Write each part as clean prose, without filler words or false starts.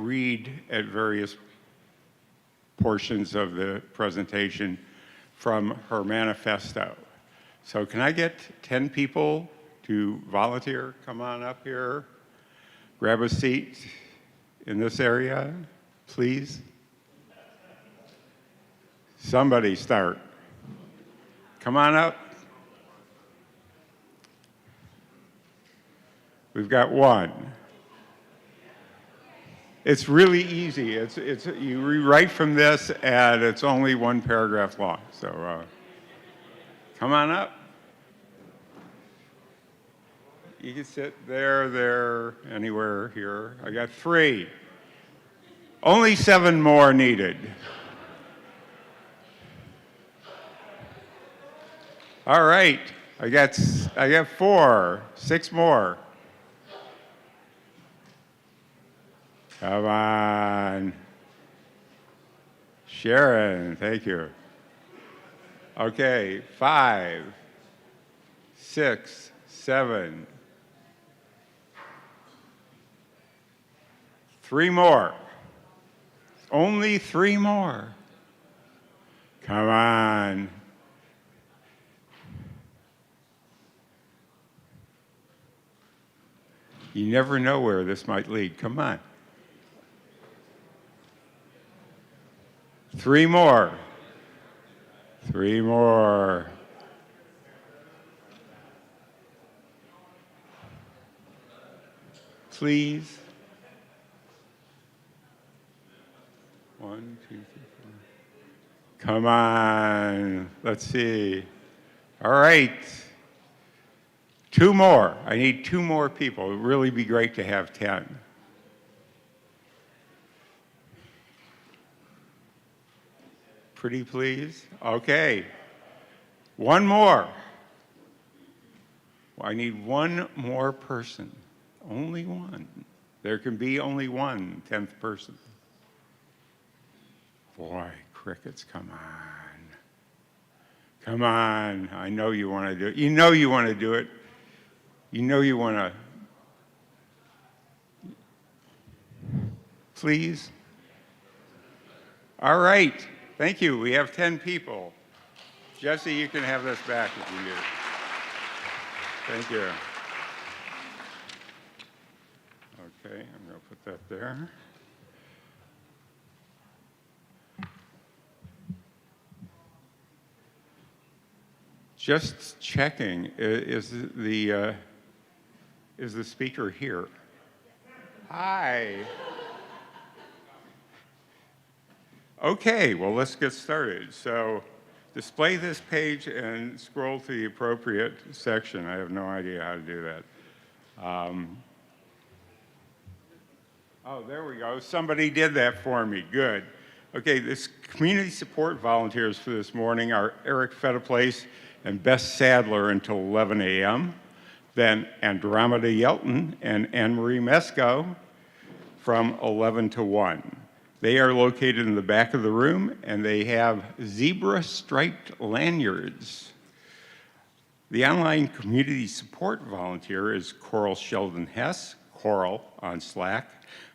read at various portions of the presentation from her manifesto. So can I get 10 people to volunteer? Come on up here, grab a seat in this area, please. Somebody start. Come on up. We've got one. It's really easy. You rewrite from this, and it's only one paragraph long. So come on up. You can sit there, anywhere here. I got 3. Only 7 more needed. All right, I got 4, 6 more. Come on. Sharon, thank you. Okay, 5, 6, 7. 3 more. Only 3 more. Come on. You never know where this might lead. Come on. 3 more. 3 more. Please. 1, 2, 3, 4. Come on. Let's see. All right. 2 more. I need 2 more people. It would really be great to have 10. Pretty please? Okay. 1 more. I need 1 more person. Only 1. There can be only 1 10th person. Boy, crickets, come on. Come on. I know you want to do it. You know you want to do it. You know you want to. Please? All right. Thank you. We have 10 people. Jesse, you can have this back if you need it. Thank you. Okay, I'm going to put that there. Just checking, is the speaker here? Hi. Okay, well, let's get started. So display this page and scroll to the appropriate section. I have no idea how to do that. Oh, there we go. Somebody did that for me. Good. Okay, this community support volunteers for this morning are Eric Fettiplace and Beth Sadler until 11 a.m. Then Andromeda Yelton and Anne-Marie Mesco from 11 to 1. They are located in the back of the room, and they have zebra-striped lanyards. The online community support volunteer is Coral Sheldon Hess, Coral on Slack,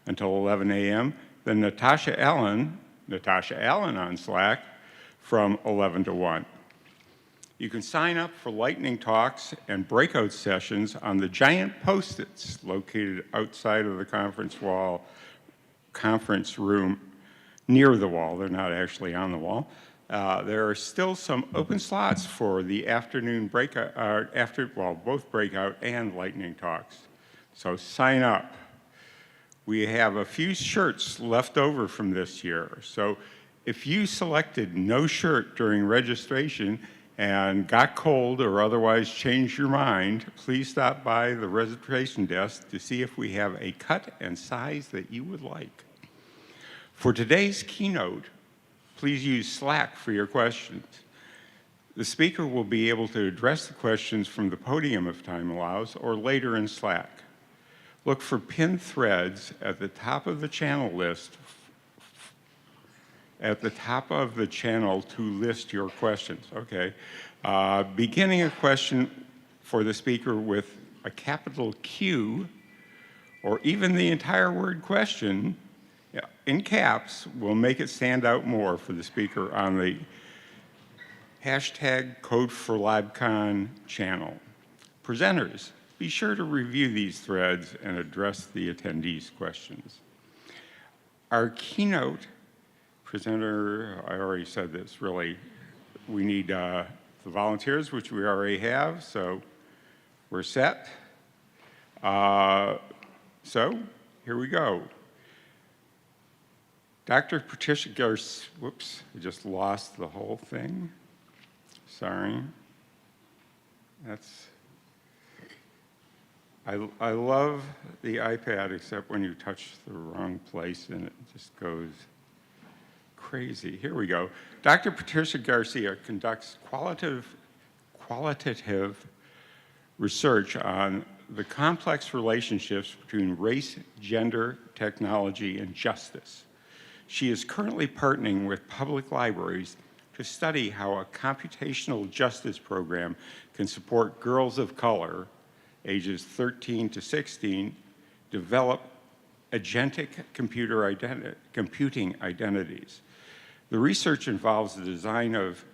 until 11 a.m. Then Natasha Allen on Slack from 11 to 1. You can sign up for lightning talks and breakout sessions on the giant Post-its located outside of the conference room near the wall. They're not actually on the wall. There are still some open slots for the afternoon breakout, both breakout and lightning talks. So sign up. We have a few shirts left over from this year. So if you selected no shirt during registration and got cold or otherwise changed your mind, please stop by the registration desk to see if we have a cut and size that you would like. For today's keynote, please use Slack for your questions. The speaker will be able to address the questions from the podium if time allows, or later in Slack. Look for pinned threads at the top of the channel list, at the top of the channel to list your questions. Okay. Beginning a question for the speaker with a capital Q, or even the entire word question, Yeah, in caps, will make it stand out more for the speaker on the hashtag Code4LibCon channel. Presenters, be sure to review these threads and address the attendees' questions. Our keynote presenter, I already said this, really, we need the volunteers, which we already have, so we're set. So here we go. Dr. Patricia Garcia, whoops, I just lost the whole thing. Sorry. I love the iPad, except when you touch the wrong place and it just goes crazy. Here we go. Dr. Patricia Garcia conducts qualitative research on the complex relationships between race, gender, technology, and justice. She is currently partnering with public libraries to study how a computational justice program can support girls of color, ages 13 to 16, develop agentic computing identities. The research involves the design of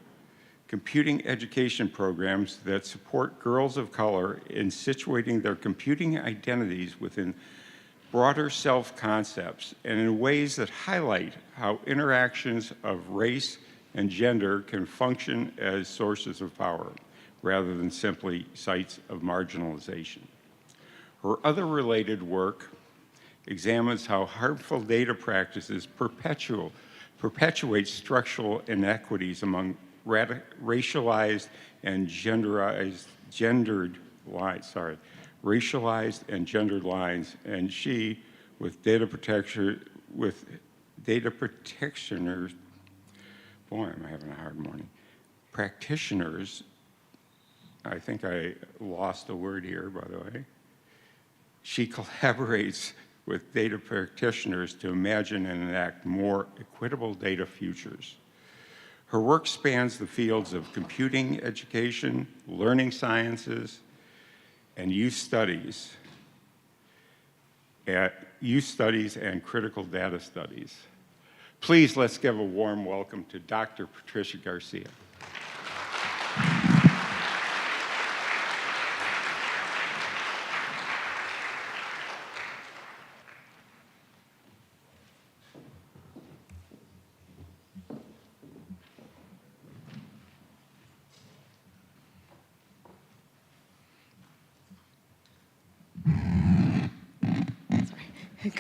computing education programs that support girls of color in situating their computing identities within broader self-concepts and in ways that highlight how interactions of race and gender can function as sources of power, rather than simply sites of marginalization. Her other related work examines how harmful data practices perpetuate structural inequities among racialized and gendered lines, and she, with data practitioners, boy, I'm having a hard morning, practitioners, I think I lost a word here, by the way. She collaborates with data practitioners to imagine and enact more equitable data futures. Her work spans the fields of computing education, learning sciences, and youth studies and critical data studies. Please, let's give a warm welcome to Dr. Patricia Garcia.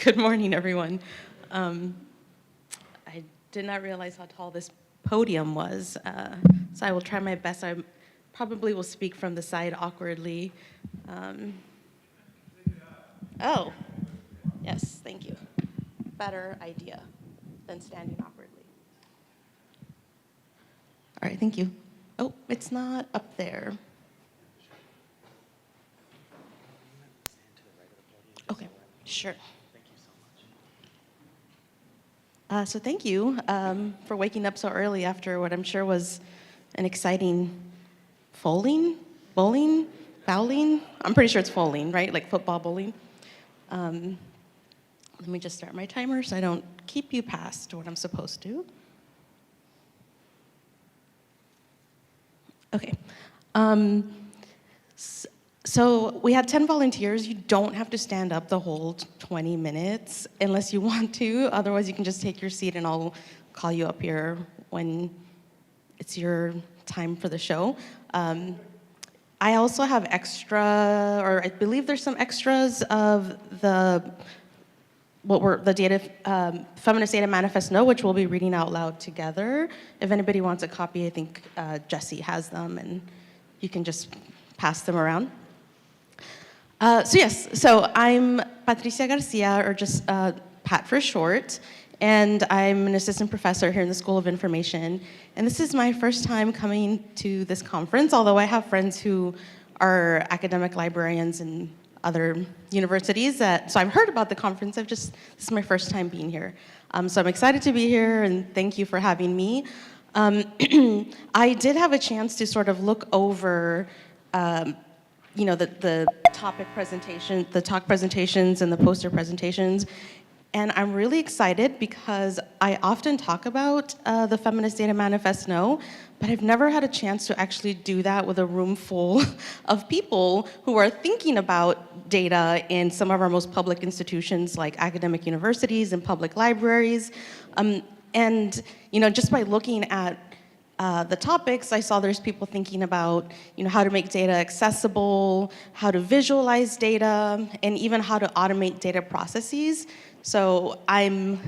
Good morning, everyone. I did not realize how tall this podium was, so I will try my best. I probably will speak from the side awkwardly. Oh, yes, thank you. Better idea than standing awkwardly. All right, thank you. Oh, it's not up there. Okay, sure. So thank you for waking up so early after what I'm sure was an exciting bowling? I'm pretty sure it's bowling, right? Like football bowling. Let me just start my timer so I don't keep you past what I'm supposed to. Okay. So we had 10 volunteers. You don't have to stand up the whole 20 minutes unless you want to. Otherwise, you can just take your seat and I'll call you up here when it's your time for the show. I also have I believe there's some extras of the Feminist Data Manifesto, which we'll be reading out loud together. If anybody wants a copy, I think Jesse has them and you can just pass them around. So I'm Patricia Garcia, or just Pat for short, and I'm an assistant professor here in the School of Information. And this is my first time coming to this conference, although I have friends who are academic librarians in other universities. So I've heard about the conference, this is my first time being here. So I'm excited to be here, and thank you for having me. I did have a chance to sort of look over the topic presentation, the talk presentations and the poster presentations. And I'm really excited because I often talk about the Feminist Data Manifest No, but I've never had a chance to actually do that with a room full of people who are thinking about data in some of our most public institutions like academic universities and public libraries. And just by looking at the topics, I saw there's people thinking about how to make data accessible, how to visualize data, and even how to automate data processes. So I'm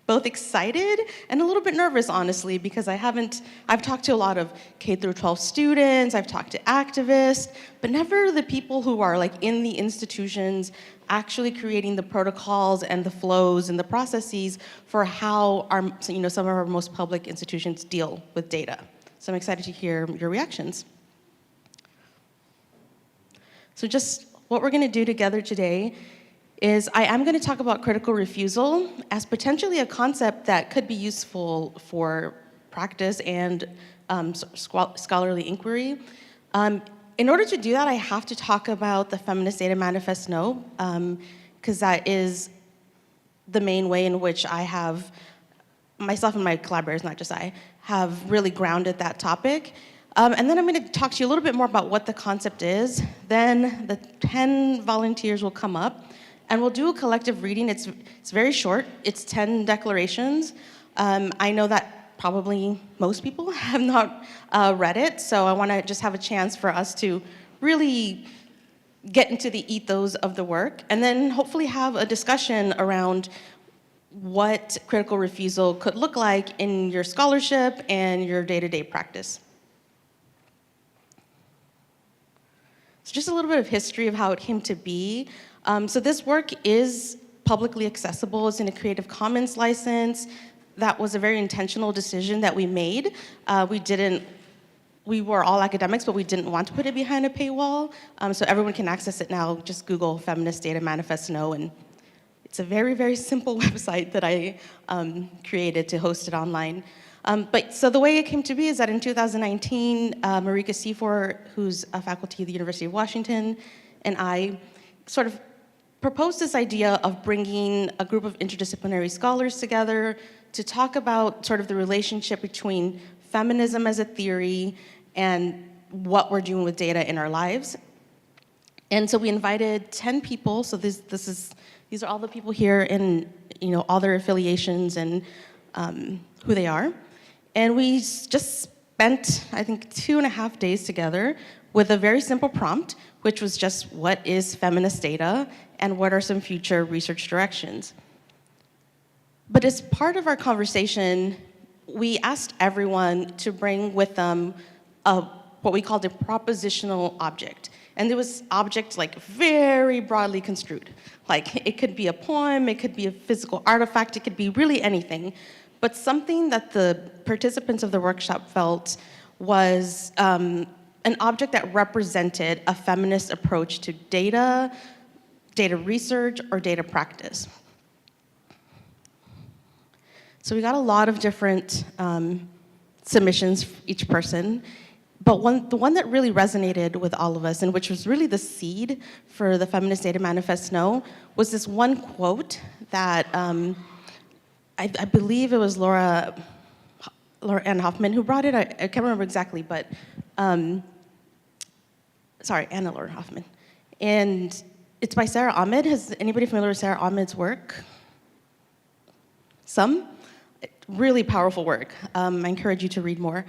both excited and a little bit nervous, honestly, because I've talked to a lot of K through 12 students, I've talked to activists, but never the people who are like in the institutions actually creating the protocols and the flows and the processes for how some of our most public institutions deal with data. So I'm excited to hear your reactions. So just what we're gonna do together today is I am going to talk about critical refusal as potentially a concept that could be useful for practice and scholarly inquiry. In order to do that, I have to talk about the Feminist Data Manifest No, because that is the main way in which I have, myself and my collaborators, not just I, have really grounded that topic. And then I'm going to talk to you a little bit more about what the concept is. Then the 10 volunteers will come up, and we'll do a collective reading. It's very short. It's 10 declarations. I know that probably most people have not read it, so I want to just have a chance for us to really get into the ethos of the work, and then hopefully have a discussion around what critical refusal could look like in your scholarship and your day-to-day practice. So just a little bit of history of how it came to be. So this work is publicly accessible. It's in a Creative Commons license. That was a very intentional decision that we made. We were all academics, but we didn't want to put it behind a paywall. So everyone can access it now. Just Google Feminist Data Manifest No, and it's a very, very simple website that I created to host it online. But so the way it came to be is that in 2019, Marika Seafor, who's a faculty at the University of Washington, and I sort of proposed this idea of bringing a group of interdisciplinary scholars together to talk about sort of the relationship between feminism as a theory and what we're doing with data in our lives. And so we invited 10 people. So these are all the people here and all their affiliations and who they are. And we just spent, I think, 2.5 days together with a very simple prompt, which was just, what is feminist data and what are some future research directions? But as part of our conversation, we asked everyone to bring with them what we called a propositional object. And there was object like very broadly construed. Like it could be a poem, it could be a physical artifact, it could be really anything. But something that the participants of the workshop felt was an object that represented a feminist approach to data, data research, or data practice. So we got a lot of different submissions for each person, but the one that really resonated with all of us, and which was really the seed for the Feminist Data Manifest No, was this one quote that I believe it was Laura Ann Hoffman who brought it. I can't remember exactly, but sorry, Anna Laura Hoffman. And it's by Sarah Ahmed. Is anybody familiar with Sarah Ahmed's work? Some? Really powerful work. I encourage you to read more.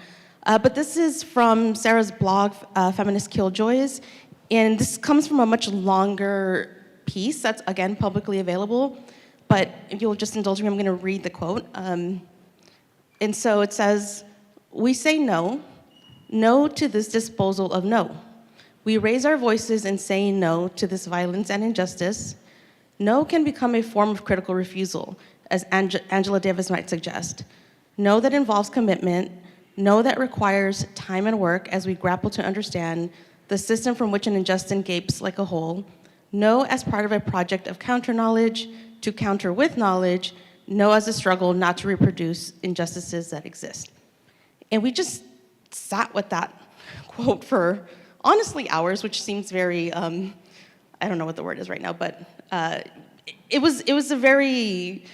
But this is from Sarah's blog, Feminist Killjoys. And this comes from a much longer piece that's, again, publicly available. But if you'll just indulge me, I'm going to read the quote. And so it says, "We say no to this disposal of no. We raise our voices in saying no to this violence and injustice. No can become a form of critical refusal, as Angela Davis might suggest. No that involves commitment, no that requires time and work as we grapple to understand the system from which an injustice gapes like a hole. No as part of a project of counter-knowledge, to counter with knowledge, no as a struggle not to reproduce injustices that exist." And we just sat with that quote for, honestly, hours, which seems very, I don't know what the word is right now, but it was a very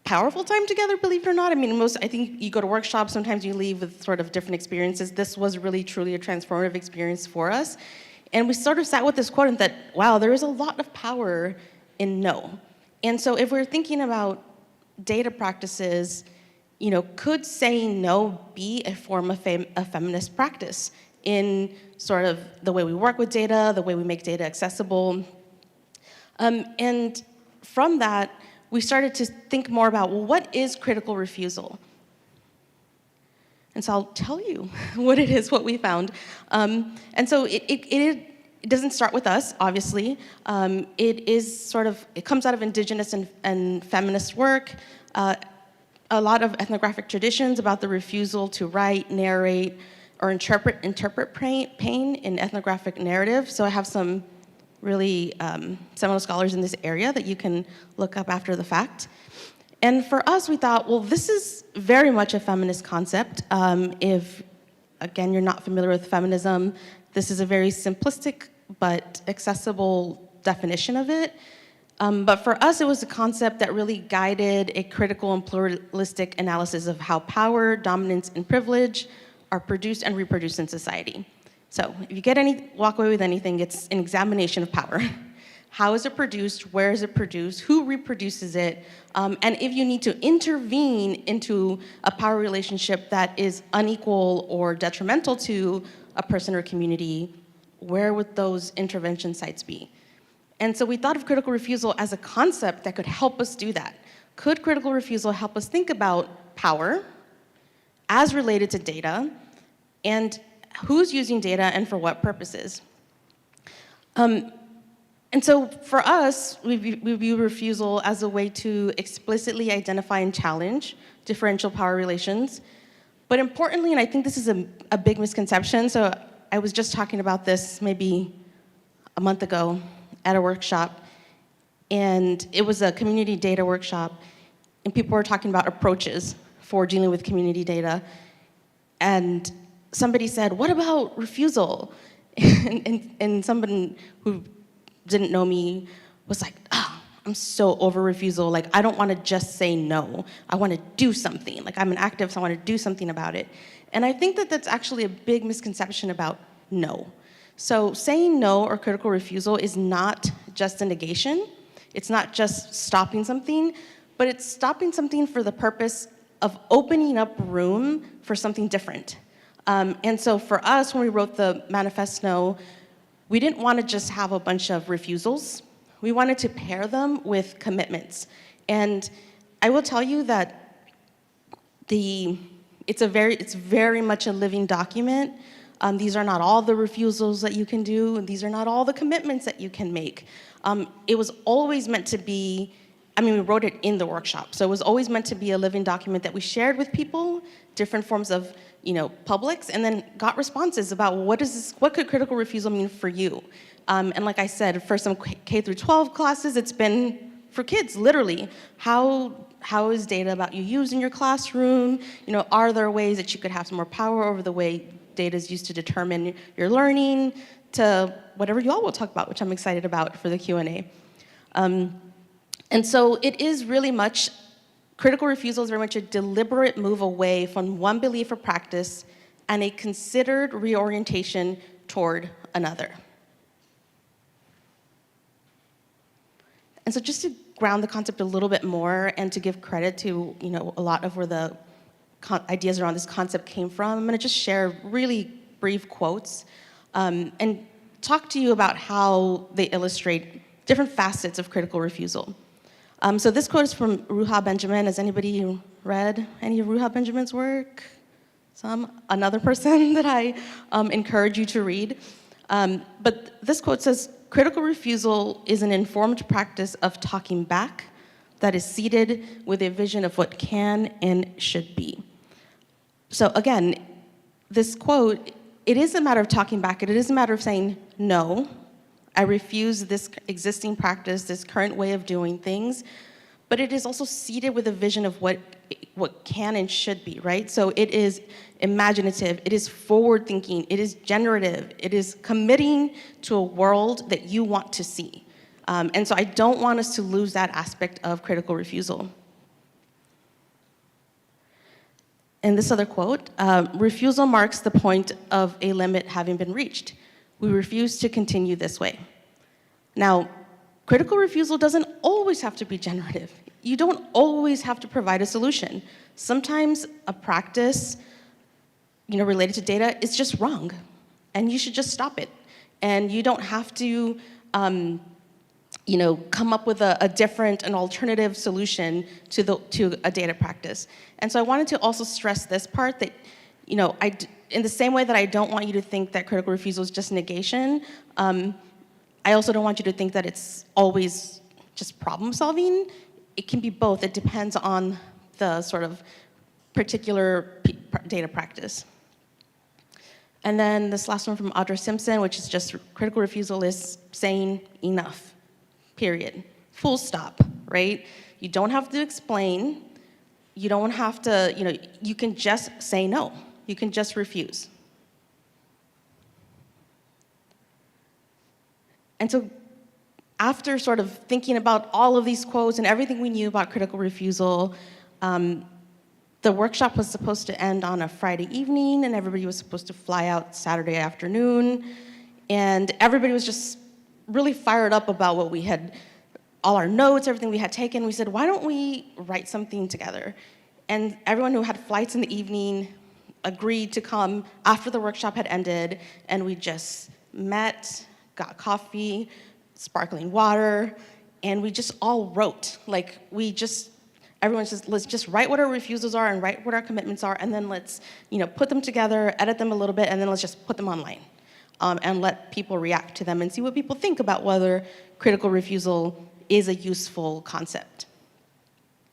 powerful time together, believe it or not. I mean, I think you go to workshops, sometimes you leave with sort of different experiences. This was really, truly a transformative experience for us. And we sort of sat with this quote and thought, wow, there is a lot of power in no. And so if we're thinking about data practices, could saying no be a form of a feminist practice in sort of the way we work with data, the way we make data accessible? And from that, we started to think more about, well, what is critical refusal? And so I'll tell you what it is, what we found. And so it doesn't start with us, obviously. It comes out of indigenous and feminist work, a lot of ethnographic traditions about the refusal to write, narrate, or interpret pain in ethnographic narrative. So I have some really seminal scholars in this area that you can look up after the fact. And for us, we thought, well, this is very much a feminist concept. If, again, you're not familiar with feminism, this is a very simplistic but accessible definition of it. But for us, it was a concept that really guided a critical and pluralistic analysis of how power, dominance, and privilege are produced and reproduced in society. So if you walk away with anything, it's an examination of power. How is it produced? Where is it produced? Who reproduces it? And if you need to intervene into a power relationship that is unequal or detrimental to a person or community, where would those intervention sites be? And so we thought of critical refusal as a concept that could help us do that. Could critical refusal help us think about power as related to data, and who's using data and for what purposes? And so for us, we view refusal as a way to explicitly identify and challenge differential power relations. But importantly, and I think this is a big misconception, so I was just talking about this maybe a month ago at a workshop, and it was a community data workshop, and people were talking about approaches for dealing with community data. And somebody said, what about refusal? And somebody who didn't know me was like, oh, I'm so over refusal. Like, I don't want to just say no. I want to do something. Like, I'm an activist, I want to do something about it. And I think that that's actually a big misconception about no. So saying no or critical refusal is not just a negation. It's not just stopping something, but it's stopping something for the purpose of opening up room for something different. And so for us, when we wrote the manifesto, we didn't want to just have a bunch of refusals. We wanted to pair them with commitments. And I will tell you that it's very much a living document. These are not all the refusals that you can do, and these are not all the commitments that you can make. It was always meant to be, we wrote it in the workshop, so it was always meant to be a living document that we shared with people, different forms of publics, and then got responses about what could critical refusal mean for you? And like I said, for some K through 12 classes, it's been for kids, literally. How is data about you used in your classroom? Are there ways that you could have some more power over the way data is used to determine your learning, to whatever you all will talk about, which I'm excited about for the Q&A. And so it is really much, critical refusal is very much a deliberate move away from one belief or practice and a considered reorientation toward another. And so just to ground the concept a little bit more and to give credit to a lot of where the ideas around this concept came from, I'm going to just share really brief quotes and talk to you about how they illustrate different facets of critical refusal. So this quote is from Ruha Benjamin. Has anybody read any of Ruha Benjamin's work? Another person that I encourage you to read. But this quote says, critical refusal is an informed practice of talking back that is seated with a vision of what can and should be. So again, this quote, it is a matter of talking back. It is a matter of saying, no, I refuse this existing practice, this current way of doing things, but it is also seated with a vision of what can and should be, right? So it is imaginative, it is forward-thinking, it is generative, it is committing to a world that you want to see. And so I don't want us to lose that aspect of critical refusal. And this other quote, refusal marks the point of a limit having been reached. We refuse to continue this way. Now, critical refusal doesn't always have to be generative. You don't always have to provide a solution. Sometimes a practice, related to data is just wrong, and you should just stop it. And you don't have to, come up with a different, an alternative solution to a data practice. And so I wanted to also stress this part that, in the same way that I don't want you to think that critical refusal is just negation, I also don't want you to think that it's always just problem solving. It can be both. It depends on the sort of particular data practice. And then this last one from Audra Simpson, which is just critical refusal is saying enough, period. Full stop, right? You don't have to explain. You don't have to, you can just say no. You can just refuse. And so after sort of thinking about all of these quotes and everything we knew about critical refusal, the workshop was supposed to end on a Friday evening, and everybody was supposed to fly out Saturday afternoon. And everybody was just really fired up about what we had, all our notes, everything we had taken. We said, why don't we write something together? And everyone who had flights in the evening agreed to come after the workshop had ended, and we just met, got coffee, sparkling water, and we just all wrote. Everyone says, let's just write what our refusals are and write what our commitments are, and then let's, put them together, edit them a little bit, and then let's just put them online and let people react to them and see what people think about whether critical refusal is a useful concept.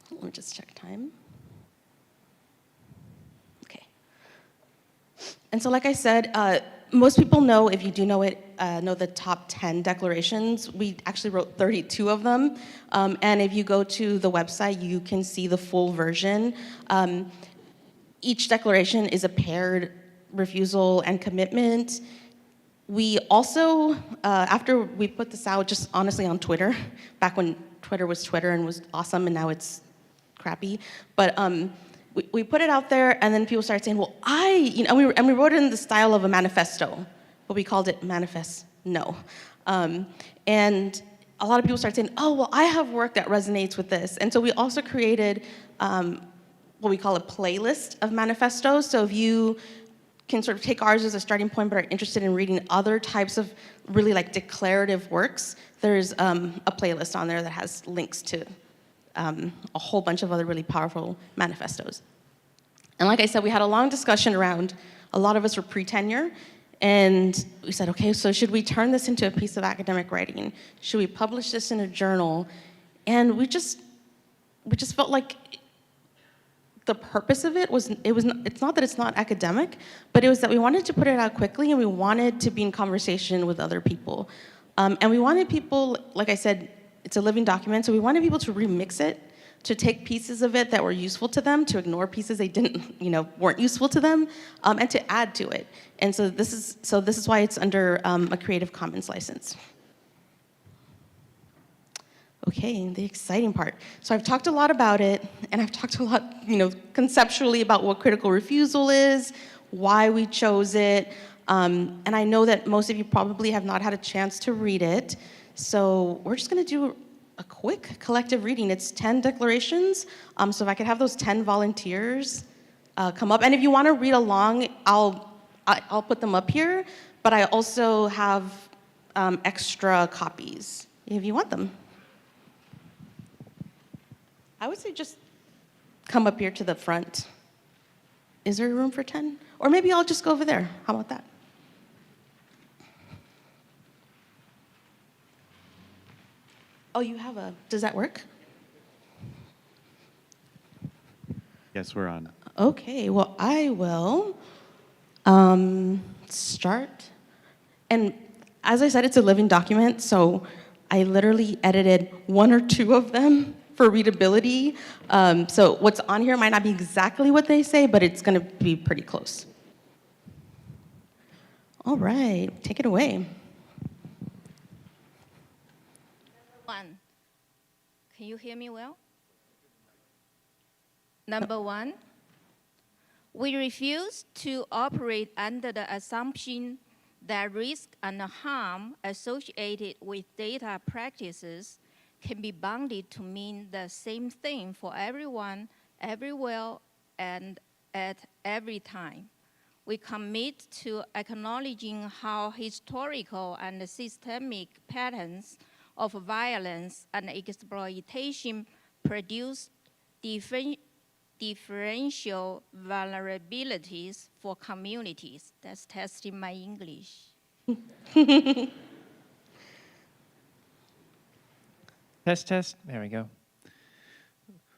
Let me just check time. Okay. And so like I said, most people know, if you do know it, know the top 10 declarations. We actually wrote 32 of them. And if you go to the website, you can see the full version. Each declaration is a paired refusal and commitment. We also, after we put this out, just honestly on Twitter, back when Twitter was Twitter and was awesome, and now it's crappy, but we put it out there, and then people started saying, well, and we wrote it in the style of a manifesto, but we called it Manifest No. And a lot of people started saying, oh, well, I have work that resonates with this. And so we also created what we call a playlist of manifestos. So if you can sort of take ours as a starting point, but are interested in reading other types of really declarative works, there's a playlist on there that has links to a whole bunch of other really powerful manifestos. And like I said, we had a long discussion around, a lot of us were pre-tenure, and we said, okay, so should we turn this into a piece of academic writing? Should we publish this in a journal? And we just felt like the purpose of it's not that it's not academic, but it was that we wanted to put it out quickly, and we wanted to be in conversation with other people. And we wanted people, like I said, it's a living document, so we wanted people to remix it, to take pieces of it that were useful to them, to ignore pieces they weren't useful to them, and to add to it. And so this is why it's under a Creative Commons license. Okay, the exciting part. So I've talked a lot about it, and I've talked a lot, conceptually about what critical refusal is, why we chose it, and I know that most of you probably have not had a chance to read it. So we're just going to do a quick collective reading. It's 10 declarations. So if I could have those 10 volunteers come up. And if you want to read along, I'll put them up here. But I also have extra copies if you want them. I would say just come up here to the front. Is there room for 10? Or maybe I'll just go over there. How about that? Oh, you have does that work? Yes, we're on. Okay, well, I will start. And as I said, it's a living document, so I literally edited 1 or 2 of them for readability. So what's on here might not be exactly what they say, but it's going to be pretty close. All right, take it away. hear me well? Number one, we refuse to operate under the assumption that risk and harm associated with data practices can be bounded to mean the same thing for everyone, everywhere, and at every time. We commit to acknowledging how historical and systemic patterns of violence and exploitation produce differential vulnerabilities for communities. That's testing my English. Test, test. There we go.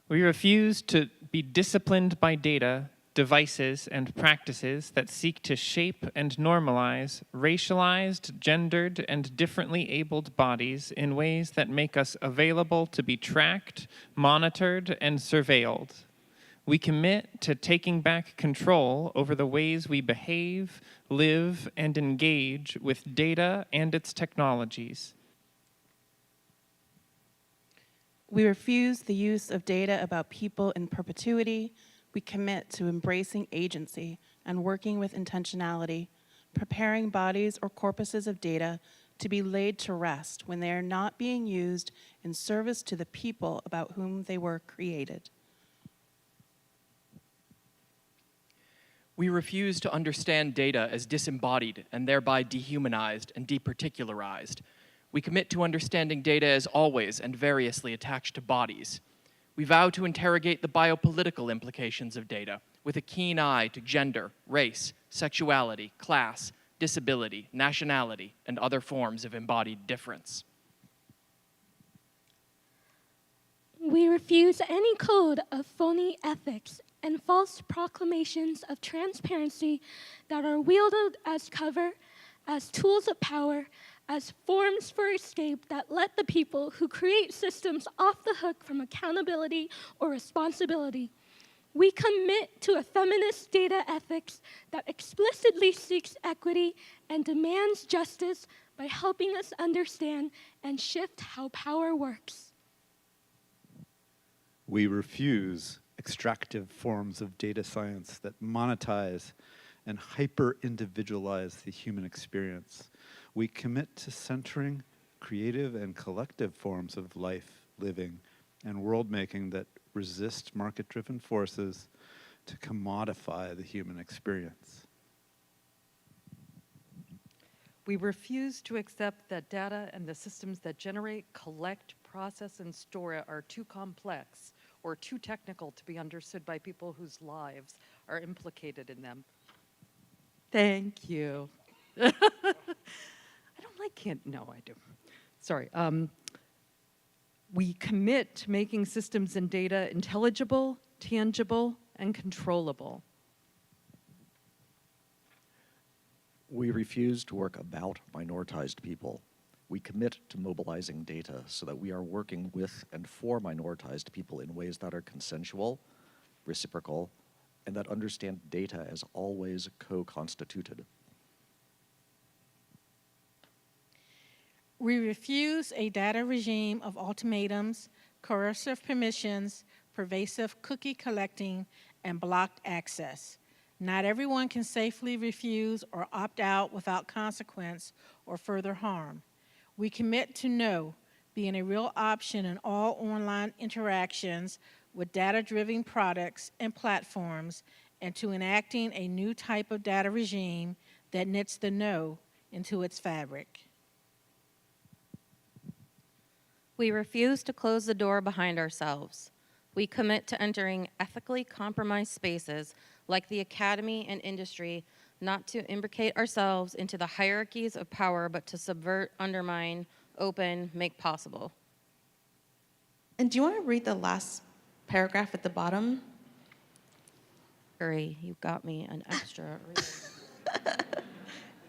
We refuse to be disciplined by data, devices, and practices that seek to shape and normalize racialized, gendered, and differently abled bodies in ways that make us available to be tracked, monitored, and surveilled. We commit to taking back control over the ways we behave, live, and engage with data and its technologies. We refuse the use of data about people in perpetuity. We commit to embracing agency and working with intentionality, preparing bodies or corpuses of data to be laid to rest when they are not being used in service to the people about whom they were created. We refuse to understand data as disembodied and thereby dehumanized and departicularized. We commit to understanding data as always and variously attached to bodies. We vow to interrogate the biopolitical implications of data with a keen eye to gender, race, sexuality, class, disability, nationality, and other forms of embodied difference. We refuse any code of phony ethics and false proclamations of transparency that are wielded as cover, as tools of power, as forms for escape that let the people who create systems off the hook from accountability or responsibility. We commit to a feminist data ethics that explicitly seeks equity and demands justice by helping us understand and shift how power works. We refuse extractive forms of data science that monetize and hyper-individualize the human experience. We commit to centering creative and collective forms of life, living, and world-making that resist market-driven forces to commodify the human experience. We refuse to accept that data and the systems that generate, collect, process, and store it are too complex or too technical to be understood by people whose lives are implicated in them. Thank you. I don't like can't, no, I do. Sorry. We commit to making systems and data intelligible, tangible, and controllable. We refuse to work about minoritized people. We commit to mobilizing data so that we are working with and for minoritized people in ways that are consensual, reciprocal, and that understand data as always co-constituted. We refuse a data regime of ultimatums, coercive permissions, pervasive cookie collecting, and blocked access. Not everyone can safely refuse or opt out without consequence or further harm. We commit to no being a real option in all online interactions with data-driven products and platforms, and to enacting a new type of data regime that knits the no into its fabric. We refuse to close the door behind ourselves. We commit to entering ethically compromised spaces like the academy and industry, not to imbricate ourselves into the hierarchies of power, but to subvert, undermine, open, make possible. And do you want to read the last paragraph at the bottom? Hurry, you got me an extra.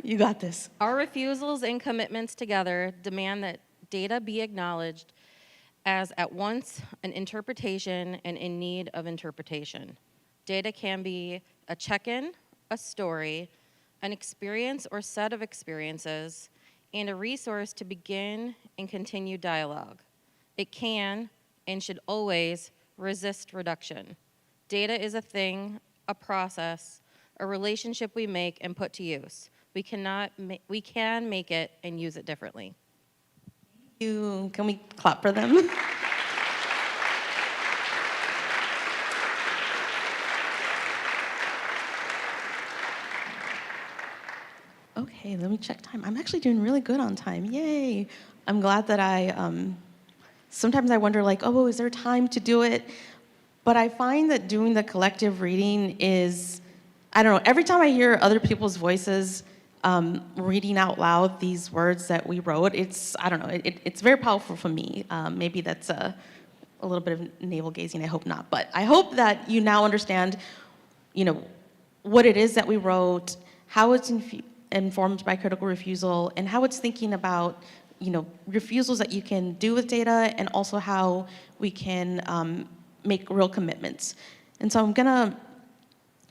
You got this. Our refusals and commitments together demand that data be acknowledged as at once an interpretation and in need of interpretation. Data can be a check-in, a story, an experience or set of experiences, and a resource to begin and continue dialogue. It can and should always resist reduction. Data is a thing, a process, a relationship we make and put to use. We can make it and use it differently. Can we clap for them? Okay, let me check time. I'm actually doing really good on time. Yay! I'm glad that sometimes I wonder like, oh, is there time to do it? But I find that doing the collective reading is, I don't know, every time I hear other people's voices reading out loud these words that we wrote, it's very powerful for me. Maybe that's a little bit of navel gazing, I hope not. But I hope that you now understand, what it is that we wrote, how it's informed by critical refusal, and how it's thinking about, refusals that you can do with data, and also how we can make real commitments. And so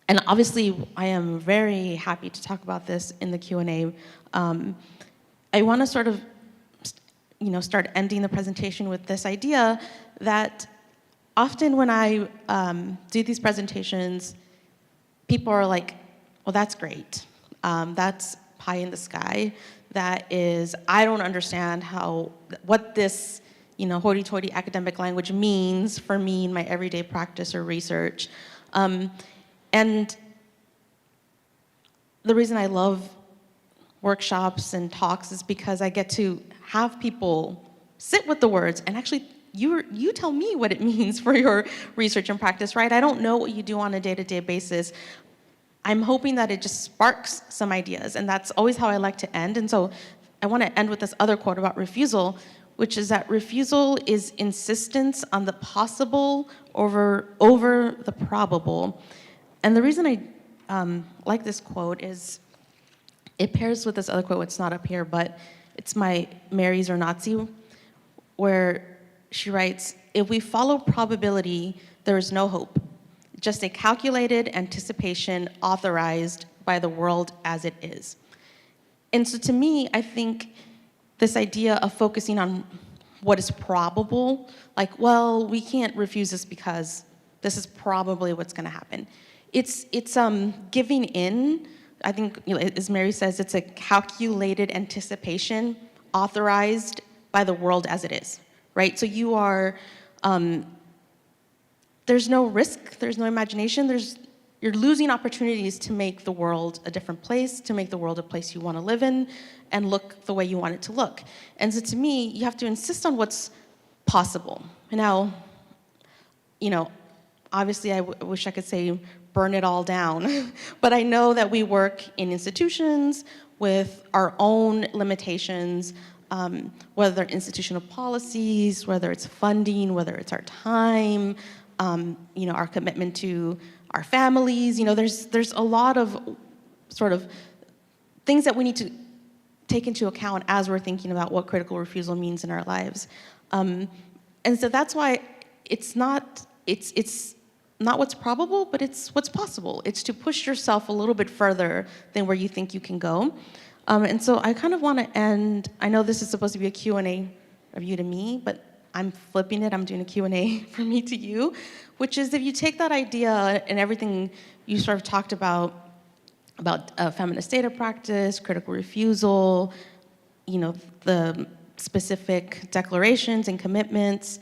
and obviously I am very happy to talk about this in the Q&A. I want to sort of, start ending the presentation with this idea that often when I do these presentations, people are like, well, that's great. That's pie in the sky. That is, I don't understand what this, hoity-toity academic language means for me in my everyday practice or research. And the reason I love workshops and talks is because I get to have people sit with the words and actually, you tell me what it means for your research and practice, right? I don't know what you do on a day-to-day basis. I'm hoping that it just sparks some ideas, and that's always how I like to end. And so I want to end with this other quote about refusal, which is that refusal is insistence on the possible over the probable. And the reason I like this quote is it pairs with this other quote. It's not up here, but it's Mary's or Nazi, where she writes, "If we follow probability, there is no hope. Just a calculated anticipation authorized by the world as it is." And so to me, I think this idea of focusing on what is probable, like, well, we can't refuse this because this is probably what's going to happen. It's giving in. I think, as Mary says, it's a calculated anticipation authorized by the world as it is, right? So you are, there's no risk, there's no imagination, you're losing opportunities to make the world a different place, to make the world a place you want to live in, and look the way you want it to look. And so to me, you have to insist on what's possible. Now, obviously I wish I could say burn it all down, but I know that we work in institutions with our own limitations, whether they're institutional policies, whether it's funding, whether it's our time, our commitment to our families. There's a lot of sort of things that we need to take into account as we're thinking about what critical refusal means in our lives. And so that's why it's not what's probable, but it's what's possible. It's to push yourself a little bit further than where you think you can go. And so I kind of want to end, I know this is supposed to be a Q&A of you to me, but I'm flipping it, I'm doing a Q&A from me to you, which is if you take that idea and everything you sort of talked about feminist data practice, critical refusal, the specific declarations and commitments,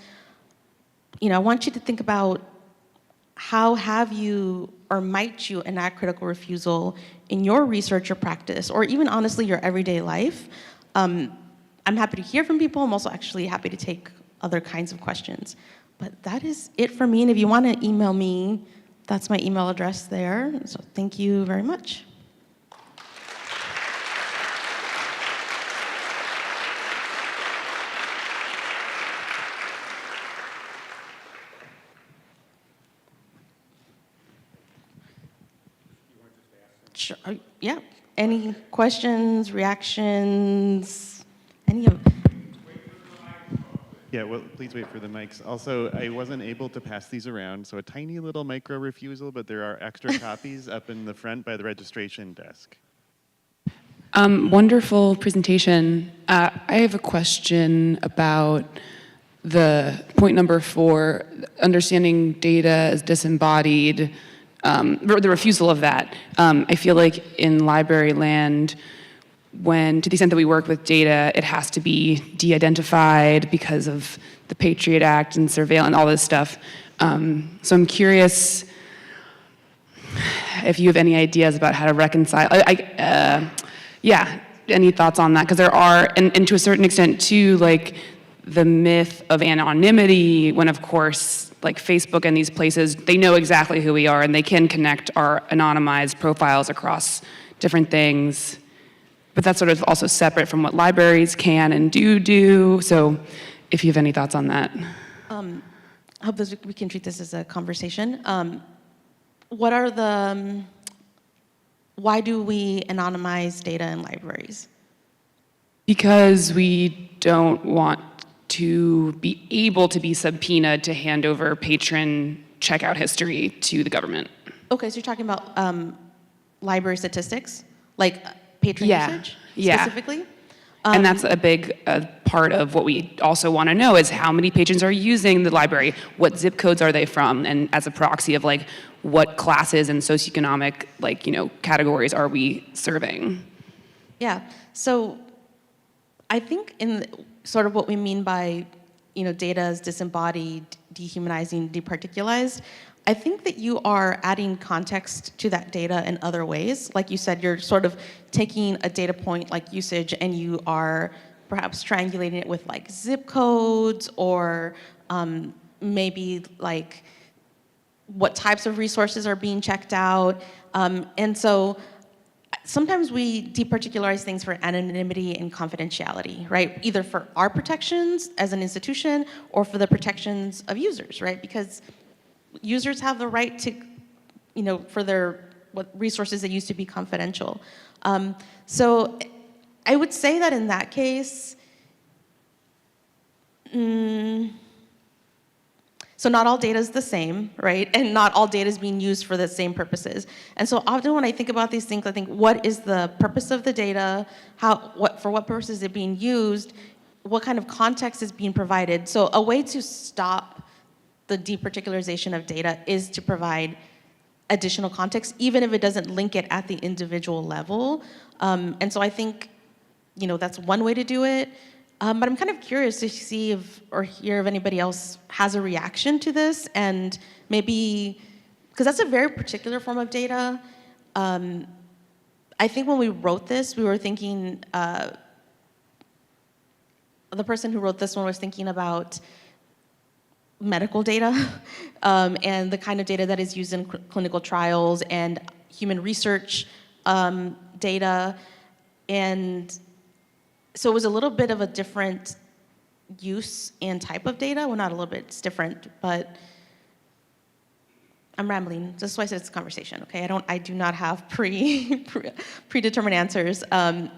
I want you to think about how have you or might you enact critical refusal in your research or practice, or even honestly your everyday life. I'm happy to hear from people. I'm also actually happy to take other kinds of questions. But that is it for me, and if you want to email me, that's my email address there. So thank you very much. Sure. Yeah. Any questions, reactions, any of? Yeah, well, please wait for the mics. Also, I wasn't able to pass these around, so a tiny little micro refusal, but there are extra copies up in the front by the registration desk. Wonderful presentation. I have a question about the point number 4, understanding data as disembodied, the refusal of that. I feel like in library land, when, to the extent that we work with data, it has to be de-identified because of the Patriot Act and surveillance and all this stuff. So I'm curious if you have any ideas about how to reconcile, yeah, any thoughts on that? Because there are, and to a certain extent too, like the myth of anonymity, when of course, like Facebook and these places, they know exactly who we are and they can connect our anonymized profiles across different things. But that's sort of also separate from what libraries can and do. So if you have any thoughts on that. I hope we can treat this as a conversation. What are the, why do we anonymize data in libraries? Because we don't want to be able to be subpoenaed to hand over patron checkout history to the government. Okay, so you're talking about library statistics? Like patron usage specifically? And that's a big part of what we also want to know is how many patrons are using the library, what zip codes are they from, and as a proxy of like what classes and socioeconomic categories are we serving? Yeah, so I think in sort of what we mean by data as disembodied, dehumanizing, departicularized, I think that you are adding context to that data in other ways. Like you said, you're sort of taking a data point like usage and you are perhaps triangulating it with like zip codes or maybe like what types of resources are being checked out. And so sometimes we departicularize things for anonymity and confidentiality, right? Either for our protections as an institution or for the protections of users, right? Because users have the right to, for their what resources that used to be confidential. So I would say that in that case, so not all data is the same, right? And not all data is being used for the same purposes. And so often when I think about these things, I think, what is the purpose of the data? For what purpose is it being used? What kind of context is being provided? So a way to stop the departicularization of data is to provide additional context, even if it doesn't link it at the individual level. And so I think, that's one way to do it. But I'm kind of curious to see or hear if anybody else has a reaction to this, and maybe, because that's a very particular form of data. I think when we wrote this, we were thinking, the person who wrote this one was thinking about medical data and the kind of data that is used in clinical trials and human research data. And so it was a little bit of a different use and type of data. Well, not a little bit, it's different, but I'm rambling. That's why I said it's a conversation, okay? I do not have predetermined answers. But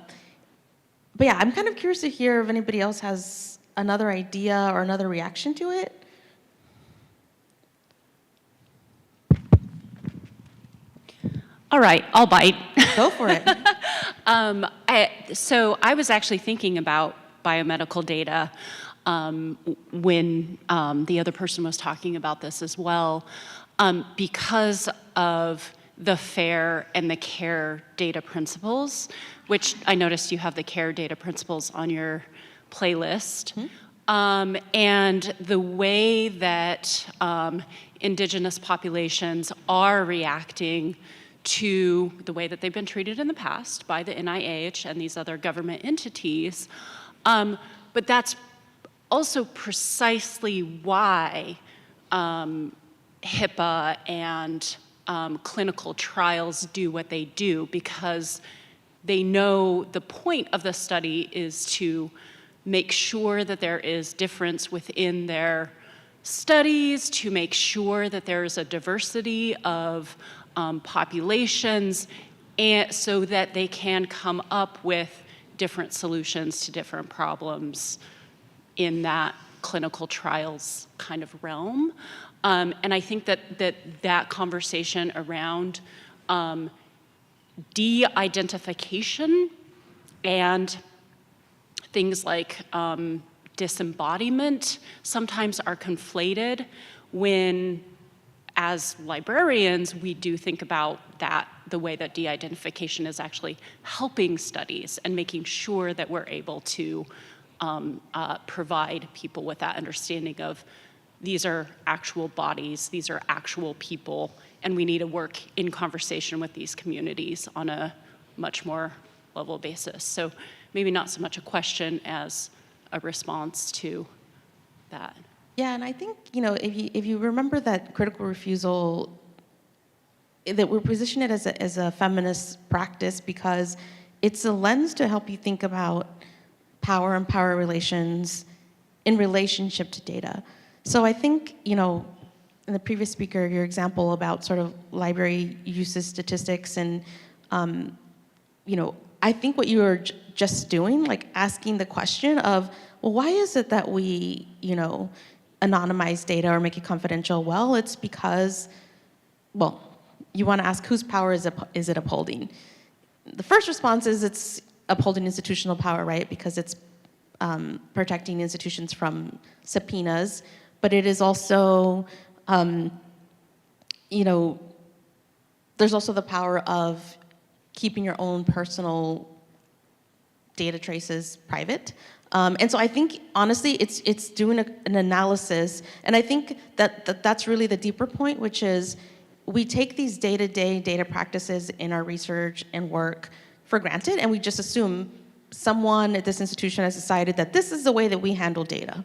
yeah, I'm kind of curious to hear if anybody else has another idea or another reaction to it. All right, I'll bite. Go for it. So I was actually thinking about biomedical data when the other person was talking about this as well, because of the FAIR and the CARE data principles, which I noticed you have the CARE data principles on your playlist. Mm-hmm. And the way that indigenous populations are reacting to the way that they've been treated in the past by the NIH and these other government entities. But that's also precisely why HIPAA and clinical trials do what they do, because they know the point of the study is to make sure that there is difference within their studies, to make sure that there's a diversity of populations, and so that they can come up with different solutions to different problems in that clinical trials kind of realm. And I think that conversation around de-identification and things like disembodiment sometimes are conflated when, as librarians, we do think about that, the way that de-identification is actually helping studies and making sure that we're able to provide people with that understanding of these are actual bodies, these are actual people, and we need to work in conversation with these communities on a much more level basis. So maybe not so much a question as a response to that. Yeah, and I think, if you remember that critical refusal, that we're positioning it as a feminist practice because it's a lens to help you think about power and power relations in relationship to data. So I think, in the previous speaker, your example about sort of library uses statistics and, I think what you were just doing, like asking the question of, well, why is it that we, anonymize data or make it confidential? Well, it's because, you want to ask whose power is it upholding? The first response is it's upholding institutional power, right? Because it's protecting institutions from subpoenas, but it is also, there's also the power of keeping your own personal data traces private. And so I think, honestly, it's doing an analysis, and I think that's really the deeper point, which is we take these day-to-day data practices in our research and work for granted, and we just assume someone at this institution has decided that this is the way that we handle data.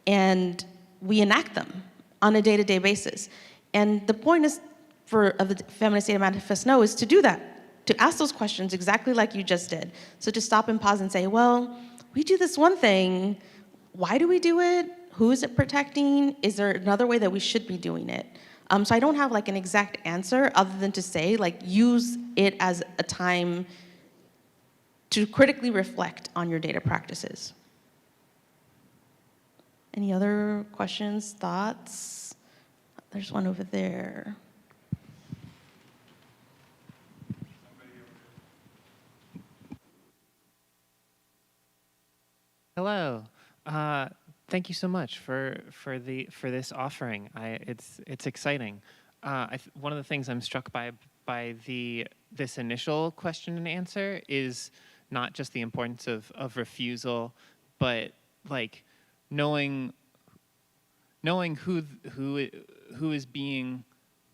And we enact them on a day-to-day basis. And the point is of the Feminist Data Manifest No is to do that, to ask those questions exactly like you just did. So to stop and pause and say, well, we do this one thing, why do we do it? Who is it protecting? Is there another way that we should be doing it? So I don't have like an exact answer other than to say, like, use it as a time to critically reflect on your data practices. Any other questions, thoughts? There's one over there. Hello. Thank you so much for this offering. It's exciting. One of the things I'm struck by this initial question and answer is not just the importance of refusal, but like knowing who is being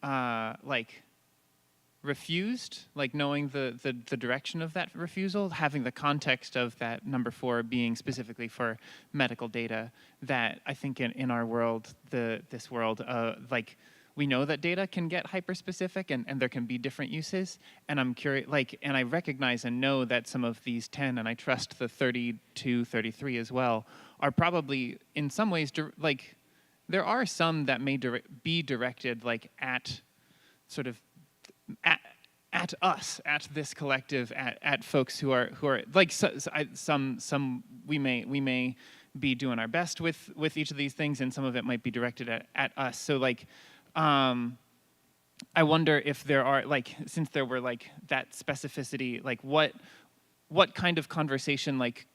like refused, like knowing the direction of that refusal, having the context of that number 4 being specifically for medical data, that I think in our world, this world, like we know that data can get hyper-specific and there can be different uses, and I'm curious, like, and I recognize and know that some of these 10, and I trust the 32, 33 as well, are probably in some ways, like, there are some that may be directed like at sort of at us, at this collective, at folks who are like some we may be doing our best with each of these things, and some of it might be directed at us. So like, I wonder if there are, like, since there were like that specificity, like what kind of conversation, like,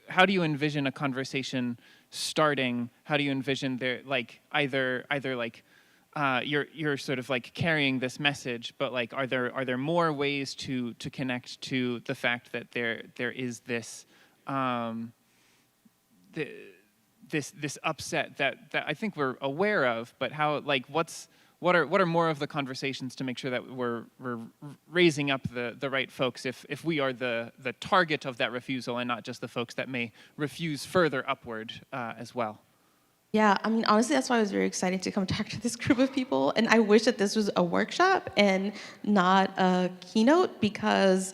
how do you envision a conversation starting? How do you envision there, like, either like you're sort of like carrying this message, but like are there more ways to connect to the fact that there is this this upset that I think we're aware of, but how, like, what are more of the conversations to make sure that we're raising up the right folks if we are the target of that refusal and not just the folks that may refuse further upward as well? Yeah, I mean, honestly, that's why I was very excited to come talk to this group of people. And I wish that this was a workshop and not a keynote, because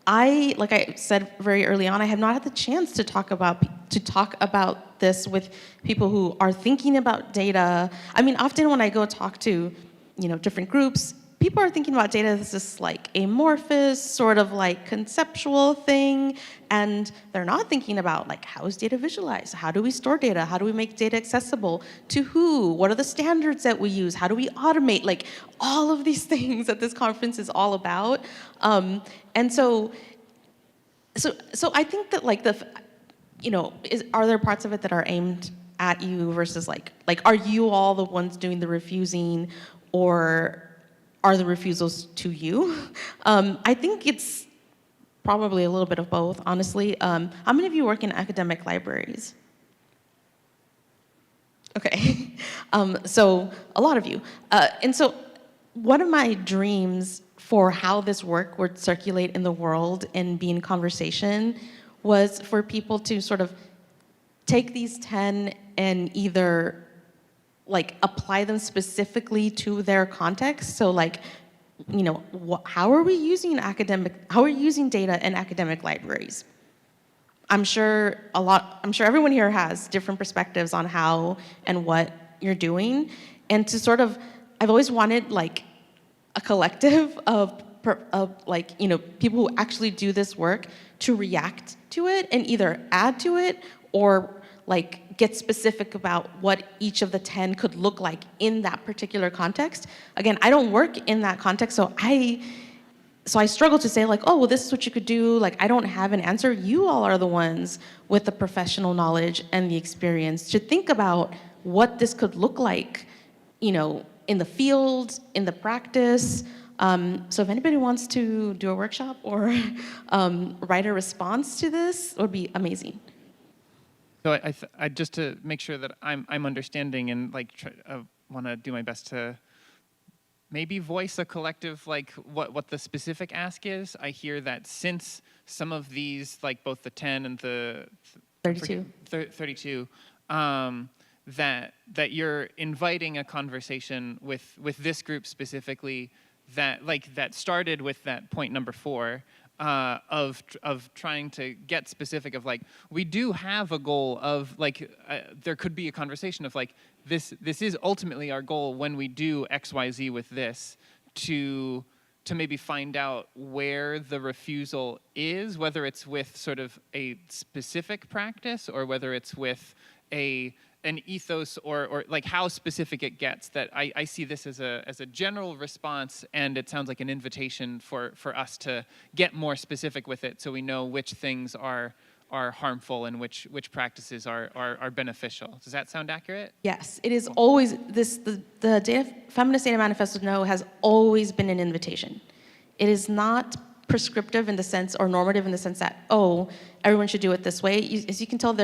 like I said very early on, I have not had the chance to talk about this with people who are thinking about data. I mean, often when I go talk to, different groups, people are thinking about data as this like amorphous, sort of like conceptual thing, and they're not thinking about like, how is data visualized? How do we store data? How do we make data accessible? To who? What are the standards that we use? How do we automate? Like, all of these things that this conference is all about. And so I think that like are there parts of it that are aimed at you versus like are you all the ones doing the refusing, or are the refusals to you? I think it's probably a little bit of both, honestly. How many of you work in academic libraries? Okay, so a lot of you. And so one of my dreams for how this work would circulate in the world and be in conversation was for people to sort of take these 10 and either like apply them specifically to their context. So like, how are we using data in academic libraries? I'm sure everyone here has different perspectives on how and what you're doing. And to sort of, I've always wanted like a collective of people who actually do this work to react to it and either add to it or like get specific about what each of the 10 could look like in that particular context. Again, I don't work in that context, so I struggle to say like, oh, well, this is what you could do. Like, I don't have an answer. You all are the ones with the professional knowledge and the experience to think about what this could look like, in the field, in the practice. So if anybody wants to do a workshop or write a response to this, it would be amazing. So I just to make sure that I'm understanding and like want to do my best to maybe voice a collective like what the specific ask is. I hear that since some of these, like both the 10 and the 32, that you're inviting a conversation with this group specifically that started with that point number 4. Of trying to get specific of like, we do have a goal of like, there could be a conversation of like, this is ultimately our goal when we do XYZ with this to maybe find out where the refusal is, whether it's with sort of a specific practice or whether it's with an ethos or like how specific it gets. That I see this as a general response, and it sounds like an invitation for us to get more specific with it so we know which things are harmful and which practices are beneficial. Does that sound accurate? Yes, it is always the Feminist Data Manifesto has always been an invitation. It is not prescriptive in the sense, or normative in the sense that, oh, everyone should do it this way. As you can tell,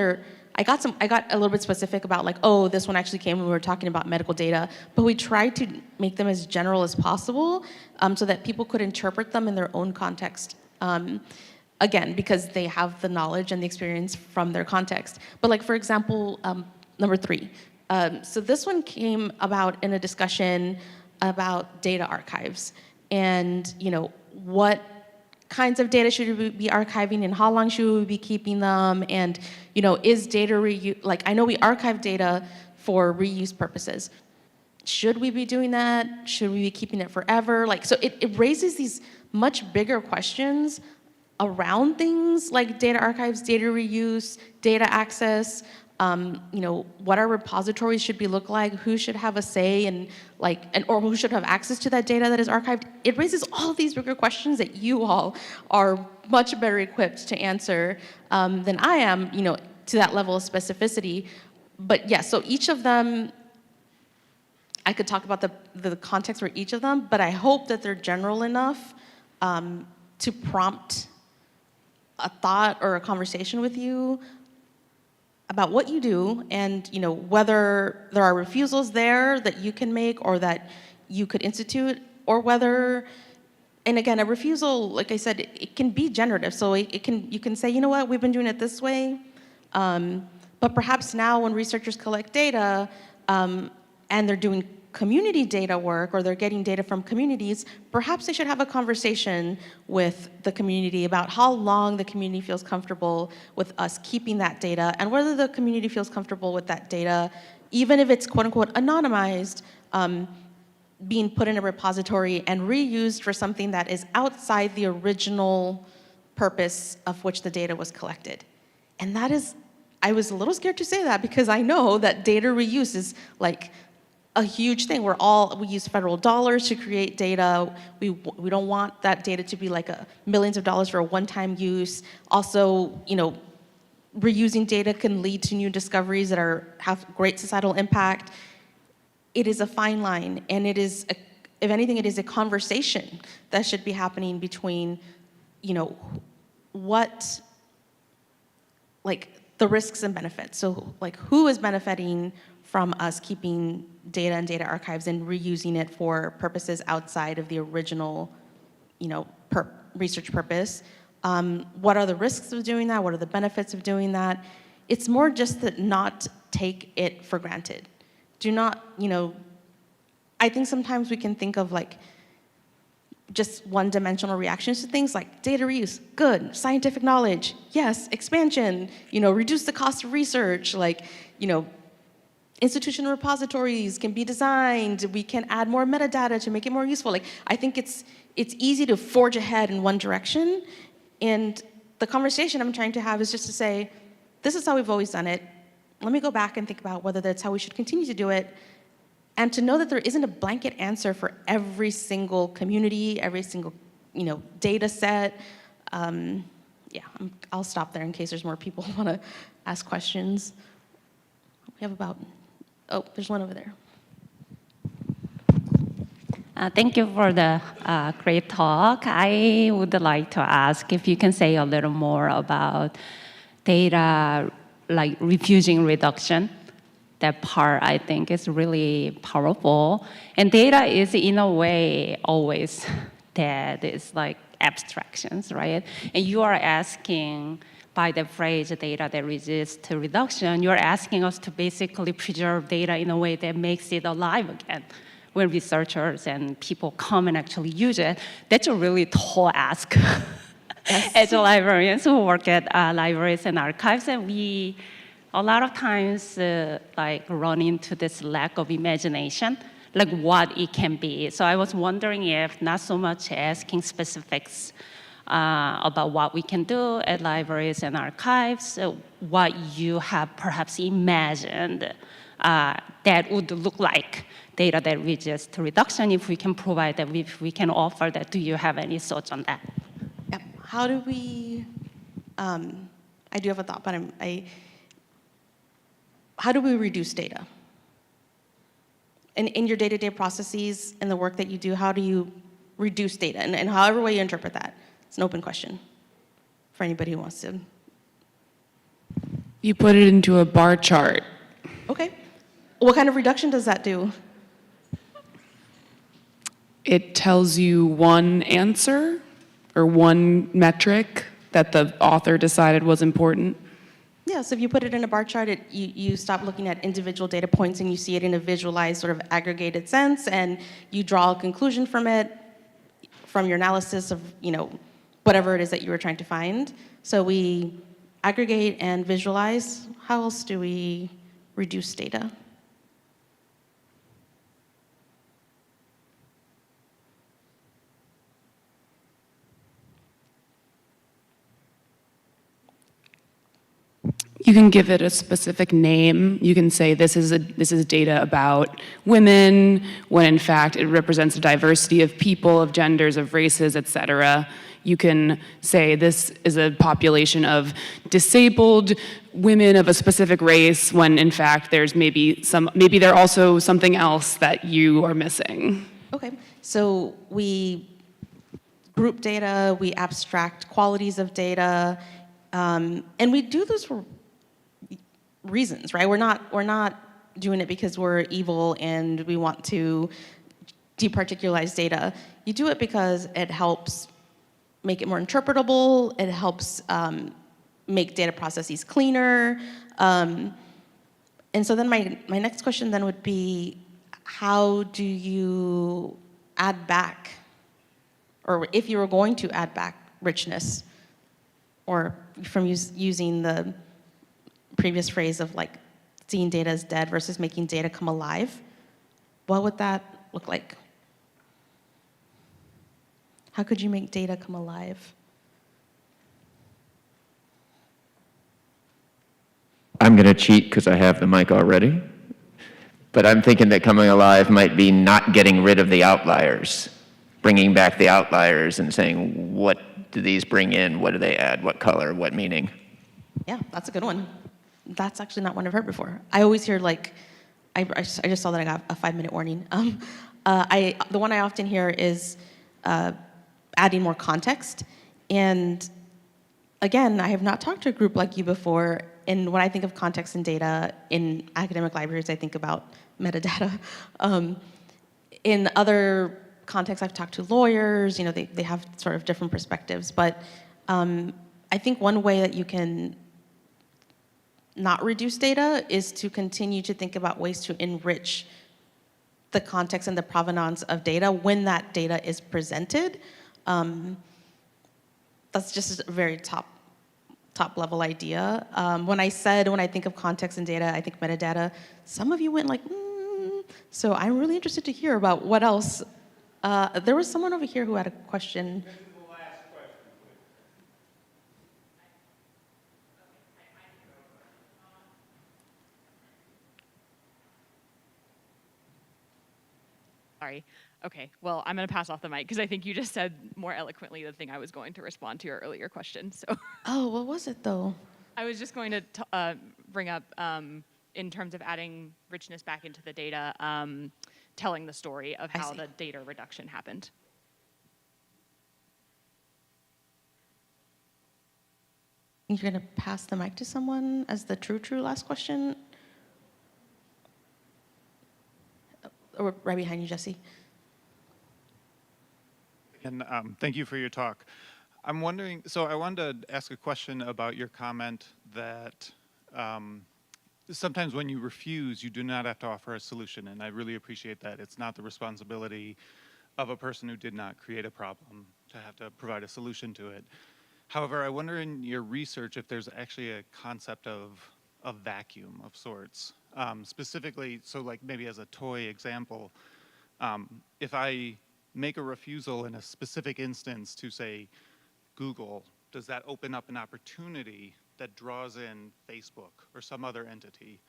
I got a little bit specific about like, oh, this one actually came when we were talking about medical data, but we tried to make them as general as possible so that people could interpret them in their own context. Again, because they have the knowledge and the experience from their context. But like, for example, number 3. So this one came about in a discussion about data archives and, what kinds of data should we be archiving and how long should we be keeping them, and is data reuse, like I know we archive data for reuse purposes. Should we be doing that? Should we be keeping it forever? Like, so it raises these much bigger questions around things like data archives, data reuse, data access, what our repositories should look like, who should have a say, and or who should have access to that data that is archived. It raises all of these bigger questions that you all are much better equipped to answer than I am, to that level of specificity. But yeah, so each of them, I could talk about the context for each of them, but I hope that they're general enough to prompt a thought or a conversation with you about what you do, and whether there are refusals there that you can make or that you could institute, or whether, and again, a refusal, like I said, it can be generative. So you can say, you know what, we've been doing it this way, but perhaps now when researchers collect data and they're doing community data work, or they're getting data from communities, perhaps they should have a conversation with the community about how long the community feels comfortable with us keeping that data, and whether the community feels comfortable with that data, even if it's quote unquote anonymized, being put in a repository and reused for something that is outside the original purpose of which the data was collected. And that is, I was a little scared to say that because I know that data reuse is like a huge thing. We use federal dollars to create data. We don't want that data to be like millions of dollars for a one-time use. Also, reusing data can lead to new discoveries that have great societal impact. It is a fine line, and it is, if anything, it is a conversation that should be happening between, what, like, the risks and benefits. So, like, who is benefiting from us keeping data and data archives and reusing it for purposes outside of the original, research purpose? What are the risks of doing that? What are the benefits of doing that? It's more just that not take it for granted. Do not, I think sometimes we can think of like just one-dimensional reactions to things like data reuse, good, scientific knowledge, yes, expansion, reduce the cost of research, like, institutional repositories can be designed, we can add more metadata to make it more useful. Like, I think it's easy to forge ahead in one direction, and the conversation I'm trying to have is just to say, this is how we've always done it. Let me go back and think about whether that's how we should continue to do it, and to know that there isn't a blanket answer for every single community, every single, data set. I'll stop there in case there's more people who want to ask questions. We have about, there's one over there. Thank you for the great talk. I would like to ask if you can say a little more about data, like refusing reduction. That part, I think, is really powerful. And data is, in a way, always that is like abstractions, right? And you are asking, by the phrase data that resists reduction, you're asking us to basically preserve data in a way that makes it alive again. When researchers and people come and actually use it, that's a really tall ask. Yes. As librarians who work at libraries and archives, and we a lot of times run into this lack of imagination, like what it can be. So I was wondering if not so much asking specifics about what we can do at libraries and archives, what you have perhaps imagined that would look like data that resists reduction, if we can provide that, if we can offer that. Do you have any thoughts on that? Yeah. How do we, I do have a thought, but how do we reduce data? In your day-to-day processes and the work that you do, how do you reduce data? And however way you interpret that, it's an open question for anybody who wants to. You put it into a bar chart. Okay. What kind of reduction does that do? It tells you one answer or one metric that the author decided was important. Yeah, so if you put it in a bar chart, you stop looking at individual data points and you see it in a visualized sort of aggregated sense, and you draw a conclusion from it, from your analysis of whatever it is that you were trying to find. So we aggregate and visualize. How else do we reduce data? You can give it a specific name. You can say this is data about women, when in fact it represents a diversity of people, of genders, of races, et cetera. You can say this is a population of disabled women of a specific race, when in fact there's maybe they're also something else that you are missing. Okay, so we group data, we abstract qualities of data, and we do this for reasons, right? We're not doing it because we're evil and we want to departicularize data. You do it because it helps make it more interpretable. It helps make data processes cleaner. And so then my next question then would be, how do you add back, or if you were going to add back richness, or from using the previous phrase of like seeing data as dead versus making data come alive, what would that look like? How could you make data come alive? I'm going to cheat because I have the mic already, but I'm thinking that coming alive might be not getting rid of the outliers, bringing back the outliers and saying, what do these bring in? What do they add? What color? What meaning? Yeah, that's a good one. That's actually not one I've heard before. I always hear like, I just saw that I got a 5-minute warning. The one I often hear is adding more context. And again, I have not talked to a group like you before. And when I think of context and data in academic libraries, I think about metadata. In other contexts, I've talked to lawyers, they have sort of different perspectives. But I think one way that you can not reduce data is to continue to think about ways to enrich the context and the provenance of data when that data is presented. That's just a very top level idea. When I think of context and data, I think metadata, some of you went like, So I'm really interested to hear about what else. There was someone over here who had a question. This is the last question, please. Sorry. Okay, well, I'm going to pass off the mic because I think you just said more eloquently the thing I was going to respond to your earlier question. So. Oh, what was it though? I was just going to bring up, in terms of adding richness back into the data, telling the story of how the data reduction happened. You're going to pass the mic to someone as the true last question? Or right behind you, Jesse. And thank you for your talk. I'm wondering, so I wanted to ask a question about your comment that sometimes when you refuse, you do not have to offer a solution, and I really appreciate that. It's not the responsibility of a person who did not create a problem to have to provide a solution to it. However, I wonder in your research if there's actually a concept of a vacuum of sorts. Specifically, so like maybe as a toy example, if I make a refusal in a specific instance to, say, Google, does that open up an opportunity that draws in Facebook or some other entity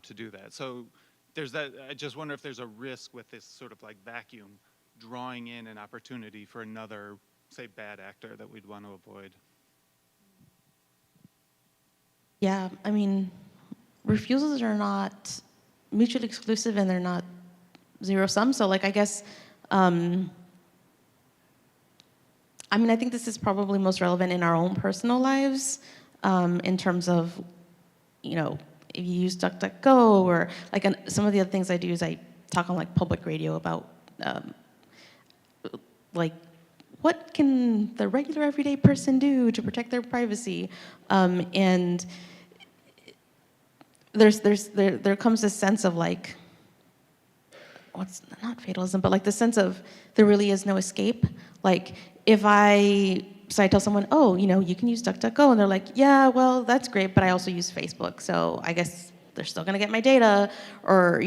to do that? So there's that. I just wonder if there's a risk with this sort of like vacuum drawing in an opportunity for another, say, bad actor that we'd want to avoid. Yeah, I mean, refusals are not mutually exclusive and they're not zero-sum. So like, I guess, I mean, I think this is probably most relevant in our own personal lives in terms of, if you use DuckDuckGo or like some of the other things I do is I talk on like public radio about like what can the regular everyday person do to protect their privacy, and there comes this sense of like, what's not fatalism, but like the sense of there really is no escape. Like if I tell someone, oh, you can use DuckDuckGo, and they're like, yeah, well, that's great, but I also use Facebook, so I guess they're still gonna get my data, or,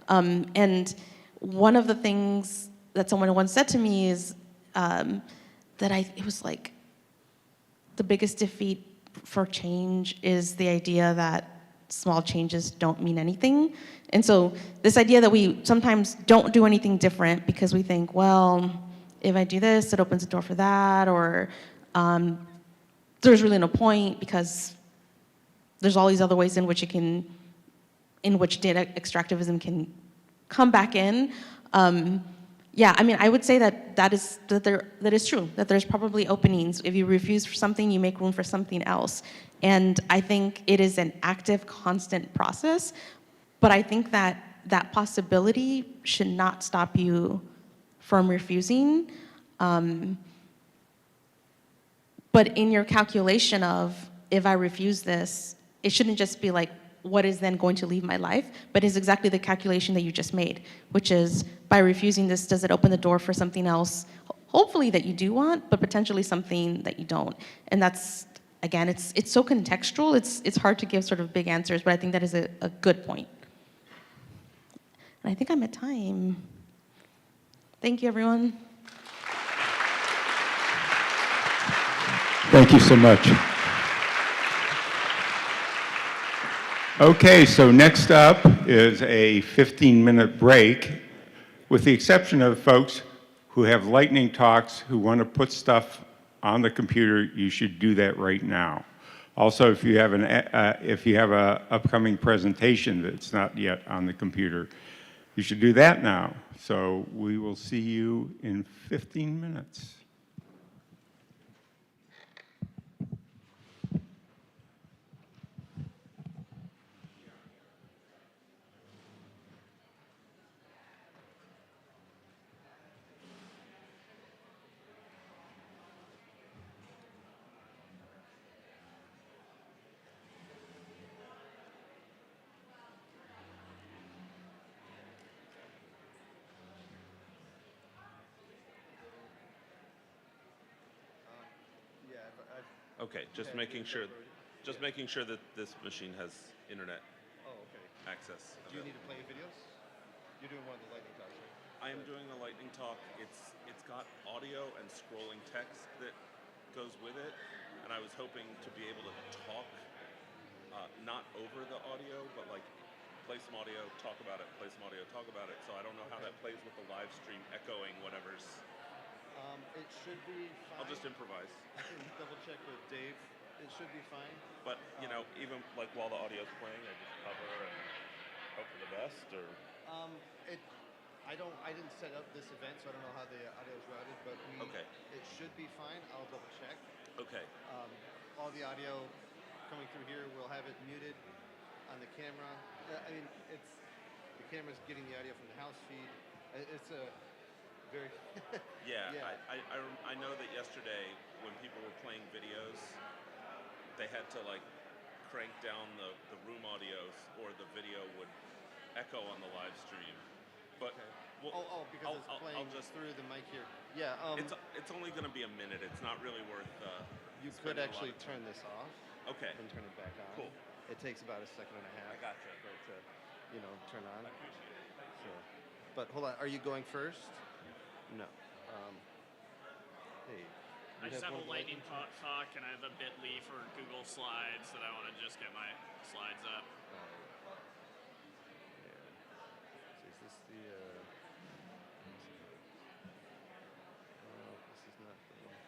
and one of the things that someone once said to me is it was like, the biggest defeat for change is the idea that small changes don't mean anything. And so this idea that we sometimes don't do anything different because we think, well, if I do this, it opens the door for that, or there's really no point because there's all these other ways in which data extractivism can come back in. Yeah, I mean, I would say that is true, that there's probably openings. If you refuse for something, you make room for something else. And I think it is an active, constant process, but I think that possibility should not stop you from refusing. But in your calculation of, if I refuse this, it shouldn't just be like, what is then going to leave my life, but is exactly the calculation that you just made, which is, by refusing this, does it open the door for something else, hopefully that you do want, but potentially something that you don't? And that's, again, it's so contextual, it's hard to give sort of big answers, but I think that is a good point. And I think I'm at time. Thank you, everyone. Thank you so much. Okay, so next up is a 15-minute break. With the exception of folks who have lightning talks, who want to put stuff on the computer, you should do that right now. Also, if you have a upcoming presentation that's not yet on the computer, you should do that now. So we will see you in 15 minutes. Okay, just making sure that this machine has internet access. Do you need to play videos? You're doing one of the lightning talks, right? I am doing a lightning talk. It's got audio and scrolling text that goes with it, and I was hoping to be able to talk, not over the audio, but like play some audio, talk about it, play some audio, talk about it. So I don't know how that plays with the live stream echoing whatever's. It should be fine. I'll just improvise. I can double check with Dave. It should be fine. But you know, even like while the audio's playing, I just cover and hope for the best. Or I didn't set up this event, so I don't know how the audio is routed. But it should be fine. I'll double check. Okay. All the audio coming through here, we'll have it muted on the camera. I mean, the camera's getting the audio from the house feed. It's a very yeah. I know that yesterday when people were playing videos, they had to like crank down the room audios or the video would echo on the live stream. But because it's playing through the mic here. Yeah. It's only going to be a minute. It's not really worth. You could actually turn this off. Okay. And turn it back on. Cool. It takes about a second and a half. I gotcha. For it to, turn on. I appreciate it. So, but hold on. Are you going first? No. Hey. I just have a lightning talk, and I have a bit.ly for Google Slides that I want to just get my slides up. Yeah. So is this the? This is not the one.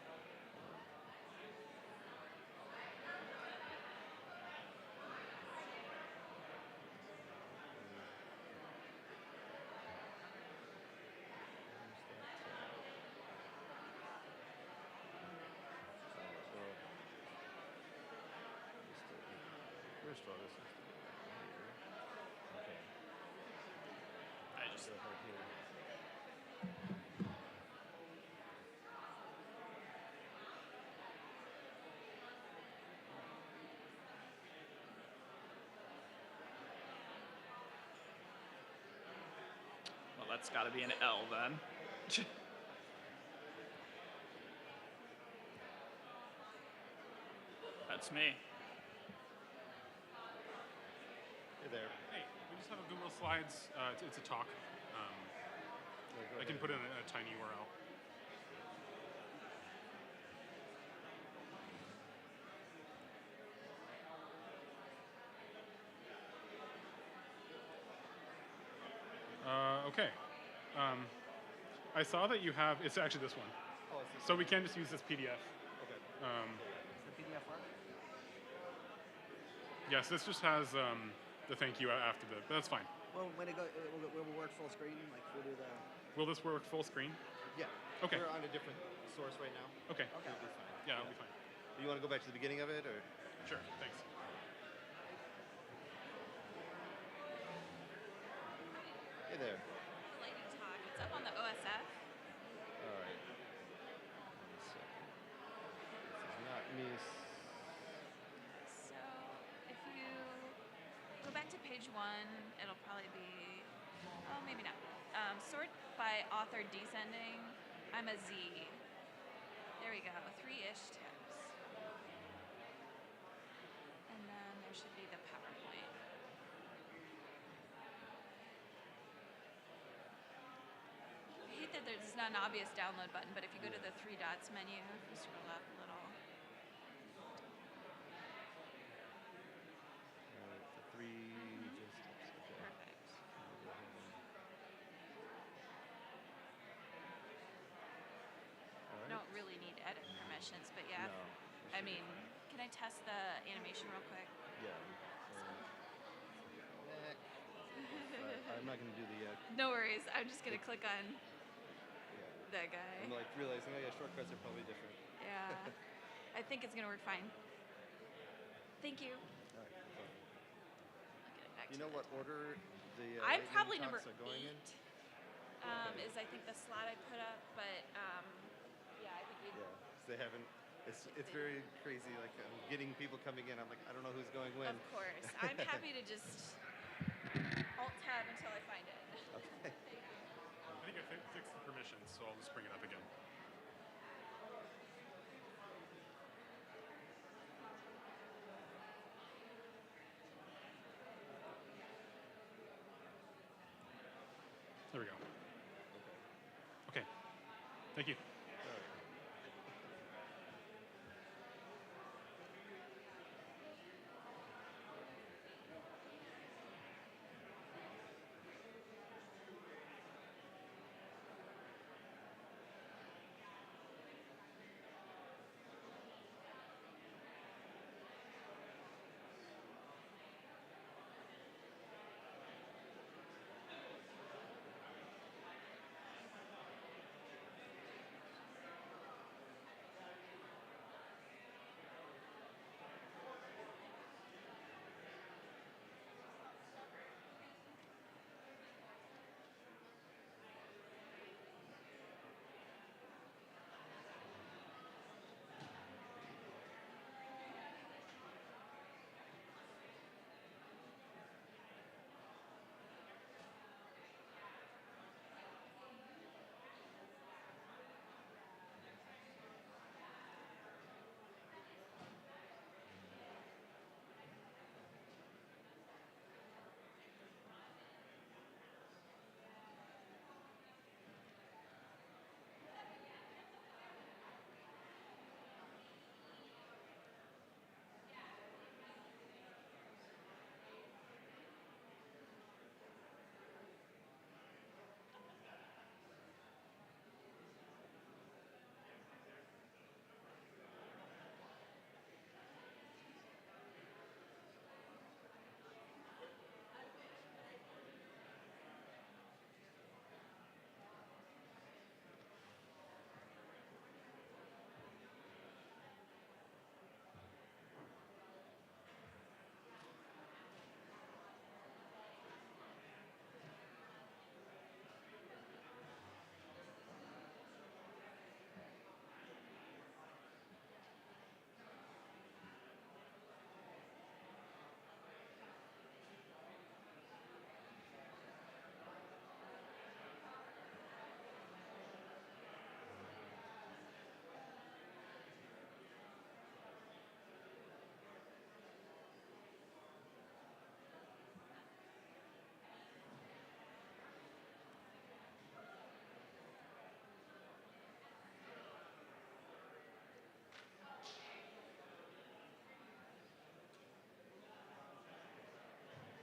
First of all, this is here. Okay. I just right here. Well, that's got to be an L then. That's me. Hey there. Hey, we just have a Google Slides. It's a talk. I can put in a tiny URL. Okay. I saw that you have, it's actually this one. Oh, it's this so we can just use this PDF. Okay. Is the PDF work? Yes, this just has the thank you after the, but that's fine. Well, when it will work full screen, like we'll do the. Will this work full screen? Yeah. Okay. We're on a different source right now. Okay. It'll be fine. Yeah, that'll be fine. You want to go back to the beginning of it, or? Sure. Thanks. Hey there. Lightning talk. It's up on the OSF. All right. 1 second. This is not me. So if you go back to page 1, it'll probably be, oh, maybe not. Sort by author descending. I'm a Z. There we go. 3-ish tips. And then there should be the PowerPoint. I hate that there's not an obvious download button, but if you go to the 3 dots menu, if you scroll up a little. The 3 just. Okay. Perfect. I don't really need edit permissions, but yeah. No, I mean, can I test the animation real quick? Yeah. I'm not going to do the. No worries. I'm just gonna click on that guy. I'm like realizing, oh yeah, shortcuts are probably different. Yeah. I think it's gonna work fine. Thank you. All right, cool. You know what order the I'm lightning probably number talks are going 8. in? Is I think the slot I put up, but yeah, I think we. Yeah, 'cause they haven't. It's very crazy. Like I'm getting people coming in. I'm like, I don't know who's going when. Of course, I'm happy to just alt tab until I find it. Okay. I think I fixed the permissions, so I'll just bring it up again. There we go. Okay. Thank you.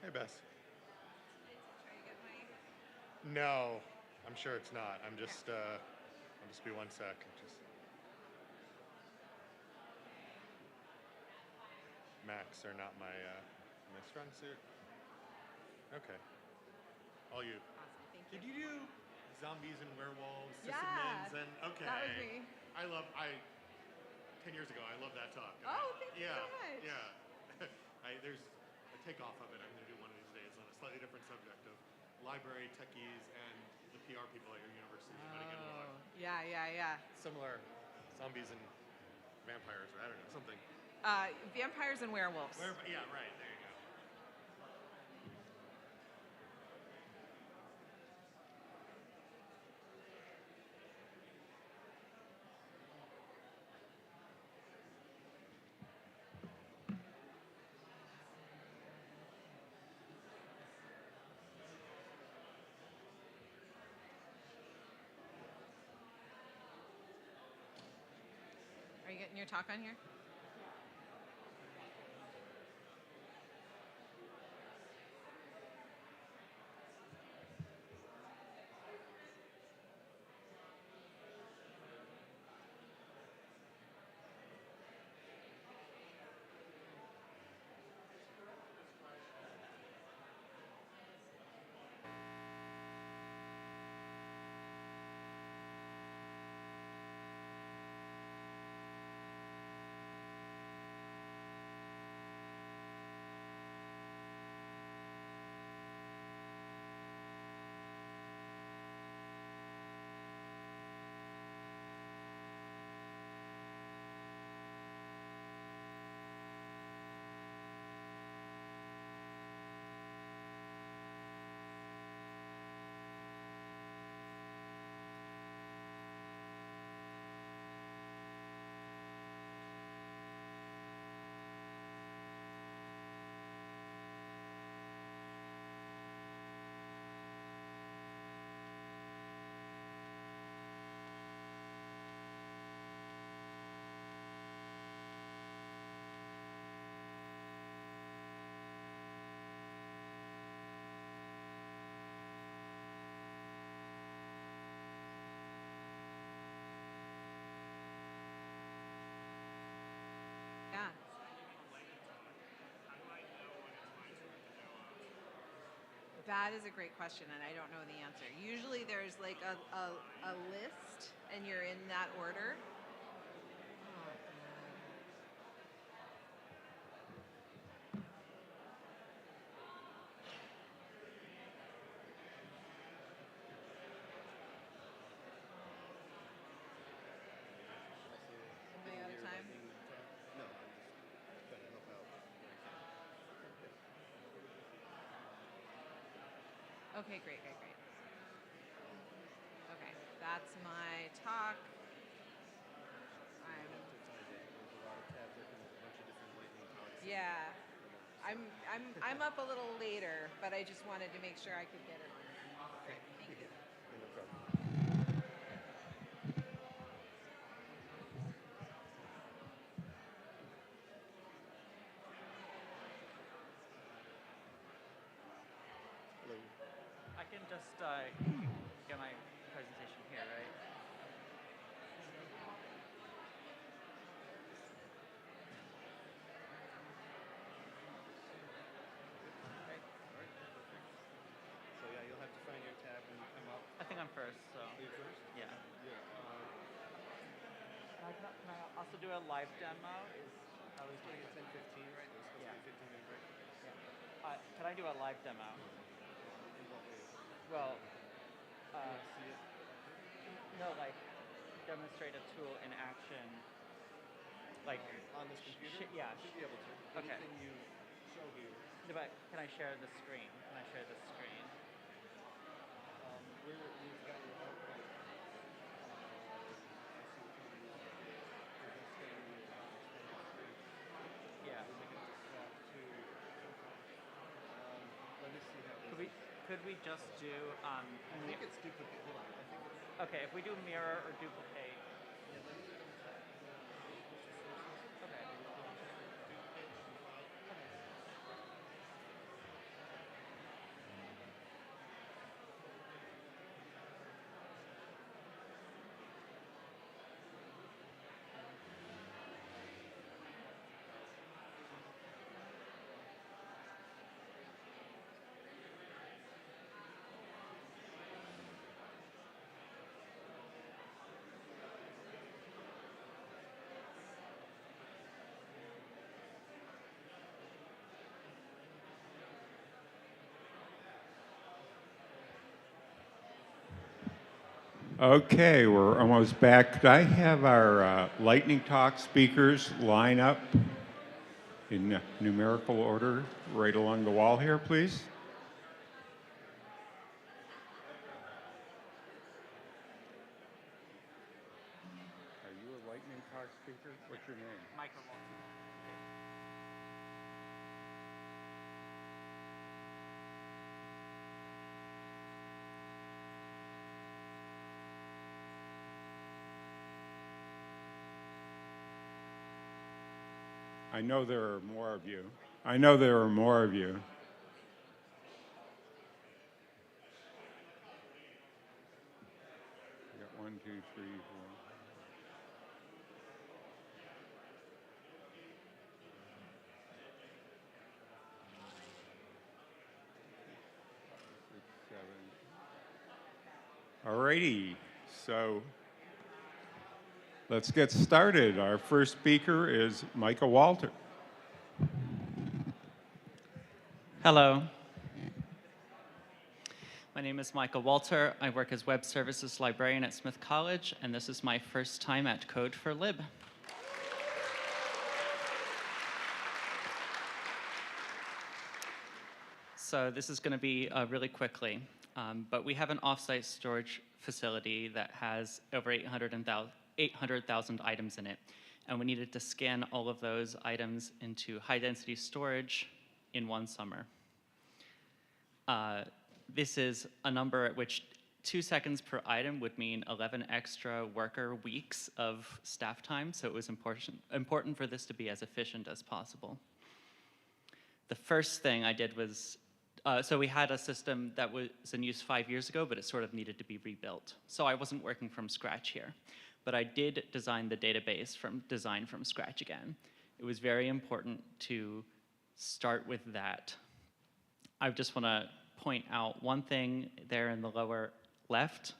Hey, Bess. No, I'm sure it's not. I'm just, I'll just be 1 sec. Macs are not my strong suit. Okay. All you. Awesome, thank you. Did you do zombies and werewolves, Yeah, sysadmins, and okay. that was me. 10 years ago, I loved that talk. Oh, thank you yeah, so much. Yeah. There's a takeoff of it I'm going to do one of these days on a slightly different subject of library techies and the PR people at your university. Oh, yeah. Similar zombies and vampires, or I don't know, something. Vampires and werewolves. Yeah, right, there you go. Are you getting your talk on here? That is a great question, and I don't know the answer. Usually there's like a list, and you're in that order. Something at a time? No, I'm just trying to help out. Okay, great. Okay, that's my talk. Yeah, I'm up a little later, but I just wanted to make sure I could get it on. Great, thank you. I can just get my presentation here, right? So yeah, you'll have to find your tab when you come up. I think I'm first, so. Are you first? Yeah. Yeah. Can I also do a live demo? I was doing it 10:15, right? There's supposed to be 15 minute break. Yeah. Can I do a live demo? In what way? Well, see it? no, like demonstrate a tool in action. Like on this computer? Yeah. You should be able to. Okay. Anything you show here. No, but can I share the screen? Can I share the screen? You've got your output. Yeah. Let me see how Could we just do? I think it's duplicate. Hold on. I think it's. Okay, if we do mirror or duplicate. Yeah, let me see. Okay. Okay, we're almost back. Could I have our lightning talk speakers line up in numerical order right along the wall here, please? Are you a lightning talk speaker? What's your name? Michael Walton. I know there are more of you. I know there are more of you. I got 1, 2, 3, 4. Alrighty, so let's get started. Our first speaker is Micah Walter. Hello. My name is Michael Walter. I work as Web Services Librarian at Smith College, and this is my first time at Code4Lib. So this is going to be really quickly, but we have an offsite storage facility that has over 800,000 items in it, and we needed to scan all of those items into high-density storage in one summer. This is a number at which 2 seconds per item would mean 11 extra worker weeks of staff time, so it was important for this to be as efficient as possible. The first thing I did was, so we had a system that was in use 5 years ago, but it sort of needed to be rebuilt. So I wasn't working from scratch here, but I did design the database from scratch again. It was very important to start with that. I just want to point out one thing there in the lower left.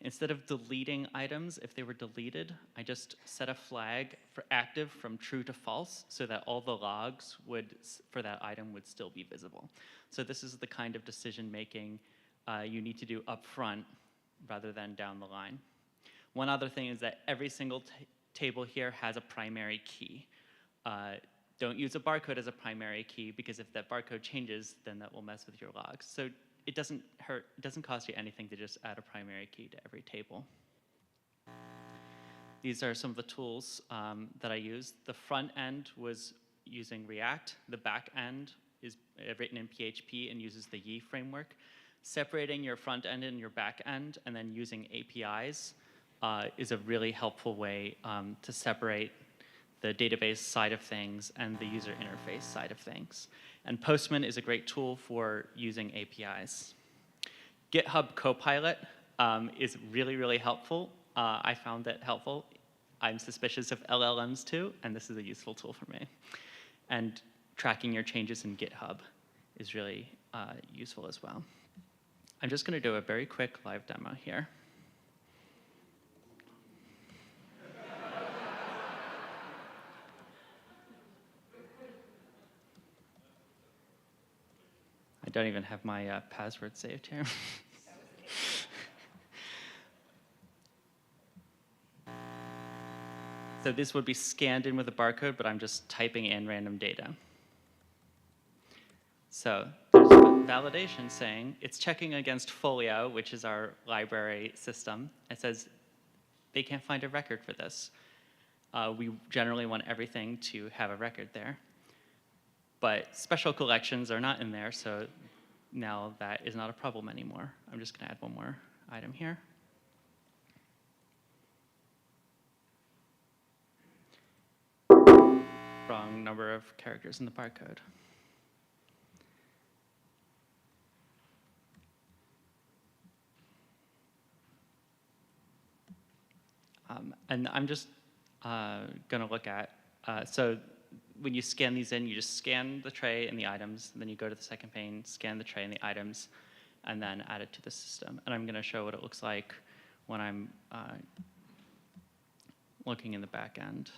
Instead of deleting items, if they were deleted, I just set a flag for active from true to false so that all the logs for that item would still be visible. So this is the kind of decision making you need to do up front rather than down the line. One other thing is that every single table here has a primary key. Don't use a barcode as a primary key, because if that barcode changes, then that will mess with your logs. So it doesn't cost you anything to just add a primary key to every table. These are some of the tools that I used. The front end was using React. The back end is written in PHP and uses the Yi framework. Separating your front end and your back end and then using APIs is a really helpful way to separate the database side of things and the user interface side of things. And Postman is a great tool for using APIs. GitHub Copilot is really, really helpful. I found it helpful. I'm suspicious of LLMs too, and this is a useful tool for me. And tracking your changes in GitHub is really useful as well. I'm just going to do a very quick live demo here. I don't even have my password saved here. So this would be scanned in with a barcode, but I'm just typing in random data. So there's a validation saying it's checking against FOLIO, which is our library system. It says they can't find a record for this. We generally want everything to have a record there. But special collections are not in there, so now that is not a problem anymore. I'm just going to add one more item here. Wrong number of characters in the barcode. And I'm just going to look at, so when you scan these in, you just scan the tray and the items, and then you go to the second pane, scan the tray and the items, and then add it to the system. And I'm going to show what it looks like when I'm looking in the back end.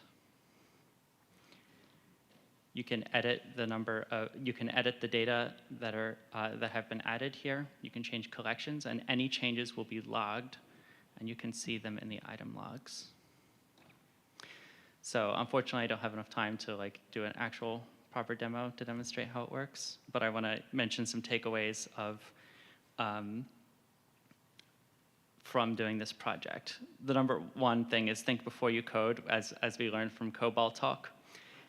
You can edit the number of, you can edit the data that are that have been added here. You can change collections, and any changes will be logged, and you can see them in the item logs. So unfortunately, I don't have enough time to do an actual proper demo to demonstrate how it works, but I want to mention some takeaways of from doing this project. The number one thing is think before you code, as we learned from COBOL talk.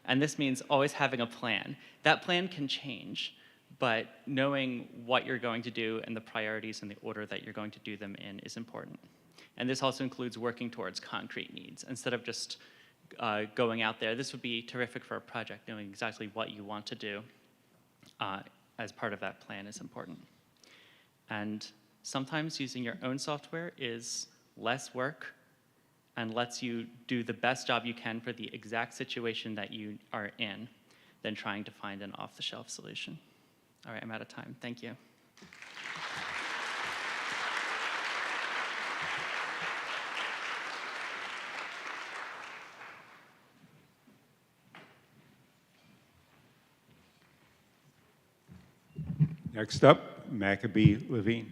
And this means always having a plan. That plan can change, but knowing what you're going to do and the priorities and the order that you're going to do them in is important. And this also includes working towards concrete needs. Instead of just going out there, this would be terrific for a project, knowing exactly what you want to do as part of that plan is important. And sometimes using your own software is less work and lets you do the best job you can for the exact situation that you are in than trying to find an off-the-shelf solution. All right, I'm out of time. Thank you. Next up, Maccabbee Levine.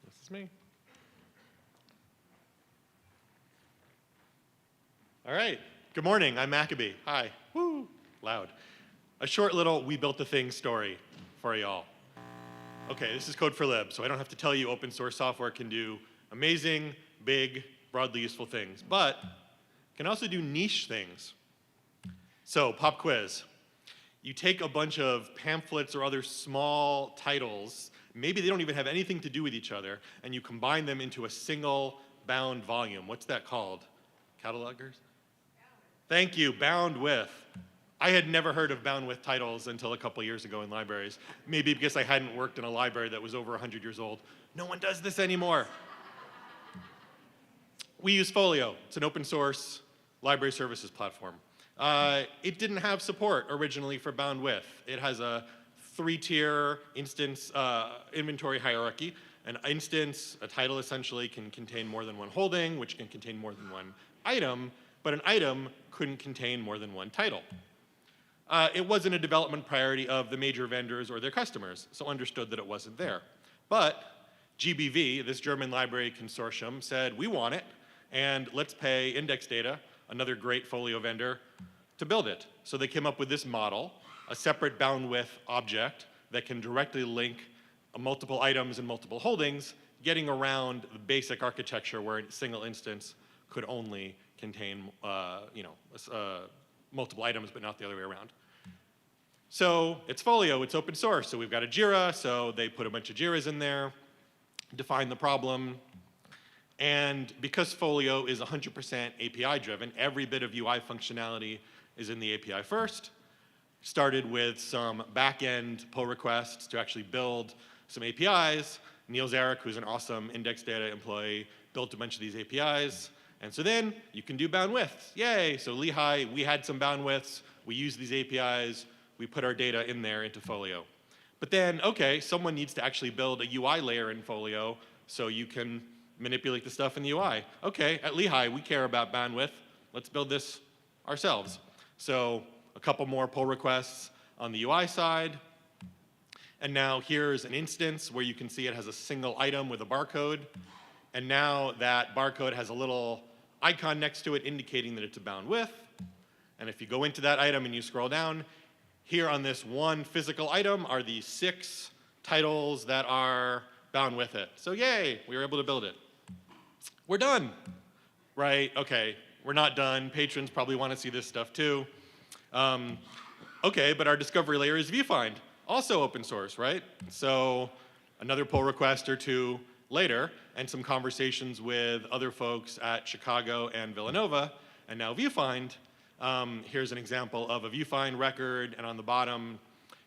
This is me. All right. Good morning. I'm Maccabbee. Hi. Woo. Loud. A short little we built the thing story for y'all. Okay, this is Code4Lib, so I don't have to tell you open source software can do amazing, big, broadly useful things, but can also do niche things. So, pop quiz. You take a bunch of pamphlets or other small titles, maybe they don't even have anything to do with each other, and you combine them into a single bound volume. What's that called? Catalogers? Thank you, bound with. I had never heard of bound with titles until a couple years ago in libraries. Maybe because I hadn't worked in a library that was over 100 years old. No one does this anymore. We use FOLIO. It's an open source library services platform. It didn't have support originally for bound width. It has a 3-tier instance inventory hierarchy. An instance, a title essentially, can contain more than one holding, which can contain more than one item, but an item couldn't contain more than one title. It wasn't a development priority of the major vendors or their customers, so understood that it wasn't there. But GBV, this German library consortium, said, we want it, and let's pay Index Data, another great folio vendor, to build it. So they came up with this model, a separate bound width object that can directly link multiple items and multiple holdings, getting around the basic architecture where a single instance could only contain multiple items, but not the other way around. So it's Folio, it's open source, so we've got a Jira, so they put a bunch of Jiras in there, define the problem, and because Folio is 100% API driven, every bit of UI functionality is in the API first. Started with some back-end pull requests to actually build some APIs. Neil Zarek, who's an awesome index data employee, built a bunch of these APIs. And so then you can do bound widths. Yay! So Lehigh, we had some bound widths. We used these APIs. We put our data in there into Folio. But then, okay, someone needs to actually build a UI layer in Folio so you can manipulate the stuff in the UI. Okay, at Lehigh, we care about bandwidth. Let's build this ourselves. So a couple more pull requests on the UI side. And now here's an instance where you can see it has a single item with a barcode. And now that barcode has a little icon next to it indicating that it's a bound width. And if you go into that item and you scroll down, here on this one physical item are the 6 titles that are bound with it. So yay, we were able to build it. We're done, right? Okay, we're not done. Patrons probably want to see this stuff too. Okay, but our discovery layer is VuFind, also open source, right? So another pull request or 2 later, and some conversations with other folks at Chicago and Villanova, and now VuFind. Here's an example of a VuFind record, and on the bottom,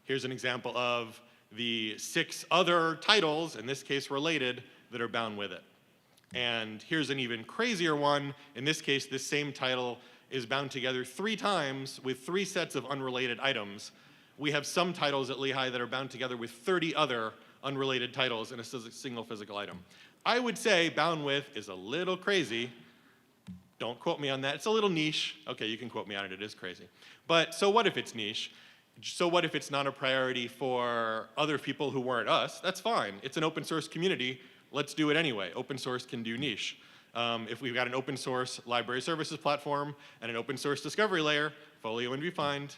here's an example of the 6 other titles, in this case related, that are bound with it. And here's an even crazier one. In this case, this same title is bound together 3 times with 3 sets of unrelated items. We have some titles at Lehigh that are bound together with 30 other unrelated titles in a single physical item. I would say bound with is a little crazy. Don't quote me on that. It's a little niche. Okay, you can quote me on it. It is crazy. But so what if it's niche? So what if it's not a priority for other people who weren't us? That's fine. It's an open source community. Let's do it anyway. Open source can do niche. If we've got an open source library services platform and an open source discovery layer, Folio and VuFind,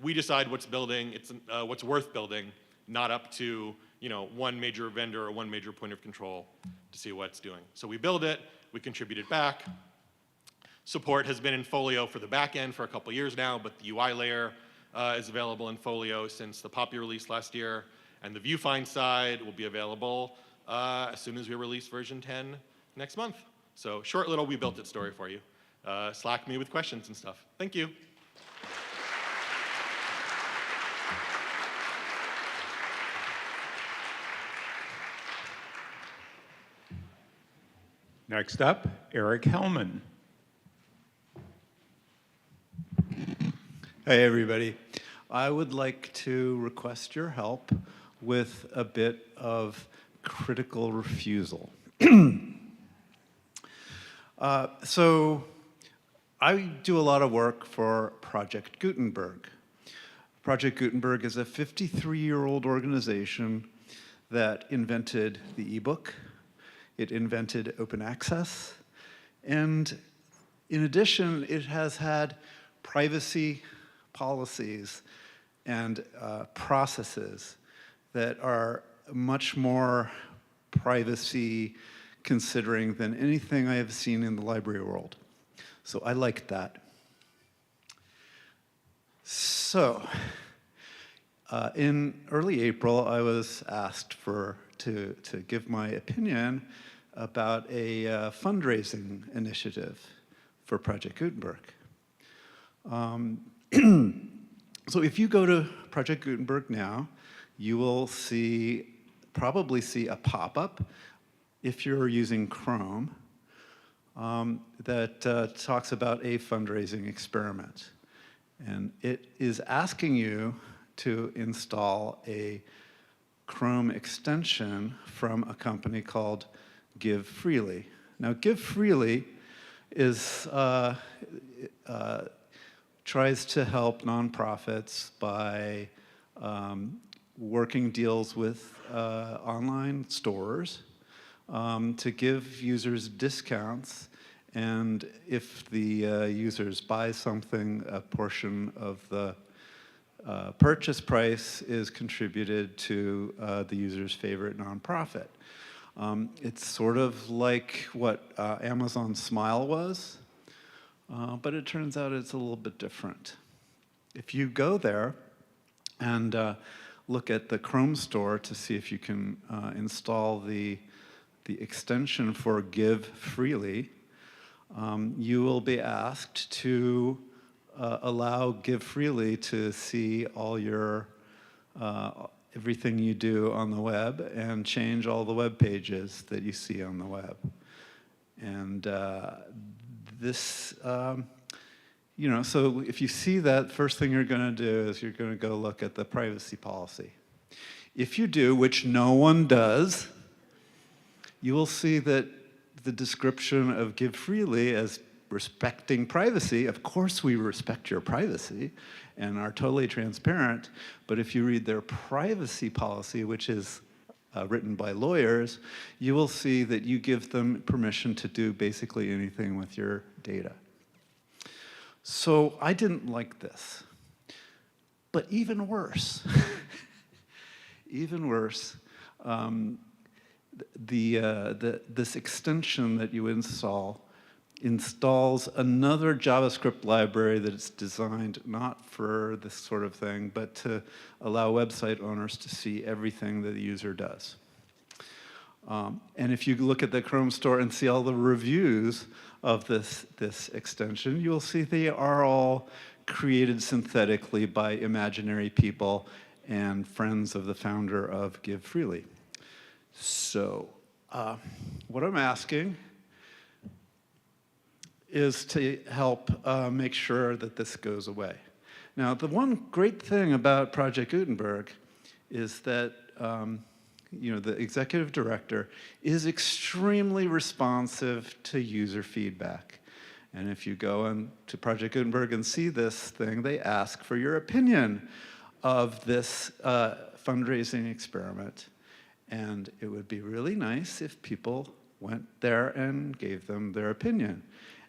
we decide what's building, what's worth building, not up to one major vendor or one major point of control to see what it's doing. So we build it, we contribute it back. Support has been in Folio for the back end for a couple years now, but the UI layer is available in Folio since the Poppy release last year. And the VuFind side will be available as soon as we release version 10 next month. So short little we built it story for you. Slack me with questions and stuff. Thank you. Next up, Eric Hellman. Hey, everybody. I would like to request your help with a bit of critical refusal. So I do a lot of work for Project Gutenberg. Project Gutenberg is a 53-year-old organization that invented the ebook. It invented open access. And in addition, it has had privacy policies and processes that are much more privacy considering than anything I have seen in the library world. So I like that. So in early April, I was asked to give my opinion about a fundraising initiative for Project Gutenberg. So if you go to Project Gutenberg now, you will probably see a pop-up if you're using Chrome that talks about a fundraising experiment. And it is asking you to install a Chrome extension from a company called Give Freely. Now, Give Freely is tries to help nonprofits by working deals with online stores to give users discounts, and if the users buy something, a portion of the purchase price is contributed to the user's favorite nonprofit. It's sort of like what Amazon Smile was, but it turns out it's a little bit different. If you go there and look at the Chrome store to see if you can install the extension for Give Freely, you will be asked to allow Give Freely to see all your everything you do on the web and change all the web pages that you see on the web. And this, you know, so if you see that, first thing you're going to do is you're going to go look at the privacy policy. If you do, which no one does, you will see that the description of Give Freely as respecting privacy, of course we respect your privacy and are totally transparent, but if you read their privacy policy, which is written by lawyers, you will see that you give them permission to do basically anything with your data. So I didn't like this. But even worse, this extension that you install installs another JavaScript library that is designed not for this sort of thing, but to allow website owners to see everything that the user does. And if you look at the Chrome store and see all the reviews of this extension, you'll see they are all created synthetically by imaginary people and friends of the founder of Give Freely. So what I'm asking is to help make sure that this goes away. Now, the one great thing about Project Gutenberg is that you know, the executive director is extremely responsive to user feedback. And if you go into Project Gutenberg and see this thing, they ask for your opinion of this fundraising experiment. And it would be really nice if people went there and gave them their opinion.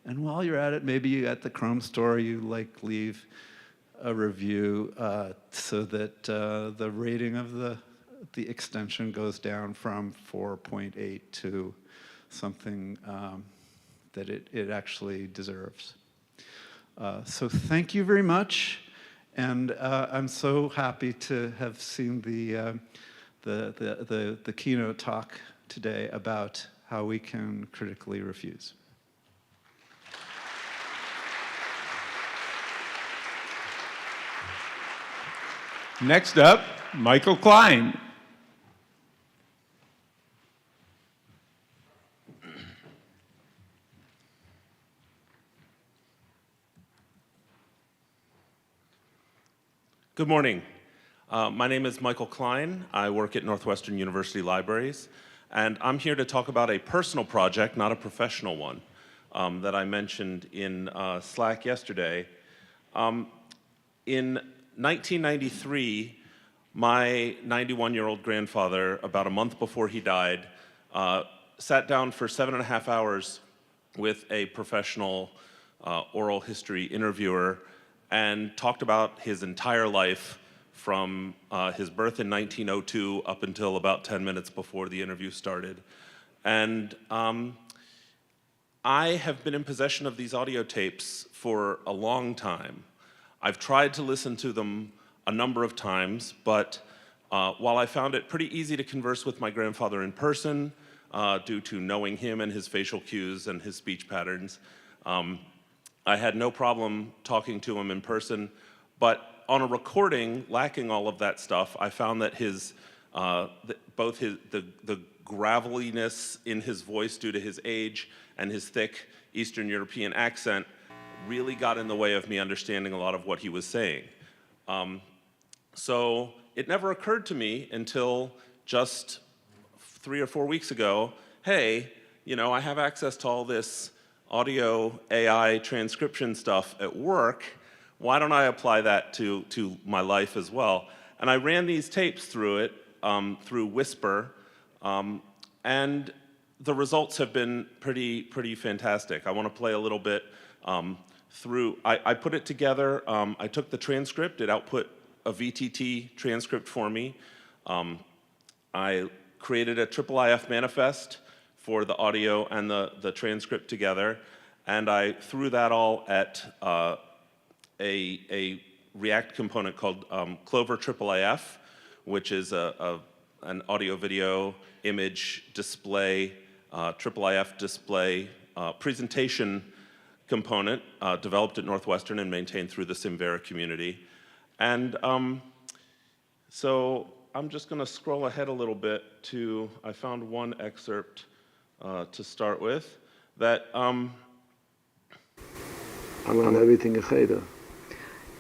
And while you're at it, maybe at the Chrome store, you leave a review so that the rating of the extension goes down from 4.8 to something that it actually deserves. So thank you very much. And I'm so happy to have seen the keynote talk today about how we can critically refuse. Next up, Michael Klein. Good morning. My name is Michael Klein. I work at Northwestern University Libraries, and I'm here to talk about a personal project, not a professional one, that I mentioned in Slack yesterday. In 1993, my 91-year-old grandfather, about a month before he died, sat down for 7.5 hours with a professional oral history interviewer and talked about his entire life from his birth in 1902 up until about 10 minutes before the interview started. And I have been in possession of these audio tapes for a long time. I've tried to listen to them a number of times, but while I found it pretty easy to converse with my grandfather in person due to knowing him and his facial cues and his speech patterns, I had no problem talking to him in person. But on a recording, lacking all of that stuff, I found that the graveliness in his voice due to his age and his thick Eastern European accent really got in the way of me understanding a lot of what he was saying. So it never occurred to me until just 3 or 4 weeks ago, hey, you know, I have access to all this audio AI transcription stuff at work. Why don't I apply that to my life as well? And I ran these tapes through it, through Whisper, and the results have been pretty fantastic. I want to play a little bit through. I put it together. I took the transcript. It output a VTT transcript for me. I created a IIIF manifest for the audio and the transcript together, and I threw that all at a React component called Clover IIIF, which is an audio-video image display, IIIF display presentation component developed at Northwestern and maintained through the Simvera community. And so I'm just going to scroll ahead a little bit to, I found one excerpt to start with that. I learned everything in Cheder.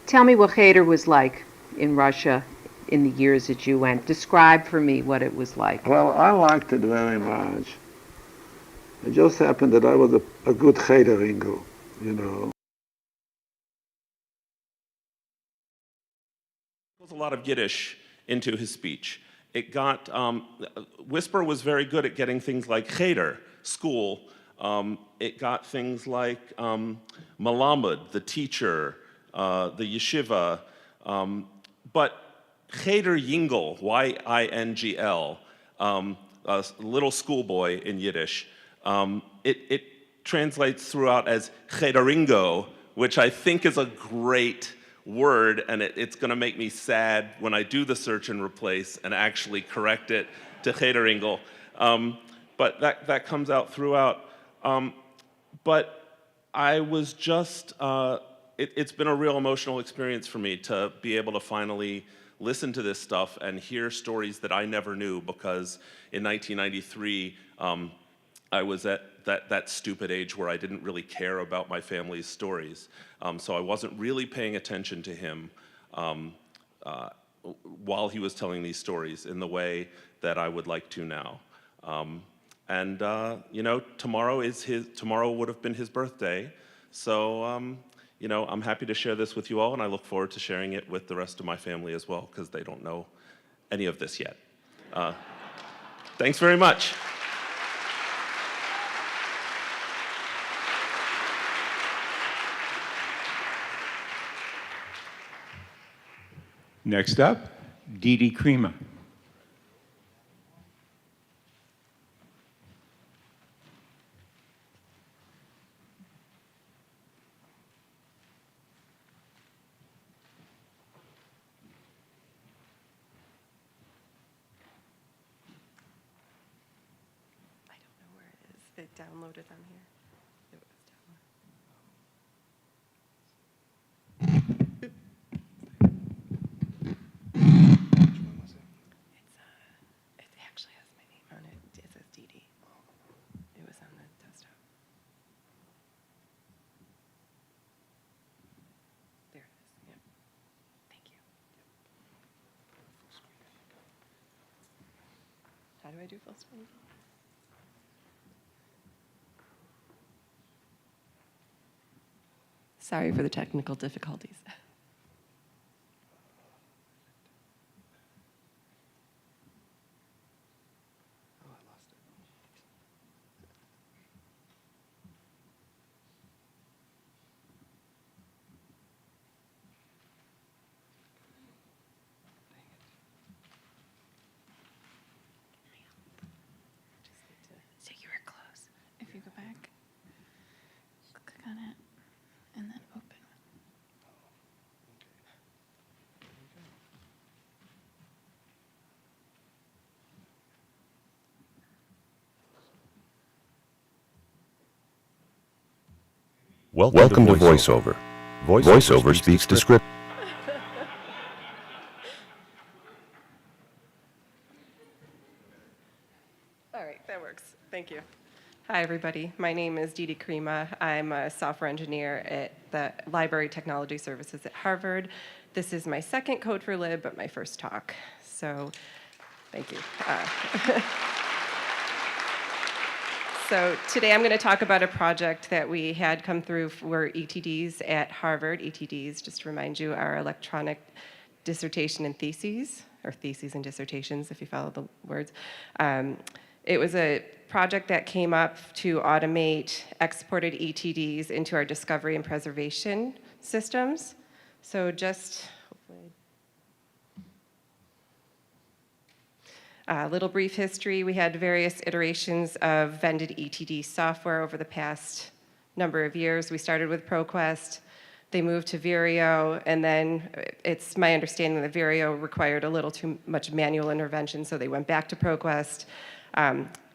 Tell me what Cheder was like in Russia in the years that you went. Describe for me what it was like. Well, I liked it very much. It just happened that I was a good Cheder-ingo, you know. There was a lot of Yiddish into his speech. It got, Whisper was very good at getting things like Cheder, school. It got things like Malamed, the teacher, the yeshiva, but Cheder Yingel, Y-I-N-G-L, a little schoolboy in Yiddish, it translates throughout as Chederingo, which I think is a great word, and it's going to make me sad when I do the search and replace and actually correct it to Chederingo. But that comes out throughout. But I was just, it's been a real emotional experience for me to be able to finally listen to this stuff and hear stories that I never knew, because in 1993, I was at that stupid age where I didn't really care about my family's stories. So I wasn't really paying attention to him while he was telling these stories in the way that I would like to now. You know, tomorrow would have been his birthday. So, you know, I'm happy to share this with you all, and I look forward to sharing it with the rest of my family as well, because they don't know any of this yet. Thanks very much. Next up, Didi Crema. It downloaded on here. It was it actually has my name on it. It says DD. It was on the desktop. There it is. Yep. Thank you. How do I do full screen? Sorry for the technical difficulties. So you were close. If you go back, click on it, and then open. Welcome to VoiceOver. VoiceOver speaks to script. All right. Hi, everybody. My name is Dee Crema. I'm a software engineer at the Library Technology Services at Harvard. This is my second Code4Lib, but my first talk. So, thank you. So today I'm going to talk about a project that we had come through for ETDs at Harvard. ETDs, just to remind you, are electronic dissertation and theses, or theses and dissertations, if you follow the words. It was a project that came up to automate exported ETDs into our discovery and preservation systems. So just a little brief history. We had various iterations of vended ETD software over the past number of years. We started with ProQuest. They moved to Vireo, and then it's my understanding that Vireo required a little too much manual intervention, so they went back to ProQuest.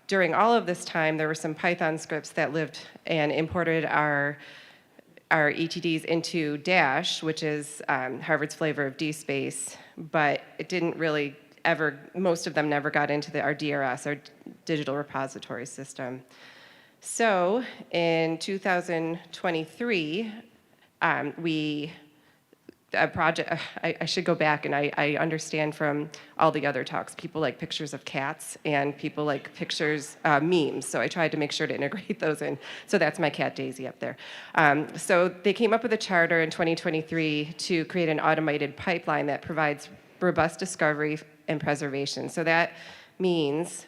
During all of this time, there were some Python scripts that lived and imported our ETDs into Dash, which is Harvard's flavor of DSpace, but it didn't really ever, most of them never got into our DRS, our digital repository system. So in 2023, I should go back, and I understand from all the other talks, people like pictures of cats and people like pictures, memes. So I tried to make sure to integrate those in. So that's my cat Daisy up there. So they came up with a charter in 2023 to create an automated pipeline that provides robust discovery and preservation. So that means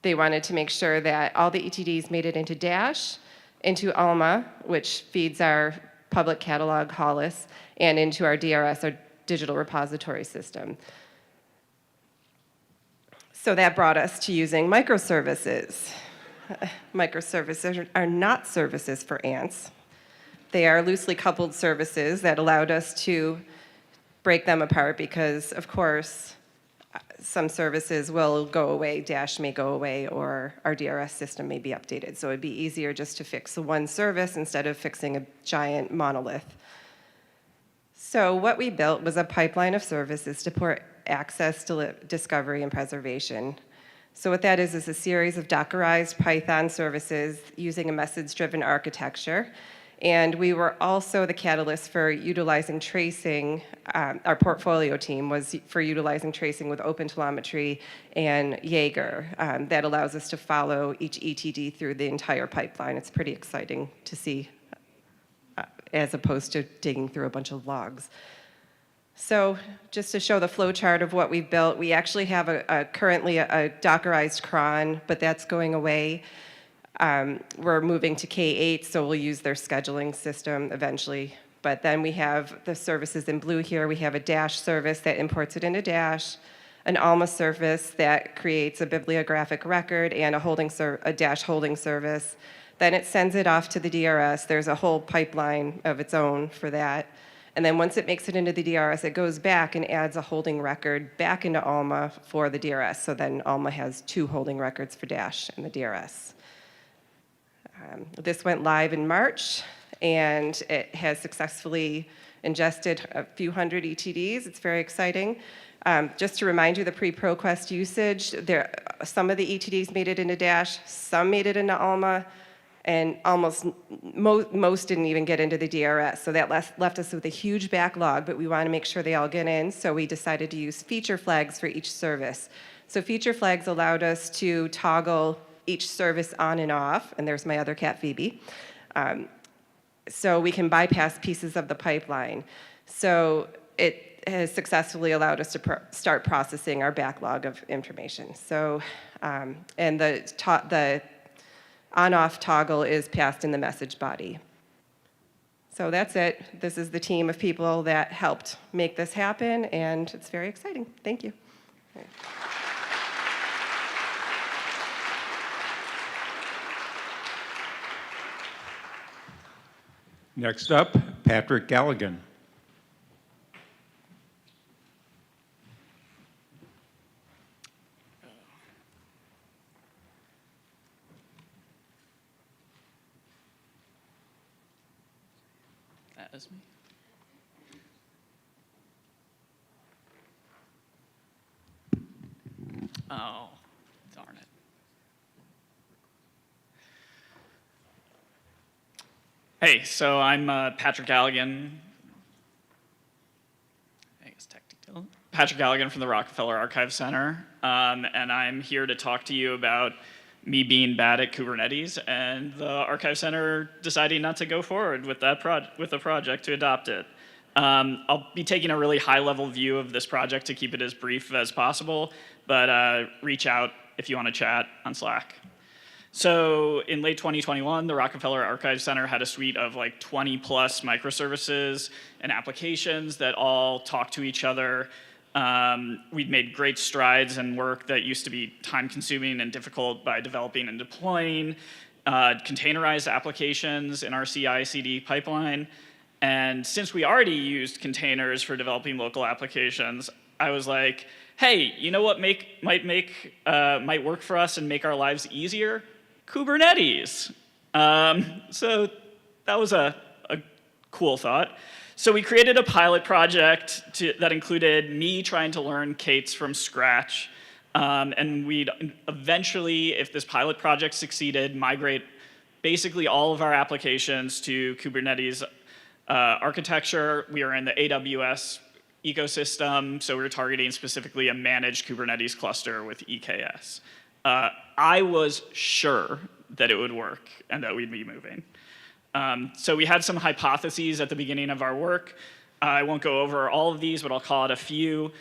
they wanted to make sure that all the ETDs made it into Dash, into Alma, which feeds our public catalog, Hollis, and into our DRS, our digital repository system. So that brought us to using microservices. Microservices are not services for ants. They are loosely coupled services that allowed us to break them apart because, of course, some services will go away, Dash may go away, or our DRS system may be updated. So it'd be easier just to fix one service instead of fixing a giant monolith. So what we built was a pipeline of services to support access to discovery and preservation. So what that is a series of Dockerized Python services using a message-driven architecture. And we were also the catalyst for utilizing tracing. Our portfolio team was for utilizing tracing with OpenTelemetry and Jaeger. That allows us to follow each ETD through the entire pipeline. It's pretty exciting to see, as opposed to digging through a bunch of logs. So just to show the flow chart of what we've built, we actually have currently a Dockerized cron, but that's going away. We're moving to K8, so we'll use their scheduling system eventually. But then we have the services in blue here. We have a Dash service that imports it into Dash, an Alma service that creates a bibliographic record, and a Dash holding service. Then it sends it off to the DRS. There's a whole pipeline of its own for that. And then once it makes it into the DRS, it goes back and adds a holding record back into Alma for the DRS. So then Alma has two holding records for Dash and the DRS. This went live in March, and it has successfully ingested a few hundred ETDs. It's very exciting. Just to remind you, the pre-ProQuest usage, some of the ETDs made it into Dash, some made it into Alma, and most didn't even get into the DRS. So that left us with a huge backlog, but we want to make sure they all get in, so we decided to use feature flags for each service. So feature flags allowed us to toggle each service on and off, and there's my other cat, Phoebe. So we can bypass pieces of the pipeline. So it has successfully allowed us to start processing our backlog of information. So, and the on-off toggle is passed in the message body. So that's it. This is the team of people that helped make this happen, and it's very exciting. Thank you. Next up, Patrick Galligan. That is me. Oh, darn it. Hey, so I'm Patrick Galligan. I guess technical. Patrick Galligan from the Rockefeller Archive Center, and I'm here to talk to you about me being bad at Kubernetes and the Archive Center deciding not to go forward with that with the project to adopt it. I'll be taking a really high-level view of this project to keep it as brief as possible, but reach out if you want to chat on Slack. So in late 2021, the Rockefeller Archive Center had a suite of like 20 plus microservices and applications that all talk to each other. We'd made great strides in work that used to be time-consuming and difficult by developing and deploying containerized applications in our CI/CD pipeline. And since we already used containers for developing local applications, I was like, hey, you know what might work for us and make our lives easier? Kubernetes. So that was a cool thought. So we created a pilot project that included me trying to learn K8s from scratch. And we'd eventually, if this pilot project succeeded, migrate basically all of our applications to Kubernetes architecture. We are in the AWS ecosystem, so we were targeting specifically a managed Kubernetes cluster with EKS. I was sure that it would work and that we'd be moving. So we had some hypotheses at the beginning of our work. I won't go over all of these, but I'll call it a few.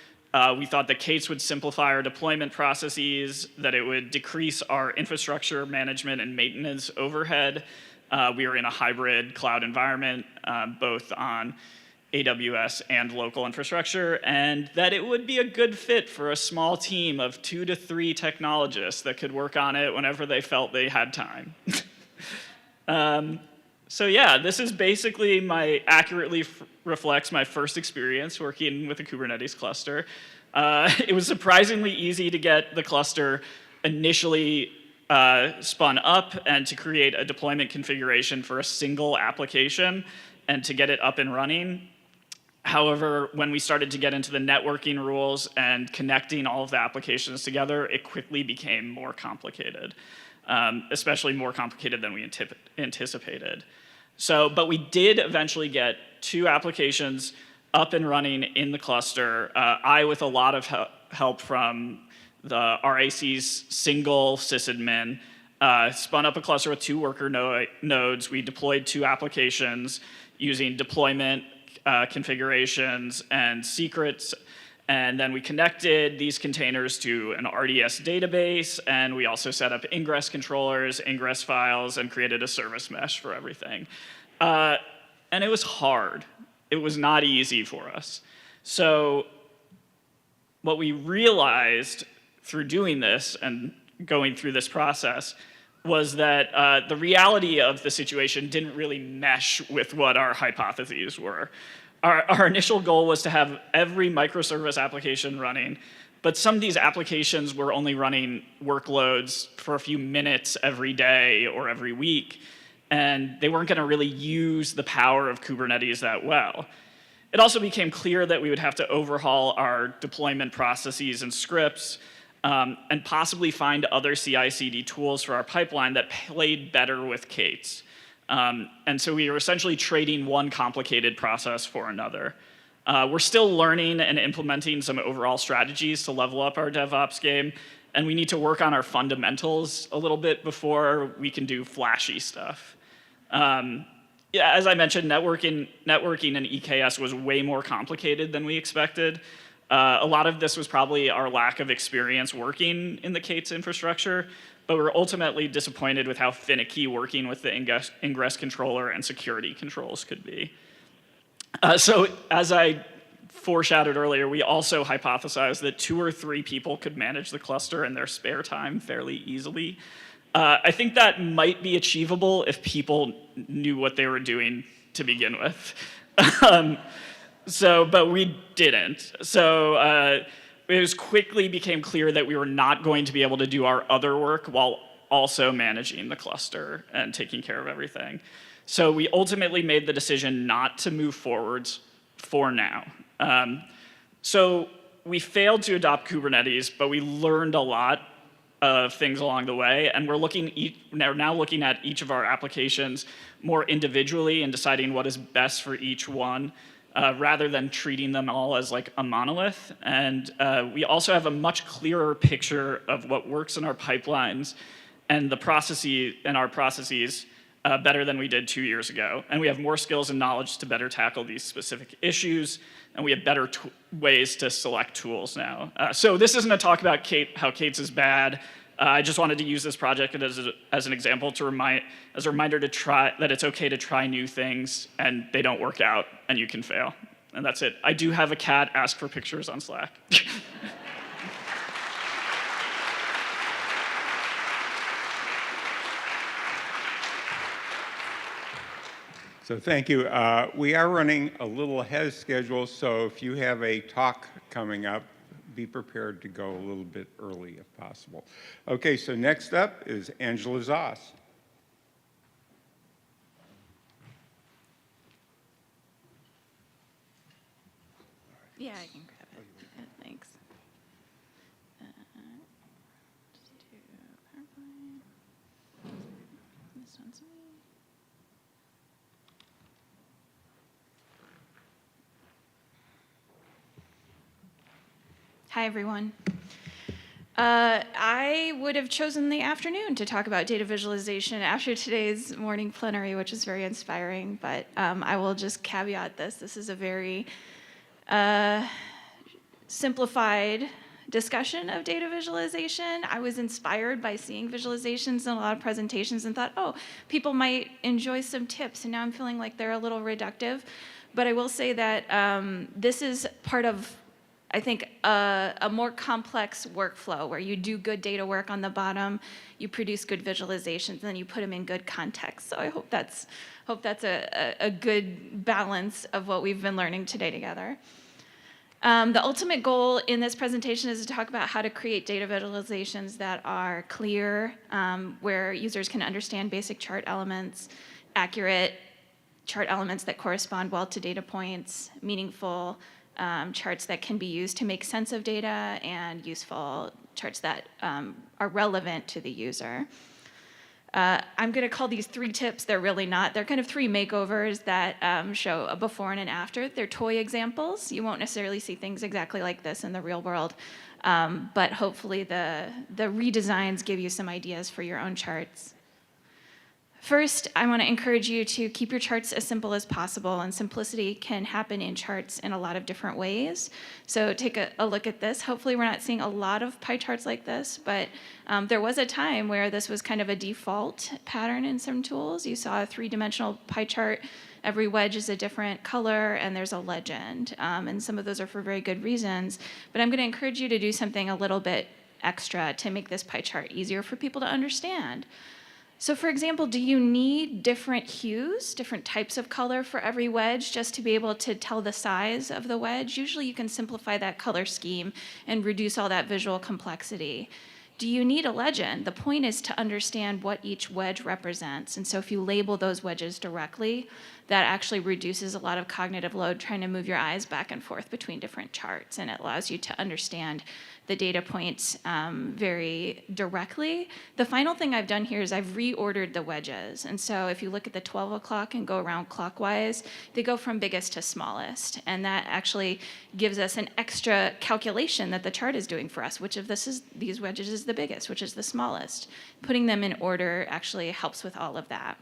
We thought that K8s would simplify our deployment processes, that it would decrease our infrastructure management and maintenance overhead. We were in a hybrid cloud environment, both on AWS and local infrastructure, and that it would be a good fit for a small team of 2 to 3 technologists that could work on it whenever they felt they had time. So yeah, this is basically accurately reflects my first experience working with a Kubernetes cluster. It was surprisingly easy to get the cluster initially spun up and to create a deployment configuration for a single application and to get it up and running. However, when we started to get into the networking rules and connecting all of the applications together, it quickly became more complicated, especially more complicated than we anticipated. But we did eventually get 2 applications up and running in the cluster. I, with a lot of help from the RAC's single sysadmin, spun up a cluster with 2 worker nodes. We deployed 2 applications using deployment configurations and secrets, and then we connected these containers to an RDS database, and we also set up ingress controllers, ingress files, and created a service mesh for everything. And it was hard. It was not easy for us. So what we realized through doing this and going through this process was that the reality of the situation didn't really mesh with what our hypotheses were. Our initial goal was to have every microservice application running, but some of these applications were only running workloads for a few minutes every day or every week, and they weren't going to really use the power of Kubernetes that well. It also became clear that we would have to overhaul our deployment processes and scripts, and possibly find other CI/CD tools for our pipeline that played better with K8s. And so we were essentially trading one complicated process for another. We're still learning and implementing some overall strategies to level up our DevOps game, and we need to work on our fundamentals a little bit before we can do flashy stuff. Yeah, as I mentioned, networking in EKS was way more complicated than we expected. A lot of this was probably our lack of experience working in the K8s infrastructure, but we were ultimately disappointed with how finicky working with the ingress controller and security controls could be. So as I foreshadowed earlier, we also hypothesized that 2 or 3 people could manage the cluster in their spare time fairly easily. I think that might be achievable if people knew what they were doing to begin with. But we didn't. It quickly became clear that we were not going to be able to do our other work while also managing the cluster and taking care of everything. So we ultimately made the decision not to move forwards for now. So we failed to adopt Kubernetes, but we learned a lot things along the way, and we're now looking at each of our applications more individually and deciding what is best for each one, rather than treating them all as like a monolith. And we also have a much clearer picture of what works in our pipelines and the processes better than we did 2 years ago. And we have more skills and knowledge to better tackle these specific issues, and we have better ways to select tools now. So this isn't a talk about how K8s is bad. I just wanted to use this project as an example as a reminder to try that it's okay to try new things and they don't work out and you can fail. And that's it. I do have a cat. Ask for pictures on Slack. So thank you. We are running a little ahead of schedule, so if you have a talk coming up, be prepared to go a little bit early if possible. Okay, so next up is Angela Zoss. Yeah, I can grab it. Thanks. Just do PowerPoint. This one's me. Hi, everyone. I would have chosen the afternoon to talk about data visualization after today's morning plenary, which is very inspiring, but I will just caveat this. This is a very simplified discussion of data visualization. I was inspired by seeing visualizations in a lot of presentations and thought, oh, people might enjoy some tips, and now I'm feeling like they're a little reductive. But I will say that this is part of, I think, a more complex workflow where you do good data work on the bottom, you produce good visualizations, and then you put them in good context. So I hope that's a good balance of what we've been learning today together. The ultimate goal in this presentation is to talk about how to create data visualizations that are clear, where users can understand basic chart elements, accurate chart elements that correspond well to data points, meaningful charts that can be used to make sense of data, and useful charts that are relevant to the user. I'm going to call these 3 tips. They're really not. They're kind of 3 makeovers that show a before and an after. They're toy examples. You won't necessarily see things exactly like this in the real world, but hopefully the redesigns give you some ideas for your own charts. First, I want to encourage you to keep your charts as simple as possible, and simplicity can happen in charts in a lot of different ways. So take a look at this. Hopefully we're not seeing a lot of pie charts like this, but there was a time where this was kind of a default pattern in some tools. You saw a 3-dimensional pie chart. Every wedge is a different color, and there's a legend. And some of those are for very good reasons. But I'm going to encourage you to do something a little bit extra to make this pie chart easier for people to understand. So for example, do you need different hues, different types of color for every wedge just to be able to tell the size of the wedge? Usually you can simplify that color scheme and reduce all that visual complexity. Do you need a legend? The point is to understand what each wedge represents. And so if you label those wedges directly, that actually reduces a lot of cognitive load trying to move your eyes back and forth between different charts, and it allows you to understand the data points very directly. The final thing I've done here is I've reordered the wedges. And so if you look at the 12 o'clock and go around clockwise, they go from biggest to smallest. And that actually gives us an extra calculation that the chart is doing for us. Which of these wedges is the biggest, which is the smallest? Putting them in order actually helps with all of that.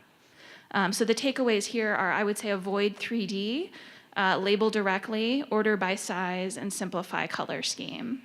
So the takeaways here are, I would say, avoid 3D, label directly, order by size, and simplify color scheme.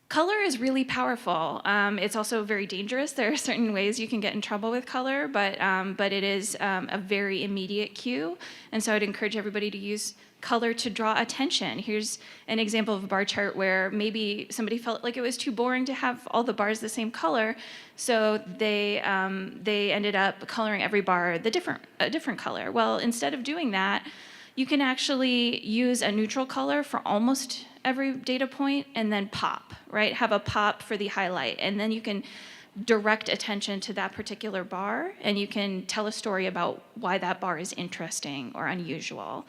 Color is really powerful. It's also very dangerous. There are certain ways you can get in trouble with color, but it is a very immediate cue. And so I'd encourage everybody to use color to draw attention. Here's an example of a bar chart where maybe somebody felt like it was too boring to have all the bars the same color, so they ended up coloring every bar a different color. Well, instead of doing that, you can actually use a neutral color for almost every data point and then pop, right? Have a pop for the highlight, and then you can direct attention to that particular bar, and you can tell a story about why that bar is interesting or unusual.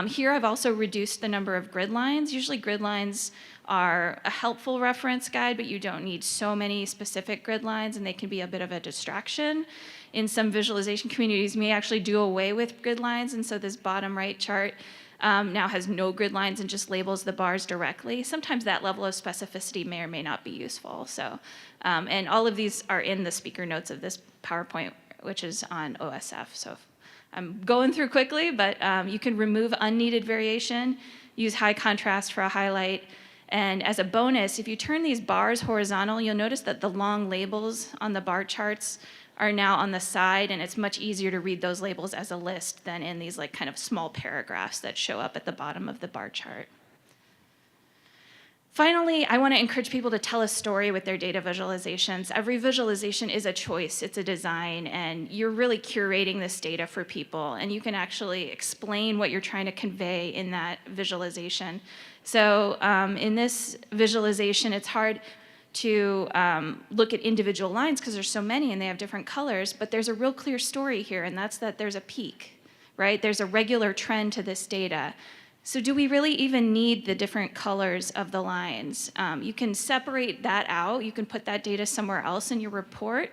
Here I've also reduced the number of grid lines. Usually grid lines are a helpful reference guide, but you don't need so many specific grid lines, and they can be a bit of a distraction. In some visualization communities, you may actually do away with grid lines, and so this bottom right chart now has no grid lines and just labels the bars directly. Sometimes that level of specificity may or may not be useful. So, and all of these are in the speaker notes of this PowerPoint, which is on OSF. So I'm going through quickly, but you can remove unneeded variation, use high contrast for a highlight. And as a bonus, if you turn these bars horizontal, you'll notice that the long labels on the bar charts are now on the side, and it's much easier to read those labels as a list than in these like kind of small paragraphs that show up at the bottom of the bar chart. Finally, I want to encourage people to tell a story with their data visualizations. Every visualization is a choice, it's a design, and you're really curating this data for people, and you can actually explain what you're trying to convey in that visualization. So in this visualization, it's hard to look at individual lines because there's so many and they have different colors, but there's a real clear story here, and that's that there's a peak, right? There's a regular trend to this data. So do we really even need the different colors of the lines? You can separate that out. You can put that data somewhere else in your report.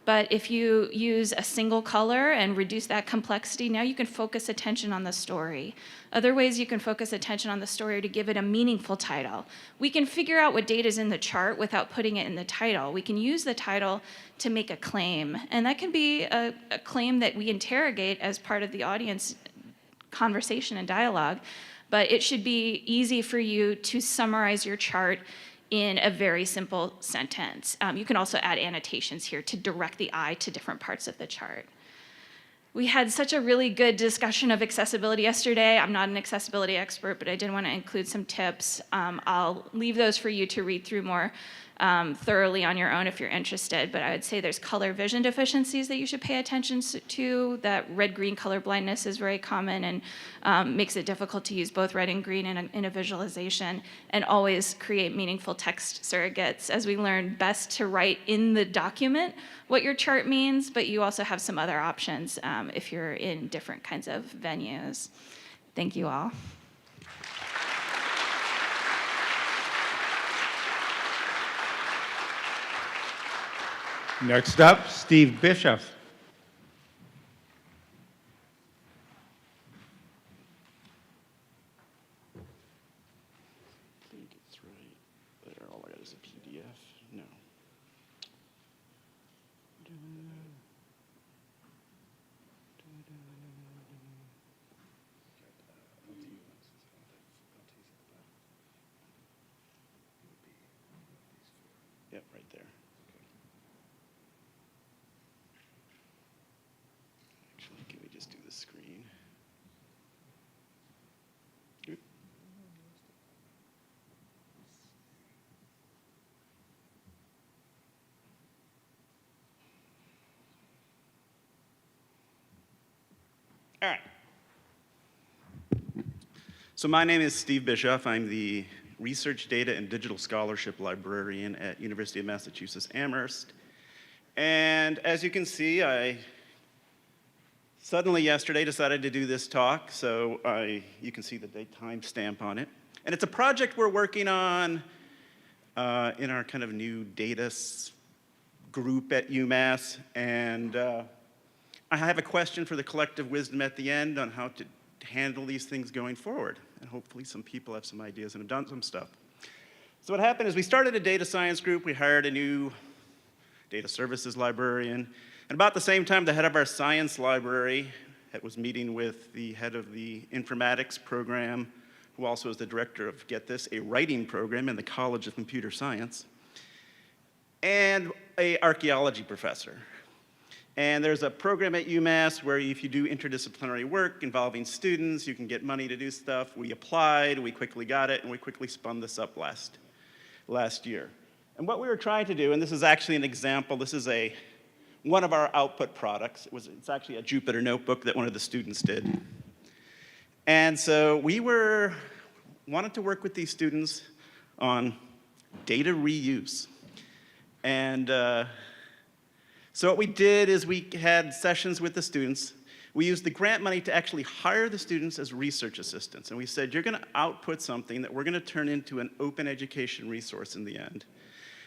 But if you use a single color and reduce that complexity, now you can focus attention on the story. Other ways you can focus attention on the story are to give it a meaningful title. We can figure out what data is in the chart without putting it in the title. We can use the title to make a claim. And that can be a claim that we interrogate as part of the audience conversation and dialogue. But it should be easy for you to summarize your chart in a very simple sentence. You can also add annotations here to direct the eye to different parts of the chart. We had such a really good discussion of accessibility yesterday. I'm not an accessibility expert, but I did want to include some tips. I'll leave those for you to read through more thoroughly on your own if you're interested, but I would say there's color vision deficiencies that you should pay attention to. That red-green color blindness is very common and makes it difficult to use both red and green in a visualization, and always create meaningful text surrogates. As we learned, best to write in the document what your chart means, but you also have some other options if you're in different kinds of venues. Thank you all. Next up, Steve Bischof. I think it's right there. All I got is a PDF. No. Yep, right there. Actually, can we just do the screen? Oop. All right. So my name is Steve Bischof. I'm the Research Data and Digital Scholarship Librarian at University of Massachusetts Amherst. And as you can see, I suddenly yesterday decided to do this talk, so you can see the date timestamp on it. And it's a project we're working on in our kind of new data group at UMass. And I have a question for the collective wisdom at the end on how to handle these things going forward. And hopefully some people have some ideas and have done some stuff. So what happened is we started a data science group. We hired a new data services librarian. And about the same time, the head of our science library was meeting with the head of the informatics program, who also is the director of, get this, a writing program in the College of Computer Science, and an archaeology professor. And there's a program at UMass where if you do interdisciplinary work involving students, you can get money to do stuff. We applied, we quickly got it, and we quickly spun this up last year. And what we were trying to do, and this is actually an example, this is one of our output products. It's actually a Jupyter notebook that one of the students did. And so we wanted to work with these students on data reuse. And So what we did is we had sessions with the students. We used the grant money to actually hire the students as research assistants. And we said, you're going to output something that we're going to turn into an open education resource in the end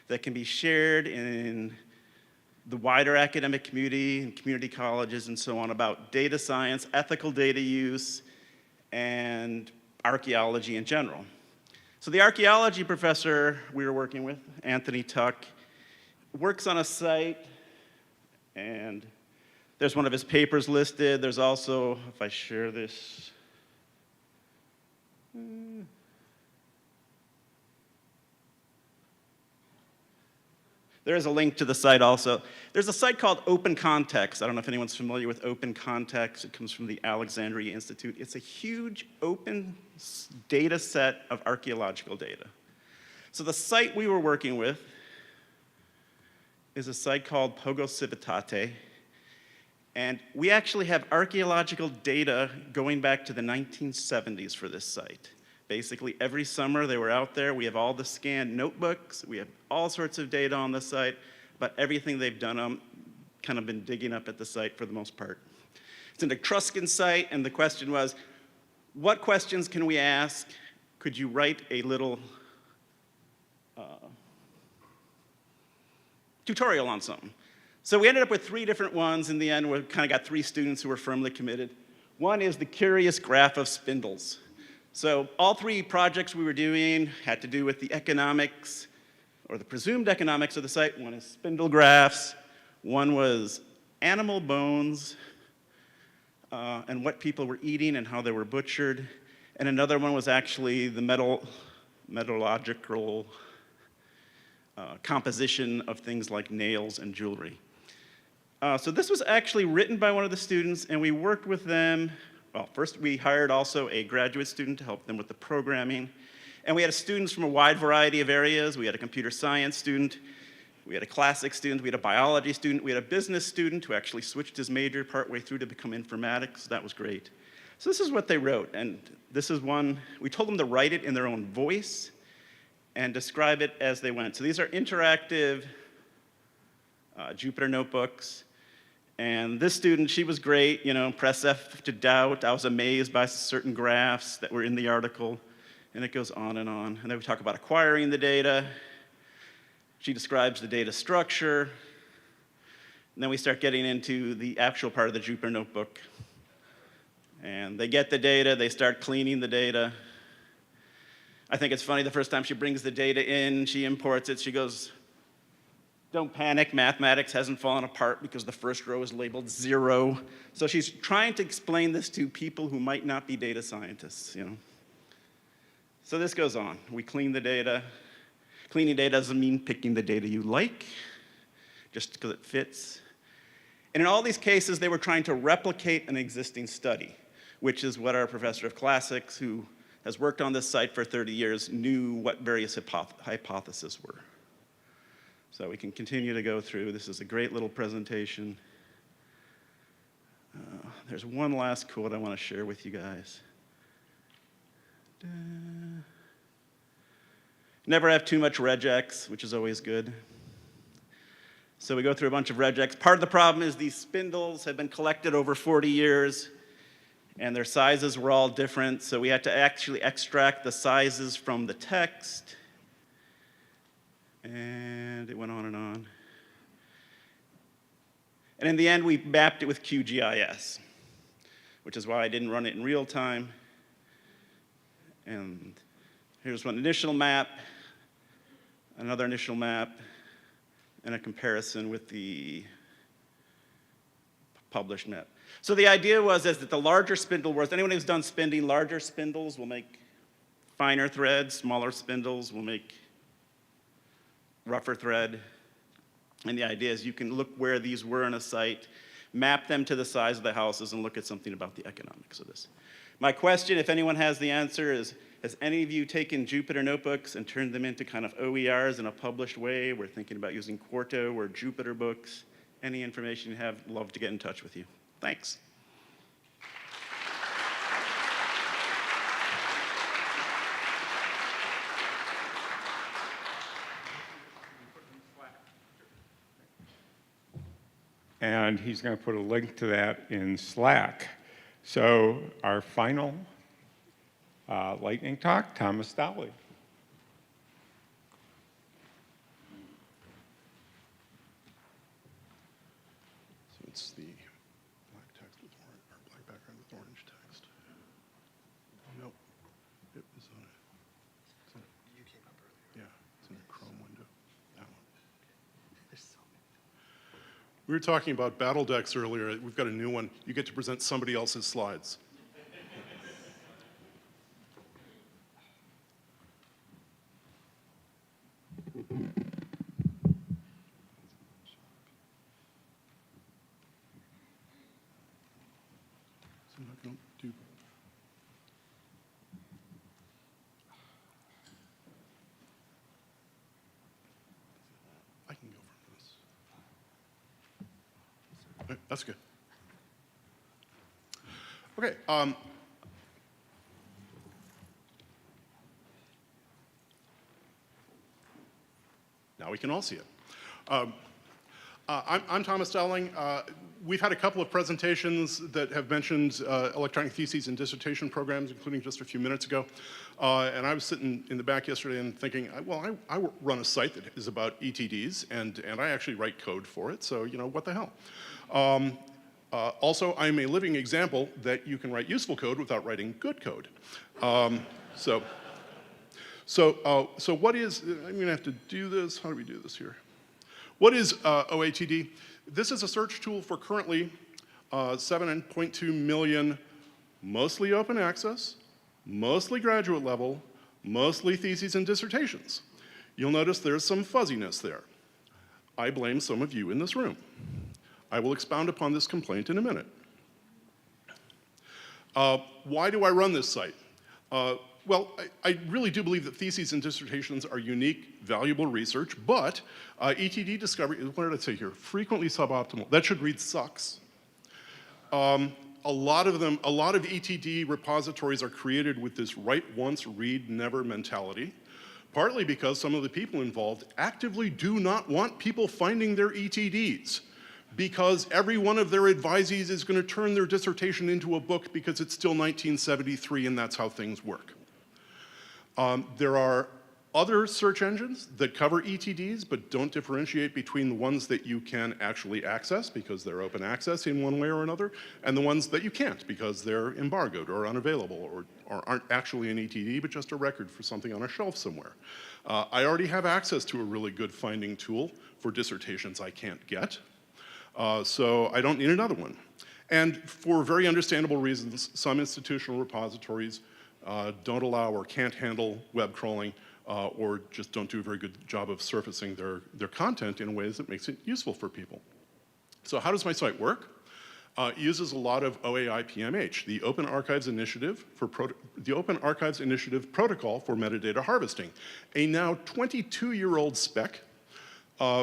that can be shared in the wider academic community and community colleges and so on about data science, ethical data use, and archaeology in general. So the archaeology professor we were working with, Anthony Tuck, works on a site, and there's one of his papers listed. There's also, if I share this, there is a link to the site also. There's a site called Open Context. I don't know if anyone's familiar with Open Context. It comes from the Alexandria Institute. It's a huge open data set of archaeological data. So the site we were working with is a site called Poggio Civitate. And we actually have archaeological data going back to the 1970s for this site. Basically, every summer they were out there. We have all the scanned notebooks. We have all sorts of data on the site, but everything they've done, kind of been digging up at the site for the most part. It's an Etruscan site, and the question was, what questions can we ask? Could you write a little tutorial on something? So we ended up with 3 different ones. In the end, we kind of got 3 students who were firmly committed. One is the curious graph of spindles. So all 3 projects we were doing had to do with the economics, or the presumed economics of the site. One is spindle graphs, one was animal bones, and what people were eating and how they were butchered, and another one was actually the metallurgical composition of things like nails and jewelry. So this was actually written by one of the students, and we worked with them. Well, first we hired also a graduate student to help them with the programming. And we had students from a wide variety of areas. We had a computer science student, we had a classics student, we had a biology student, we had a business student who actually switched his major partway through to become informatics. That was great. So this is what they wrote, and this is one, we told them to write it in their own voice and describe it as they went. So these are interactive Jupyter notebooks. And this student, she was great, you know, press F to doubt. I was amazed by certain graphs that were in the article. And it goes on. And then we talk about acquiring the data. She describes the data structure. And then we start getting into the actual part of the Jupyter notebook. And they get the data, they start cleaning the data. I think it's funny, the first time she brings the data in, she imports it, she goes, "Don't panic, mathematics hasn't fallen apart because the first row is labeled 0. So she's trying to explain this to people who might not be data scientists, you know. So this goes on. We clean the data. Cleaning data doesn't mean picking the data you like, just because it fits. And in all these cases, they were trying to replicate an existing study, which is what our professor of classics, who has worked on this site for 30 years, knew what various hypotheses were. So we can continue to go through. This is a great little presentation. There's one last quote I want to share with you guys. Never have too much regex, which is always good. So we go through a bunch of regex. Part of the problem is these spindles have been collected over 40 years, and their sizes were all different, so we had to actually extract the sizes from the text. And it went on and on. And in the end, we mapped it with QGIS, which is why I didn't run it in real time. And here's one initial map, another initial map, and a comparison with the published map. So the idea was that the larger spindle was, anyone who's done spinding, larger spindles will make finer threads, smaller spindles will make rougher thread. And the idea is you can look where these were in a site, map them to the size of the houses, and look at something about the economics of this. My question, if anyone has the answer, is has any of you taken Jupyter notebooks and turned them into kind of OERs in a published way? We're thinking about using Quarto or Jupyter books. Any information you have, love to get in touch with you. Thanks. and he's going to put a link to that in Slack. So our final lightning talk, Thomas Dowling. So it's the black text with orange, or black background with orange text. Oh, nope. It was on a, you came up earlier. Yeah, it's in a Chrome window. That one. There's so many. We were talking about battle decks earlier. We've got a new one. You get to present somebody else's slides. So I'm not going to do. I can go from this. Okay, that's good. Okay. Now we can all see it. I'm Thomas Dowling. We've had a couple of presentations that have mentioned electronic theses and dissertation programs, including just a few minutes ago. And I was sitting in the back yesterday and thinking, well, I run a site that is about ETDs, and I actually write code for it, so, you know, what the hell. Also, I'm a living example that you can write useful code without writing good code. So what is, I'm going to have to do this. How do we do this here? What is OATD? This is a search tool for currently 7.2 million, mostly open access, mostly graduate level, mostly theses and dissertations. You'll notice there's some fuzziness there. I blame some of you in this room. I will expound upon this complaint in a minute. Why do I run this site? Well, I really do believe that theses and dissertations are unique, valuable research, but ETD discovery, what did I say here? Frequently suboptimal. That should read sucks. A lot of ETD repositories are created with this write once, read never mentality, partly because some of the people involved actively do not want people finding their ETDs, because every one of their advisees is going to turn their dissertation into a book because it's still 1973 and that's how things work. There are other search engines that cover ETDs but don't differentiate between the ones that you can actually access because they're open access in one way or another, and the ones that you can't because they're embargoed or unavailable or aren't actually an ETD but just a record for something on a shelf somewhere. I already have access to a really good finding tool for dissertations I can't get, so I don't need another one. And for very understandable reasons, some institutional repositories don't allow or can't handle web crawling or just don't do a very good job of surfacing their content in ways that makes it useful for people. So how does my site work? It uses a lot of OAI PMH, the Open Archives Initiative Protocol for Metadata Harvesting, a now 22-year-old spec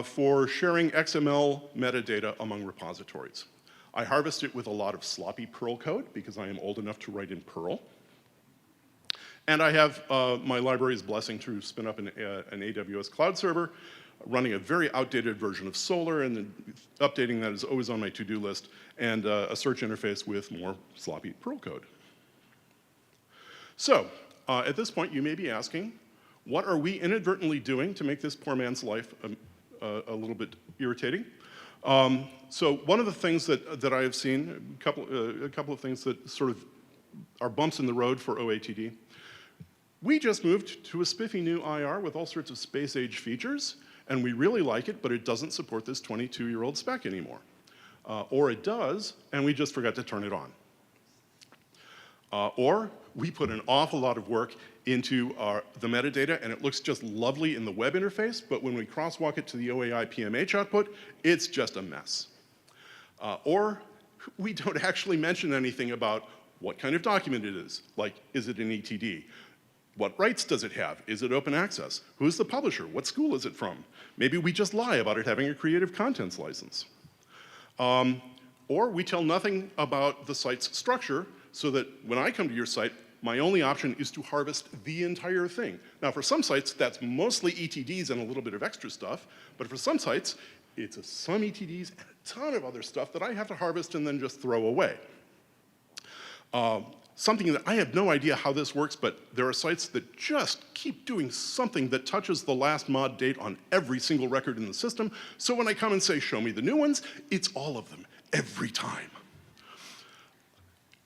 for sharing XML metadata among repositories. I harvest it with a lot of sloppy Perl code because I am old enough to write in Perl. And I have my library's blessing to spin up an AWS cloud server, running a very outdated version of Solr, and then updating that is always on my to-do list, and a search interface with more sloppy Perl code. So, at this point, you may be asking, what are we inadvertently doing to make this poor man's life a little bit irritating? So one of the things that I have seen, a couple of things that sort of are bumps in the road for OATD. We just moved to a spiffy new IR with all sorts of space-age features, and we really like it, but it doesn't support this 22-year-old spec anymore. Or it does, and we just forgot to turn it on. Or we put an awful lot of work into the metadata, and it looks just lovely in the web interface, but when we crosswalk it to the OAI PMH output, it's just a mess. Or we don't actually mention anything about what kind of document it is. Like, is it an ETD? What rights does it have? Is it open access? Who's the publisher? What school is it from? Maybe we just lie about it having a Creative Commons license. Or we tell nothing about the site's structure so that when I come to your site, my only option is to harvest the entire thing. Now for some sites, that's mostly ETDs and a little bit of extra stuff, but for some sites, It's some ETDs and a ton of other stuff that I have to harvest and then just throw away. Something that I have no idea how this works, but there are sites that just keep doing something that touches the last mod date on every single record in the system. So when I come and say, show me the new ones, it's all of them, every time.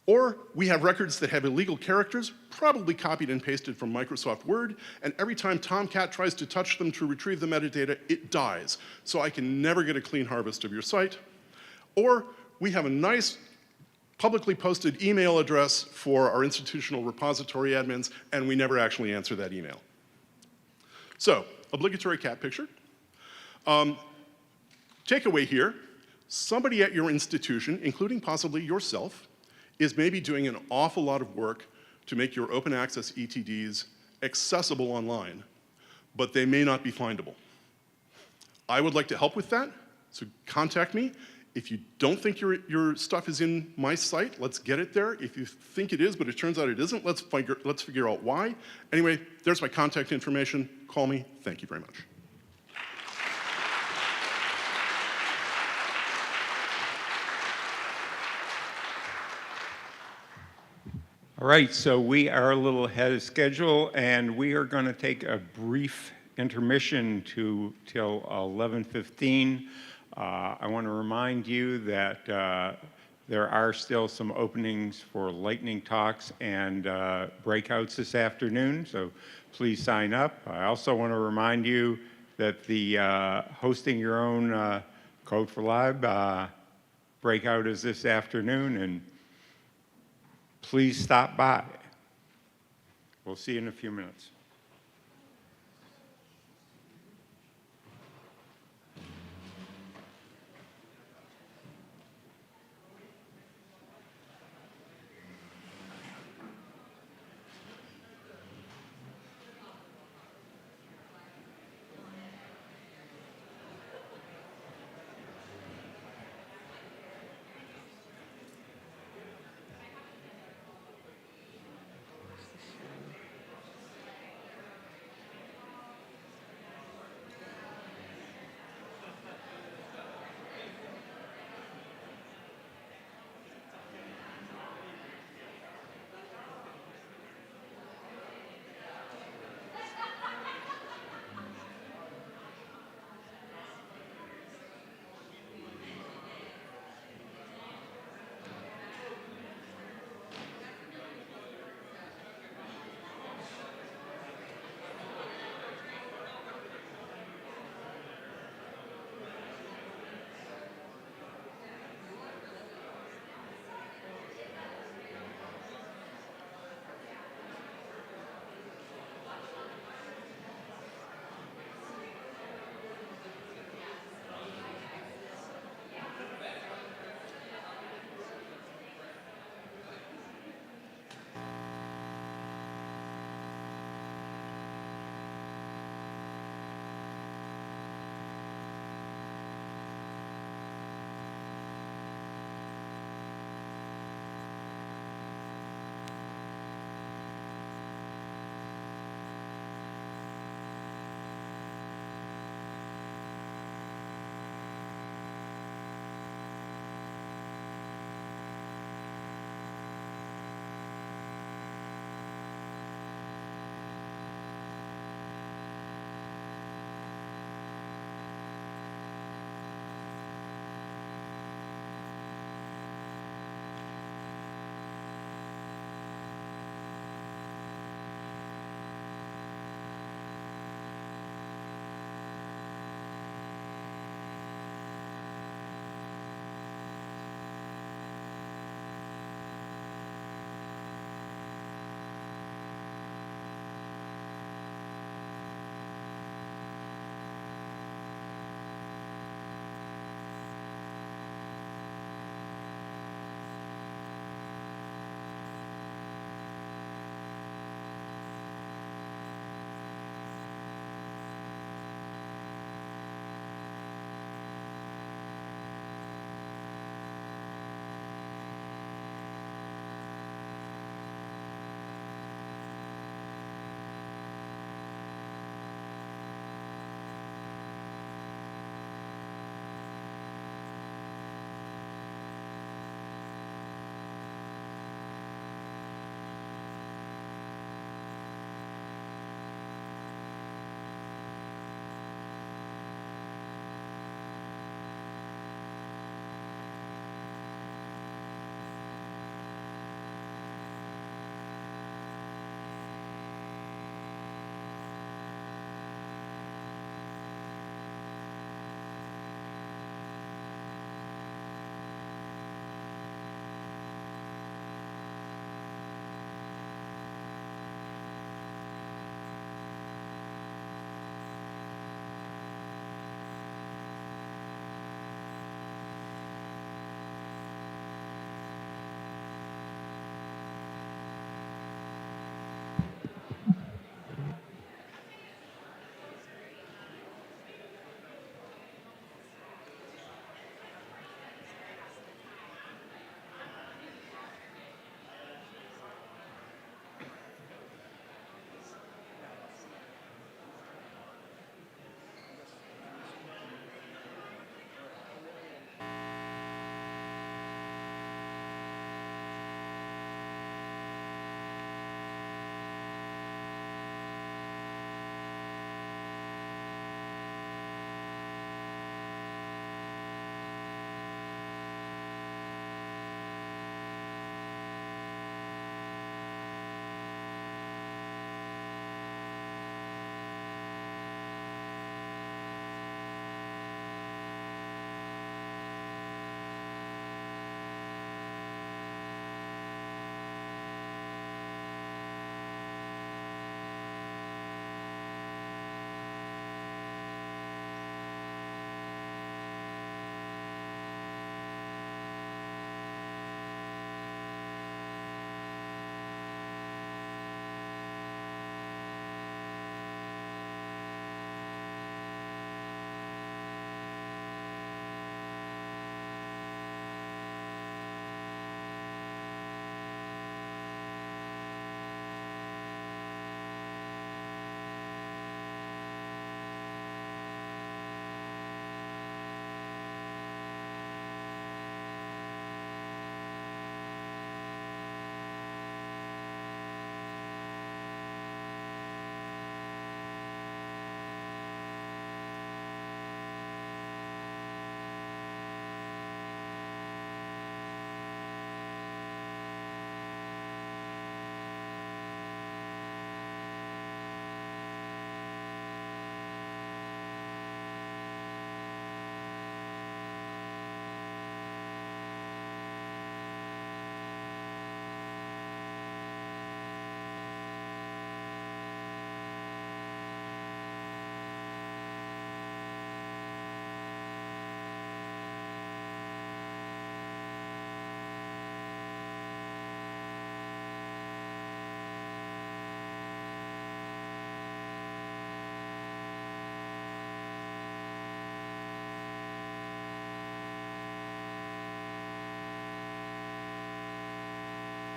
Or we have records that have illegal characters, probably copied and pasted from Microsoft Word, and every time Tomcat tries to touch them to retrieve the metadata, it dies. So I can never get a clean harvest of your site. Or we have a nice publicly posted email address for our institutional repository admins, and we never actually answer that email. So, obligatory cat picture. Takeaway here, somebody at your institution, including possibly yourself, is maybe doing an awful lot of work to make your open access ETDs accessible online, but they may not be findable. I would like to help with that, so contact me. If you don't think your stuff is in my site, let's get it there. If you think it is, but it turns out it isn't, let's figure out why. Anyway, there's my contact information. Call me. Thank you very much. All right, so we are a little ahead of schedule, and we are going to take a brief intermission till 11:15. I want to remind you that there are still some openings for lightning talks and breakouts this afternoon, so please sign up. I also want to remind you that the hosting your own Code4Lib breakout is this afternoon, and please stop by. We'll see you in a few minutes.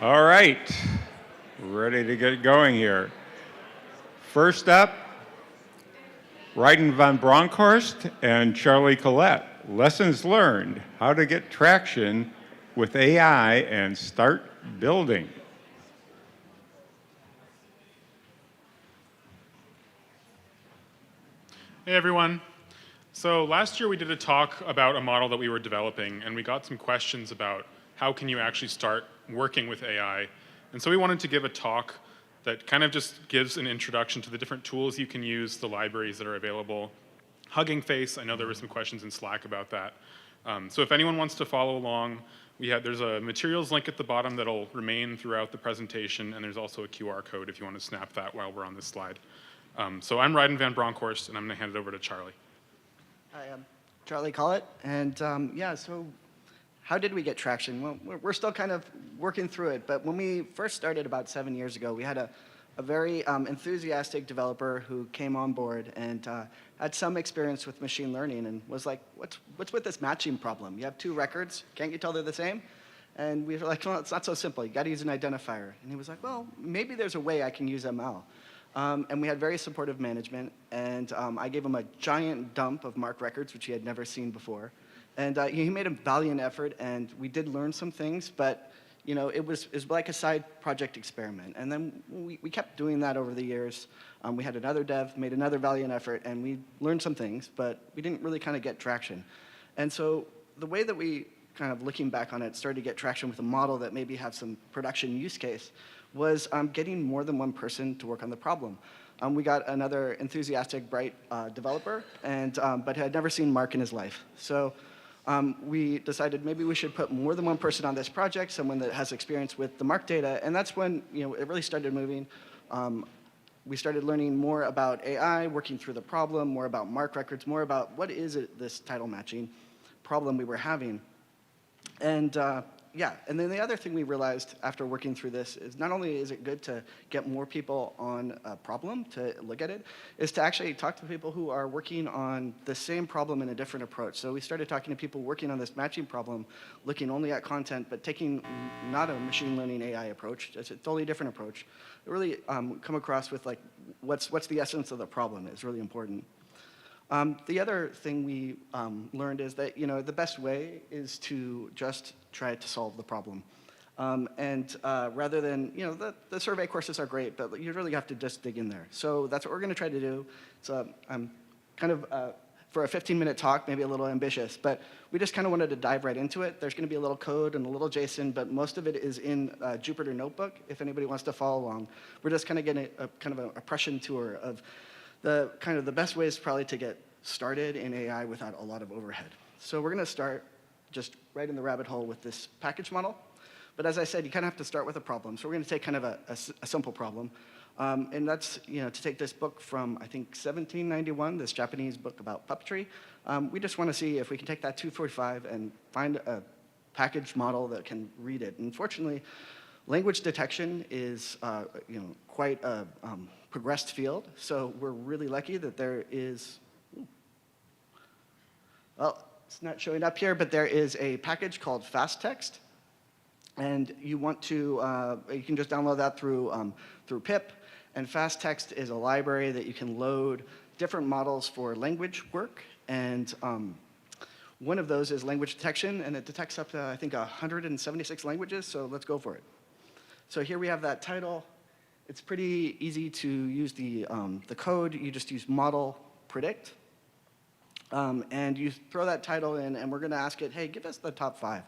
All right, ready to get going here. First up, Raiden van Bronkhorst and Charlie Collett. Lessons learned, how to get traction with AI and start building. Hey everyone. So last year we did a talk about a model that we were developing, and we got some questions about how can you actually start working with AI. And so we wanted to give a talk that kind of just gives an introduction to the different tools you can use, the libraries that are available. Hugging Face, I know there were some questions in Slack about that. So if anyone wants to follow along, there's a materials link at the bottom that'll remain throughout the presentation, and there's also a QR code if you want to snap that while we're on this slide. So I'm Raiden van Bronkhorst, and I'm going to hand it over to Charlie. Hi, I'm Charlie Collett, and yeah, so how did we get traction? Well, we're still kind of working through it, but when we first started about 7 years ago, we had a very enthusiastic developer who came on board and had some experience with machine learning and was like, what's with this matching problem? You have two records, can't you tell they're the same? And we were like, well, it's not so simple, you gotta use an identifier. And he was like, well, maybe there's a way I can use ML. And we had very supportive management, and I gave him a giant dump of MARC records, which he had never seen before. And he made a valiant effort, and we did learn some things, but you know, it was like a side project experiment. And then we kept doing that over the years. We had another dev, made another valiant effort, and we learned some things, but we didn't really kind of get traction. And so the way that we kind of looking back on it started to get traction with a model that maybe have some production use case was getting more than one person to work on the problem. We got another enthusiastic, bright developer, and but had never seen MARC in his life. So we decided maybe we should put more than one person on this project, someone that has experience with the MARC data, and that's when it really started moving. We started learning more about AI, working through the problem, more about MARC records, more about what is it, this title matching problem we were having. And yeah, and then the other thing we realized after working through this is not only is it good to get more people on a problem to look at it, is to actually talk to people who are working on the same problem in a different approach. So we started talking to people working on this matching problem, looking only at content, but taking not a machine learning AI approach, it's a totally different approach. It really come across with like, what's the essence of the problem is really important. The other thing we learned is that the best way is to just try to solve the problem. And rather than, the survey courses are great, but you really have to just dig in there. So that's what we're going to try to do. So I'm kind of, for a 15-minute talk, maybe a little ambitious, but we just kind of wanted to dive right into it. There's going to be a little code and a little JSON, but most of it is in Jupyter Notebook, if anybody wants to follow along. We're just kind of getting a kind of an impression tour of the kind of the best ways probably to get started in AI without a lot of overhead. So we're going to start just right in the rabbit hole with this package model. But as I said, you kind of have to start with a problem. So we're going to take kind of a simple problem. And that's to take this book from, I think, 1791, this Japanese book about puppetry. We just want to see if we can take that 245 and find a package model that can read it. Unfortunately, language detection is quite a progressed field. So we're really lucky that there is, well, it's not showing up here, but there is a package called FastText. And you want to, you can just download that through pip. And FastText is a library that you can load different models for language work. And one of those is language detection, and it detects up to, I think, 176 languages, so let's go for it. So here we have that title. It's pretty easy to use the code. You just use model predict. And you throw that title in, and we're going to ask it, hey, give us the top 5.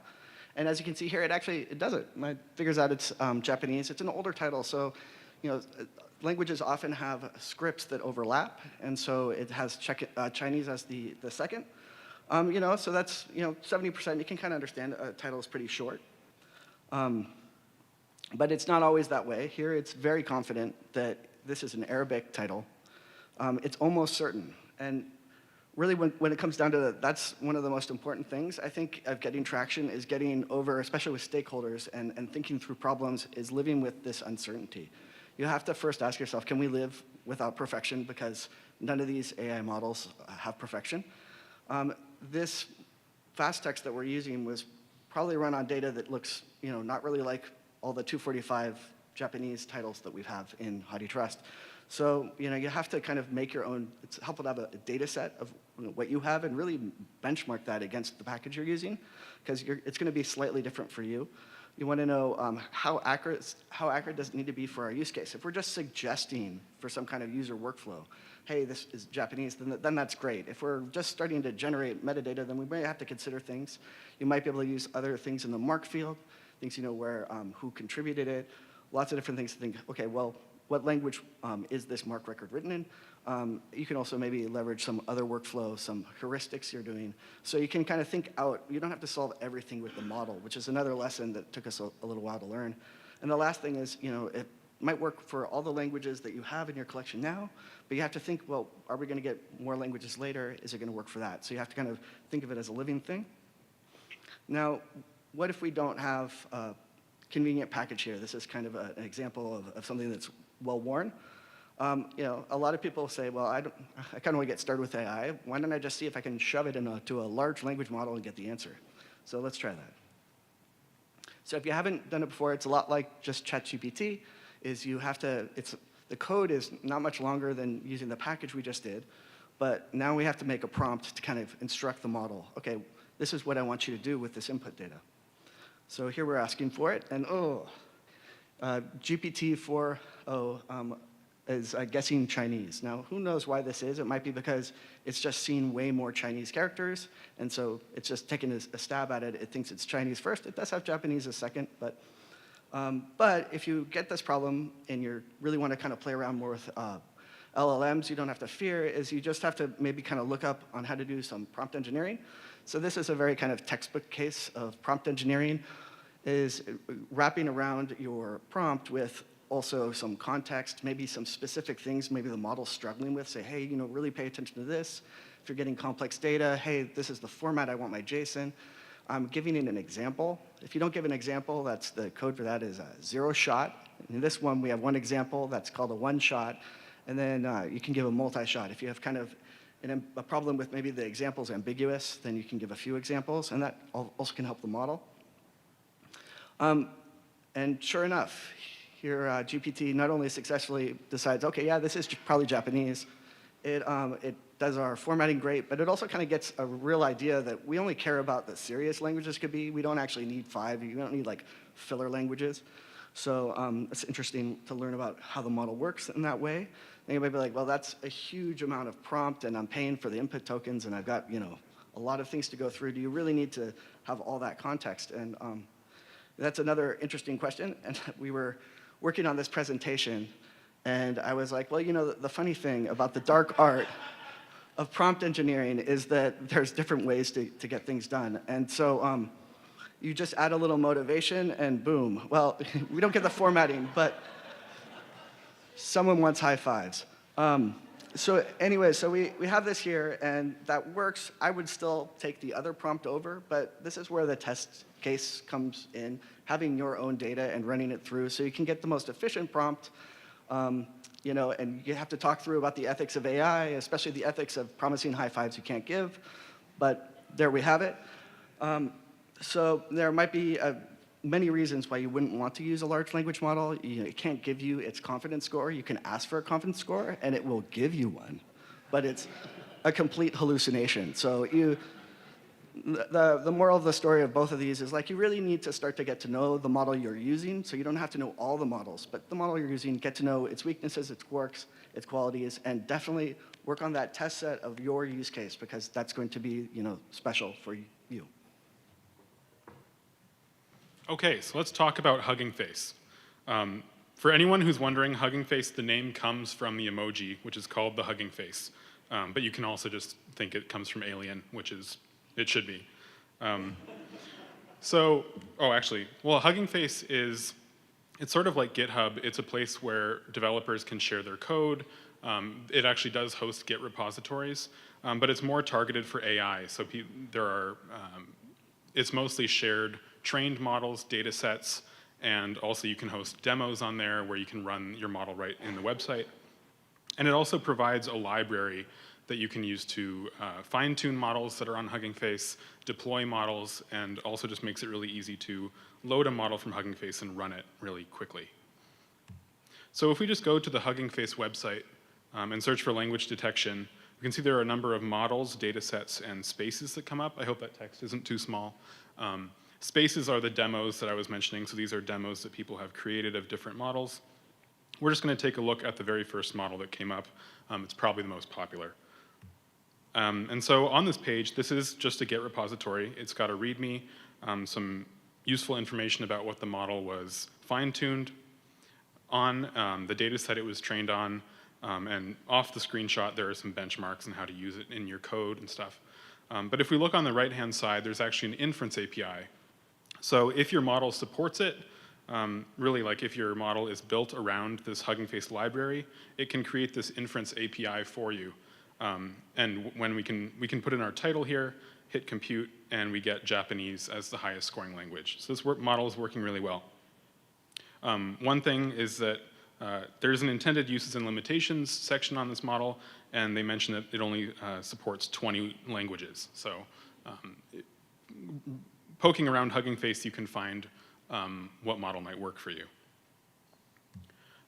And as you can see here, it does it. It figures out it's Japanese. It's an older title, so languages often have scripts that overlap, and so it has Chinese as the second. So that's 70%. You can kind of understand a title is pretty short. But it's not always that way. Here, it's very confident that this is an Arabic title. It's almost certain. And really, when it comes down to that, that's one of the most important things, I think, of getting traction is getting over, especially with stakeholders and thinking through problems, is living with this uncertainty. You have to first ask yourself, can we live without perfection? Because none of these AI models have perfection. This FastText that we're using was probably run on data that looks, not really like all the 245 Japanese titles that we have in HathiTrust. So, you have to kind of make your own. It's helpful to have a data set of what you have and really benchmark that against the package you're using, because it's going to be slightly different for you. You want to know how accurate does it need to be for our use case. If we're just suggesting for some kind of user workflow, hey, this is Japanese, then that's great. If we're just starting to generate metadata, then we may have to consider things. You might be able to use other things in the mark field, things where who contributed it, lots of different things to think, okay, well, what language is this mark record written in? You can also maybe leverage some other workflow, some heuristics you're doing. So you can kind of think out. You don't have to solve everything with the model, which is another lesson that took us a little while to learn. And the last thing is, it might work for all the languages that you have in your collection now, but you have to think, well, are we going to get more languages later? Is it going to work for that? So you have to kind of think of it as a living thing. Now, what if we don't have a convenient package here? This is kind of an example of something that's well-worn. A lot of people say, well, I kind of want to get started with AI. Why don't I just see if I can shove it into a large language model and get the answer? So let's try that. So if you haven't done it before, it's a lot like just ChatGPT. The code is not much longer than using the package we just did, but now we have to make a prompt to kind of instruct the model. Okay, this is what I want you to do with this input data. So here we're asking for it, and GPT-4o is guessing Chinese. Now, who knows why this is? It might be because it's just seen way more Chinese characters, and so it's just taking a stab at it. It thinks it's Chinese first. It does have Japanese as second, but if you get this problem and you really want to kind of play around more with LLMs, you don't have to fear, is you just have to maybe kind of look up on how to do some prompt engineering. So this is a very kind of textbook case of prompt engineering, is wrapping around your prompt with also some context, maybe some specific things maybe the model's struggling with. Say, hey, really pay attention to this. If you're getting complex data, hey, this is the format I want my JSON. I'm giving it an example. If you don't give an example, that's the code for that is a 0 shot. In this one, we have one example that's called a 1 shot. And then you can give a multi-shot. If you have kind of a problem with maybe the example's ambiguous, then you can give a few examples, and that also can help the model. And sure enough, here GPT not only successfully decides, okay, yeah, this is probably Japanese. It does our formatting great, but it also kind of gets a real idea that we only care about the serious languages could be. We don't actually need 5. You don't need like filler languages. So it's interesting to learn about how the model works in that way. And you might be like, well, that's a huge amount of prompt, and I'm paying for the input tokens, and I've got a lot of things to go through. Do you really need to have all that context? And that's another interesting question. And we were working on this presentation, and I was like, well, the funny thing about the dark art of prompt engineering is that there's different ways to get things done. And so you just add a little motivation, and boom. Well, we don't get the formatting, but someone wants high fives. So anyway, so we have this here, and that works. I would still take the other prompt over, but this is where the test case comes in, having your own data and running it through so you can get the most efficient prompt. And you have to talk through about the ethics of AI, especially the ethics of promising high fives you can't give. But there we have it. So there might be many reasons why you wouldn't want to use a large language model. It can't give you its confidence score. You can ask for a confidence score, and it will give you one. But it's a complete hallucination. So the moral of the story of both of these is like you really need to start to get to know the model you're using. So you don't have to know all the models, but the model you're using, get to know its weaknesses, its quirks, its qualities, and definitely work on that test set of your use case, because that's going to be special for you. Okay, so let's talk about Hugging Face. For anyone who's wondering, Hugging Face, the name comes from the emoji, which is called the Hugging Face. But you can also just think it comes from Alien, which it should be. Hugging Face it's sort of like GitHub. It's a place where developers can share their code. It actually does host Git repositories, but it's more targeted for AI. So it's mostly shared trained models, data sets, and also you can host demos on there where you can run your model right in the website. And it also provides a library that you can use to fine-tune models that are on Hugging Face, deploy models, and also just makes it really easy to load a model from Hugging Face and run it really quickly. So if we just go to the Hugging Face website and search for language detection, we can see there are a number of models, data sets, and spaces that come up. I hope that text isn't too small. Spaces are the demos that I was mentioning, so these are demos that people have created of different models. We're just going to take a look at the very first model that came up. It's probably the most popular. And so on this page, this is just a Git repository. It's got a README, some useful information about what the model was fine-tuned on, the data set it was trained on, and off the screenshot, there are some benchmarks on how to use it in your code and stuff. But if we look on the right-hand side, there's actually an inference API. So if your model supports it, really like if your model is built around this Hugging Face library, it can create this inference API for you. And when we can put in our title here, hit compute, and we get Japanese as the highest scoring language. So this model is working really well. One thing is that there's an intended uses and limitations section on this model, and they mention that it only supports 20 languages. So poking around Hugging Face, you can find what model might work for you.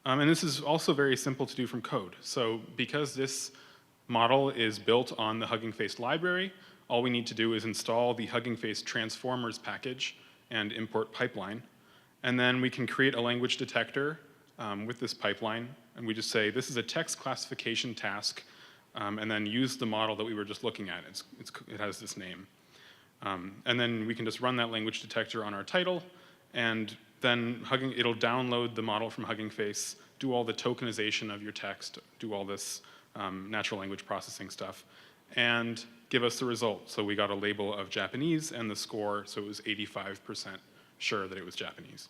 And this is also very simple to do from code. So because this model is built on the Hugging Face library, all we need to do is install the Hugging Face transformers package and import pipeline. And then we can create a language detector with this pipeline. And we just say, this is a text classification task, and then use the model that we were just looking at. It has this name. And then we can just run that language detector on our title, and then it'll download the model from Hugging Face, do all the tokenization of your text, do all this natural language processing stuff, and give us the result. So we got a label of Japanese and the score, so it was 85% sure that it was Japanese.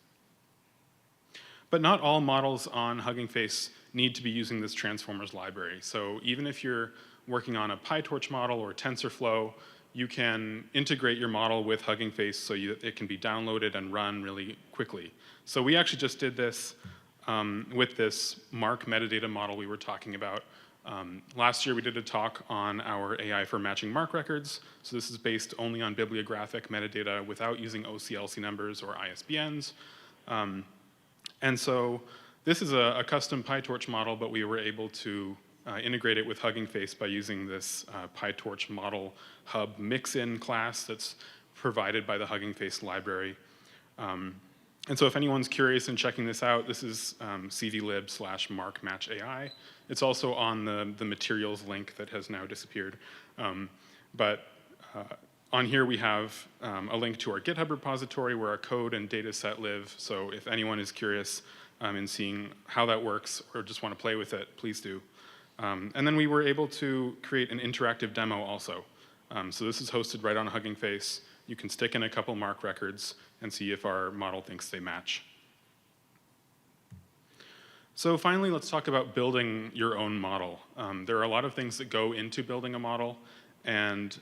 But not all models on Hugging Face need to be using this transformers library. So even if you're working on a PyTorch model or TensorFlow, you can integrate your model with Hugging Face so it can be downloaded and run really quickly. So we actually just did this with this MARC metadata model we were talking about. Last year we did a talk on our AI for matching MARC records. So this is based only on bibliographic metadata without using OCLC numbers or ISBNs. And so this is a custom PyTorch model, but we were able to integrate it with Hugging Face by using this PyTorch model hub mix-in class that's provided by the Hugging Face library. And so if anyone's curious in checking this out, this is cvlib/markmatchai. It's also on the materials link that has now disappeared. But on here we have a link to our GitHub repository where our code and data set live. So if anyone is curious in seeing how that works or just want to play with it, please do. And then we were able to create an interactive demo also. So this is hosted right on Hugging Face. You can stick in a couple MARC records and see if our model thinks they match. So finally, let's talk about building your own model. There are a lot of things that go into building a model, and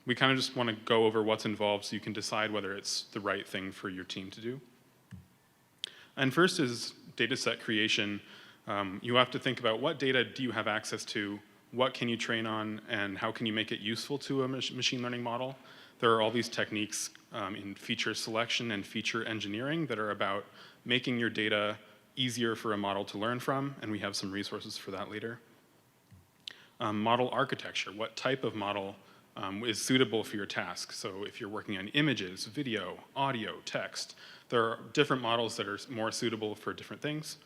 we kind of just want to go over what's involved so you can decide whether it's the right thing for your team to do. And first is data set creation. You have to think about what data do you have access to, what can you train on, and how can you make it useful to a machine learning model. There are all these techniques in feature selection and feature engineering that are about making your data easier for a model to learn from, and we have some resources for that later. Model architecture, what type of model is suitable for your task. So if you're working on images, video, audio, text, there are different models that are more suitable for different things.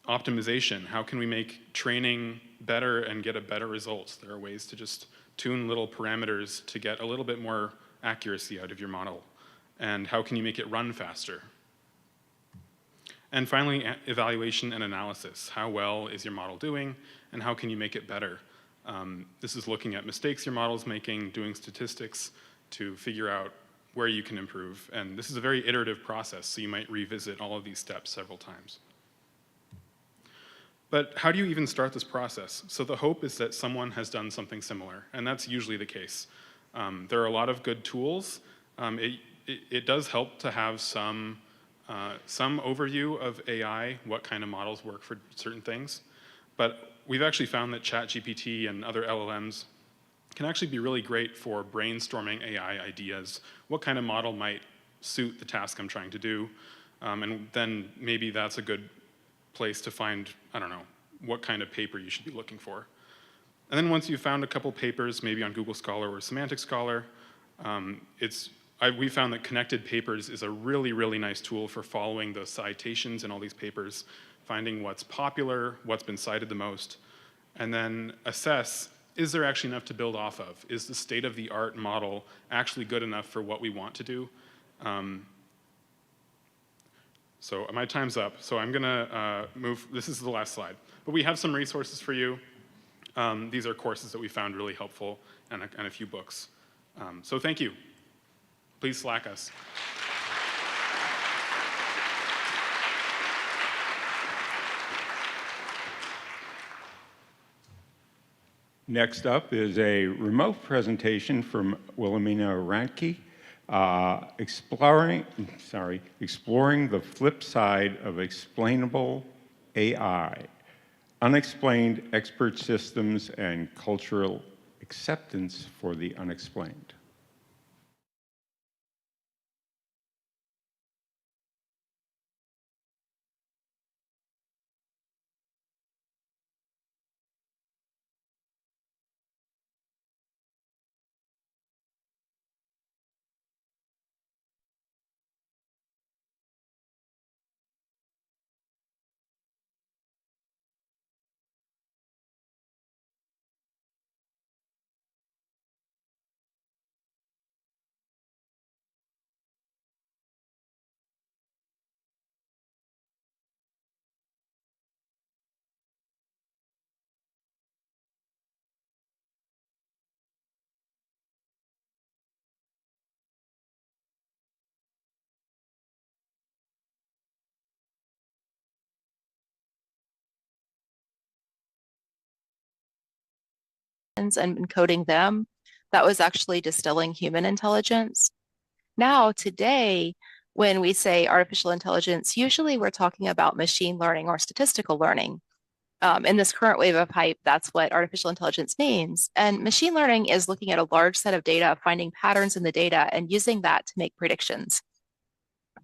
Optimization, how can we make training better and get a better result? There are ways to just tune little parameters to get a little bit more accuracy out of your model. And how can you make it run faster? And finally, evaluation and analysis. How well is your model doing, and how can you make it better? This is looking at mistakes your model's making, doing statistics to figure out where you can improve. And this is a very iterative process, so you might revisit all of these steps several times. But how do you even start this process? So the hope is that someone has done something similar, and that's usually the case. There are a lot of good tools. It does help to have some overview of AI, what kind of models work for certain things. But we've actually found that ChatGPT and other LLMs can actually be really great for brainstorming AI ideas. What kind of model might suit the task I'm trying to do? And then maybe that's a good place to find, I don't know, what kind of paper you should be looking for. And then once you've found a couple papers, maybe on Google Scholar or Semantic Scholar, we found that connected papers is a really, really nice tool for following the citations in all these papers, finding what's popular, what's been cited the most, and then assess, is there actually enough to build off of? Is the state-of-the-art model actually good enough for what we want to do? So my time's up, so I'm gonna move, this is the last slide. But we have some resources for you. These are courses that we found really helpful and a few books. So thank you. Please Slack us. Next up is a remote presentation from Wilhelmina Randtke, exploring the flip side of explainable AI, unexplained expert systems and cultural acceptance for the unexplained. and encoding them, that was actually distilling human intelligence. Now, today, when we say artificial intelligence, usually we're talking about machine learning or statistical learning. In this current wave of hype, that's what artificial intelligence means. And machine learning is looking at a large set of data, finding patterns in the data, and using that to make predictions.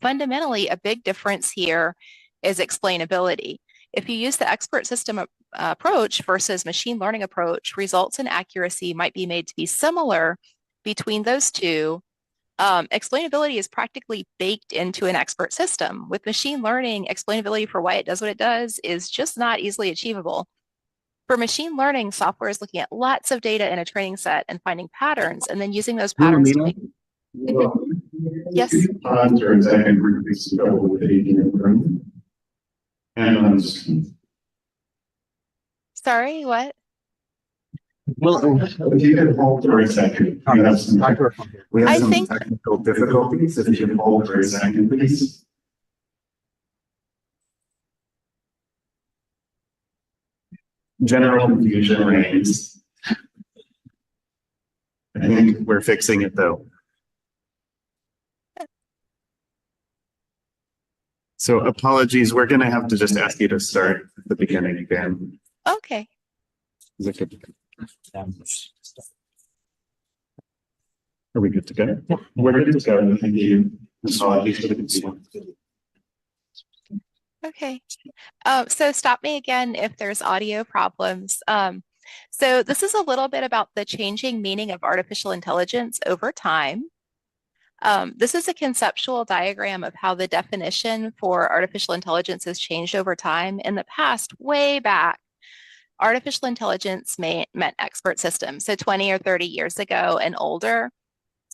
Fundamentally, a big difference here is explainability. If you use the expert system approach versus machine learning approach, results and accuracy might be made to be similar between those two. Explainability is practically baked into an expert system. With machine learning, explainability for why it does what it does is just not easily achievable. For machine learning, software is looking at lots of data in a training set and finding patterns, and then using those patterns to make... Yes? Are exactly prefixed to with 18 in the room. And I'm just... Sorry, what? Well, if you could hold for a second, we have some technical difficulties. If you could hold for a second, please. General confusion reigns. I think we're fixing it though. So apologies, we're going to have to just ask you to start at the beginning again. Okay. Is it good? Are we good to go? Yeah. We're good to go. Thank you. Apologies for the confusion. Okay. So stop me again if there's audio problems. So this is a little bit about the changing meaning of artificial intelligence over time. This is a conceptual diagram of how the definition for artificial intelligence has changed over time. In the past, way back, artificial intelligence meant expert systems. So 20 or 30 years ago and older,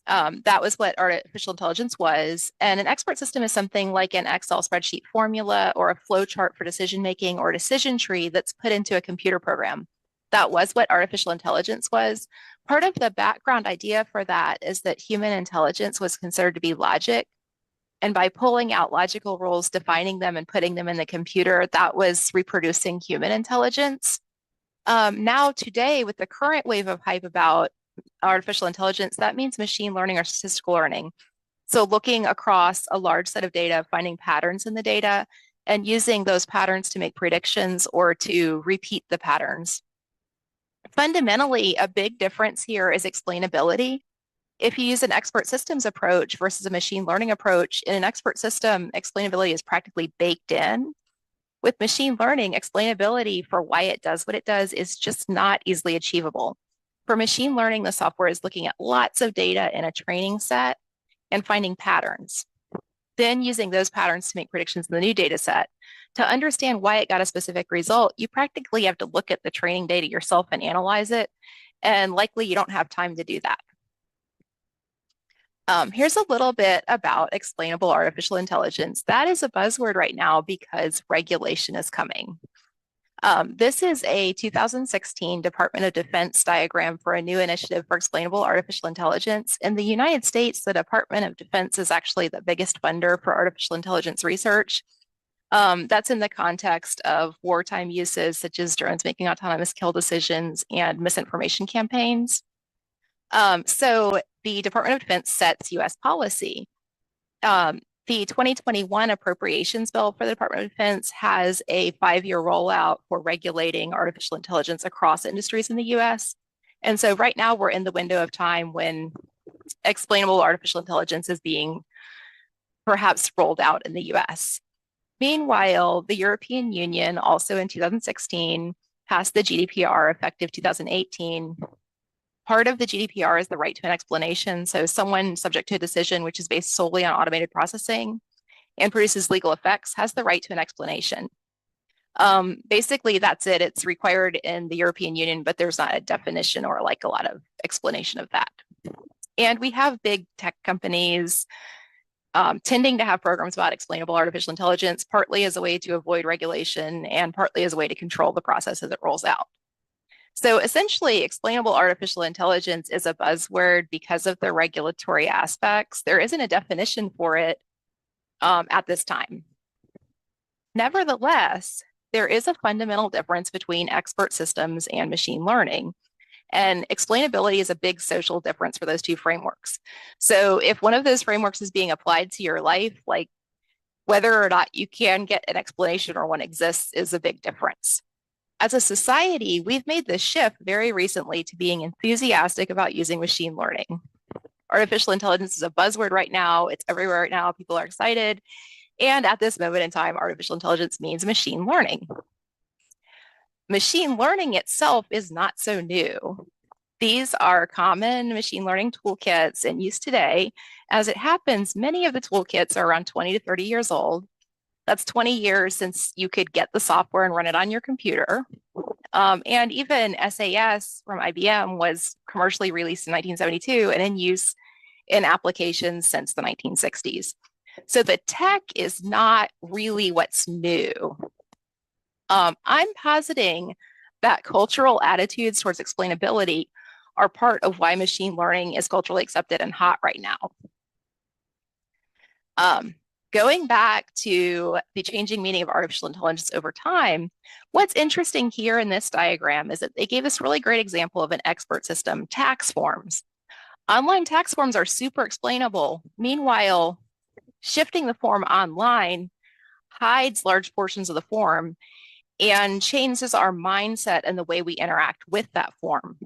that was what artificial intelligence was. And an expert system is something like an Excel spreadsheet formula or a flow chart for decision making or decision tree that's put into a computer program. That was what artificial intelligence was. Part of the background idea for that is that human intelligence was considered to be logic. And by pulling out logical rules, defining them and putting them in the computer, that was reproducing human intelligence. Now today, with the current wave of hype about artificial intelligence, that means machine learning or statistical learning. So looking across a large set of data, finding patterns in the data, and using those patterns to make predictions or to repeat the patterns. Fundamentally, a big difference here is explainability. If you use an expert systems approach versus a machine learning approach, in an expert system, explainability is practically baked in. With machine learning, explainability for why it does what it does is just not easily achievable. For machine learning, the software is looking at lots of data in a training set and finding patterns. Then using those patterns to make predictions in the new data set. To understand why it got a specific result, you practically have to look at the training data yourself and analyze it, and likely you don't have time to do that. Here's a little bit about explainable artificial intelligence. That is a buzzword right now because regulation is coming. This is a 2016 Department of Defense diagram for a new initiative for explainable artificial intelligence. In the United States, the Department of Defense is actually the biggest funder for artificial intelligence research. That's in the context of wartime uses such as drones making autonomous kill decisions and misinformation campaigns. So the Department of Defense sets US policy. The 2021 appropriations bill for the Department of Defense has a 5-year rollout for regulating artificial intelligence across industries in the US. And so right now we're in the window of time when explainable artificial intelligence is being perhaps rolled out in the US. Meanwhile, the European Union also in 2016 passed the GDPR effective 2018. Part of the GDPR is the right to an explanation. So someone subject to a decision which is based solely on automated processing and produces legal effects has the right to an explanation. Basically, that's it. It's required in the European Union, but there's not a definition or like a lot of explanation of that. And we have big tech companies tending to have programs about explainable artificial intelligence, partly as a way to avoid regulation and partly as a way to control the process as it rolls out. So essentially, explainable artificial intelligence is a buzzword because of the regulatory aspects. There isn't a definition for it at this time. Nevertheless, there is a fundamental difference between expert systems and machine learning. And explainability is a big social difference for those two frameworks. So if one of those frameworks is being applied to your life, like whether or not you can get an explanation or one exists is a big difference. As a society, we've made this shift very recently to being enthusiastic about using machine learning. Artificial intelligence is a buzzword right now. It's everywhere right now. People are excited. And at this moment in time, artificial intelligence means machine learning. Machine learning itself is not so new. These are common machine learning toolkits in use today. As it happens, many of the toolkits are around 20 to 30 years old. That's 20 years since you could get the software and run it on your computer. And even SAS from IBM was commercially released in 1972 and in use in applications since the 1960s. So the tech is not really what's new. I'm positing that cultural attitudes towards explainability are part of why machine learning is culturally accepted and hot right now. Going back to the changing meaning of artificial intelligence over time, what's interesting here in this diagram is that they gave this really great example of an expert system, tax forms. Online tax forms are super explainable. Meanwhile, shifting the form online hides large portions of the form and changes our mindset and the way we interact with that form.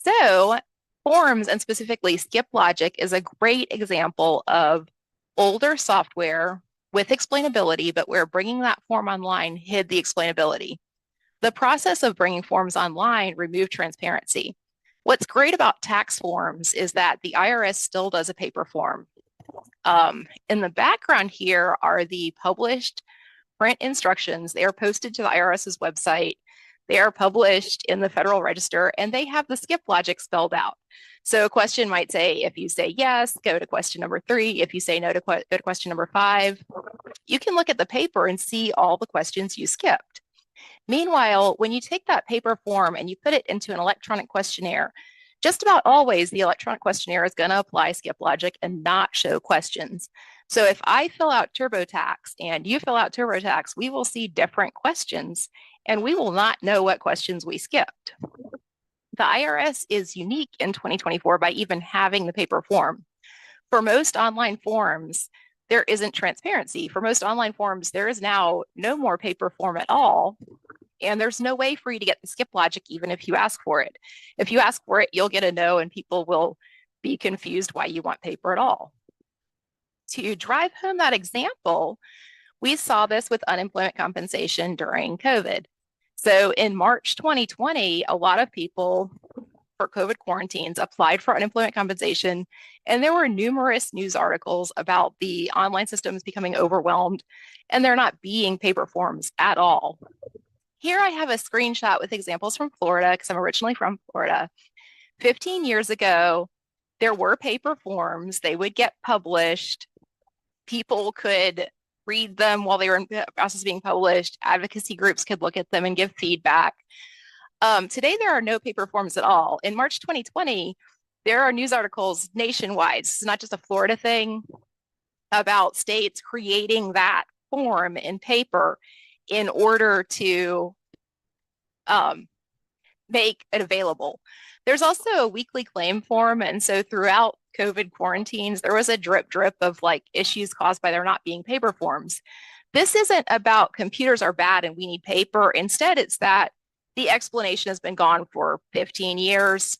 So forms, and specifically skip logic, is a great example of older software with explainability, but where bringing that form online hid the explainability. The process of bringing forms online removed transparency. What's great about tax forms is that the IRS still does a paper form. In the background here are the published print instructions. They are posted to the IRS's website. They are published in the Federal Register, and they have the skip logic spelled out. So a question might say, if you say yes, go to question number 3. If you say no, go to question number 5. You can look at the paper and see all the questions you skipped. Meanwhile, when you take that paper form and you put it into an electronic questionnaire, just about always the electronic questionnaire is going to apply skip logic and not show questions. So if I fill out TurboTax and you fill out TurboTax, we will see different questions and we will not know what questions we skipped. The IRS is unique in 2024 by even having the paper form. For most online forms, there isn't transparency. For most online forms, there is now no more paper form at all. And there's no way for you to get the skip logic even if you ask for it. If you ask for it, you'll get a no and people will be confused why you want paper at all. To drive home that example, we saw this with unemployment compensation during COVID. So in March 2020, a lot of people for COVID quarantines applied for unemployment compensation, and there were numerous news articles about the online systems becoming overwhelmed, and there not being paper forms at all. Here I have a screenshot with examples from Florida, because I'm originally from Florida. 15 years ago, there were paper forms. They would get published. People could read them while they were in the process of being published. Advocacy groups could look at them and give feedback. Today, there are no paper forms at all. In March 2020, there are news articles nationwide. This is not just a Florida thing, about states creating that form in paper in order to make it available. There's also a weekly claim form. And so throughout COVID quarantines, there was a drip of like issues caused by there not being paper forms. This isn't about computers are bad and we need paper. Instead, it's that the explanation has been gone for 15 years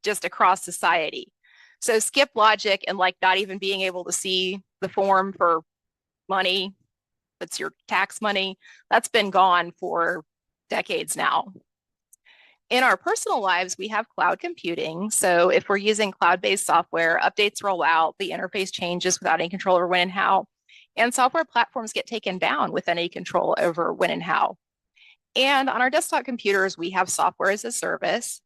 just across society. So skip logic and like not even being able to see the form for money, that's your tax money, that's been gone for decades now. In our personal lives, we have cloud computing. So if we're using cloud-based software, updates roll out, the interface changes without any control over when and how, and software platforms get taken down with any control over when and how. And on our desktop computers, we have software as a service.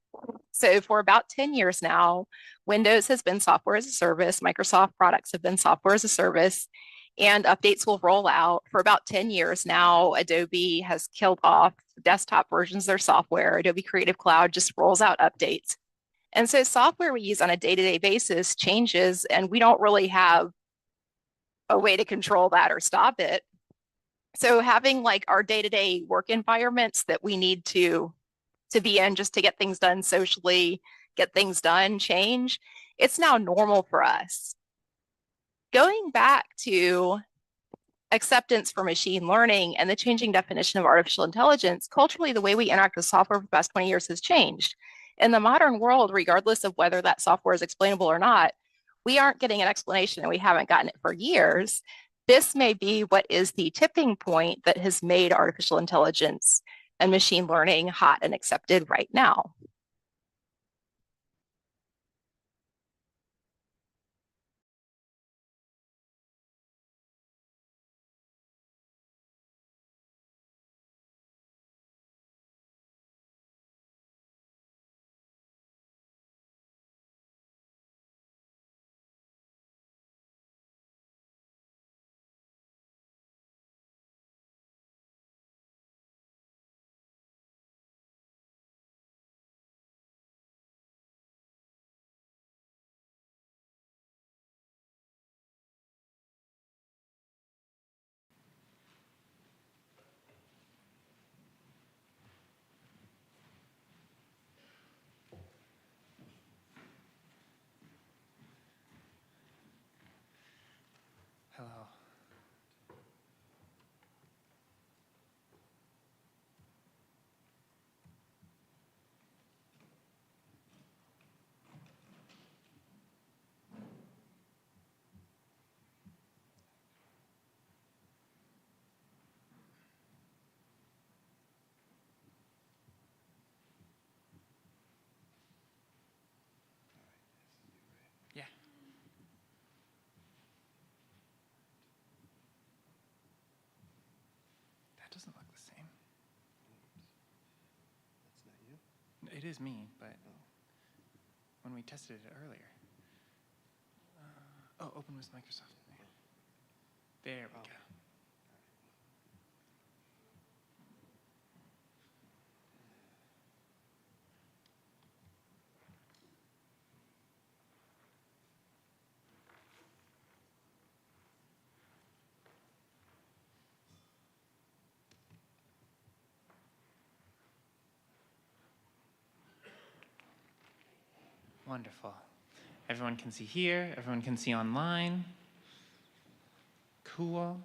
So for about 10 years now, Windows has been software as a service, Microsoft products have been software as a service, and updates will roll out. For about 10 years now, Adobe has killed off desktop versions of their software. Adobe Creative Cloud just rolls out updates. And so software we use on a day-to-day basis changes, and we don't really have a way to control that or stop it. So having like our day-to-day work environments that we need to be in just to get things done socially, get things done, change, it's now normal for us. Going back to acceptance for machine learning and the changing definition of artificial intelligence, culturally, the way we interact with software for the past 20 years has changed. In the modern world, regardless of whether that software is explainable or not, we aren't getting an explanation and we haven't gotten it for years. This may be what is the tipping point that has made artificial intelligence and machine learning hot and accepted right now. Hello. Yeah. That doesn't look the same. That's not you? It is me, but when we tested it earlier. Oh, open with Microsoft. There we go. Wonderful. Everyone can see here, everyone can see online. Cool.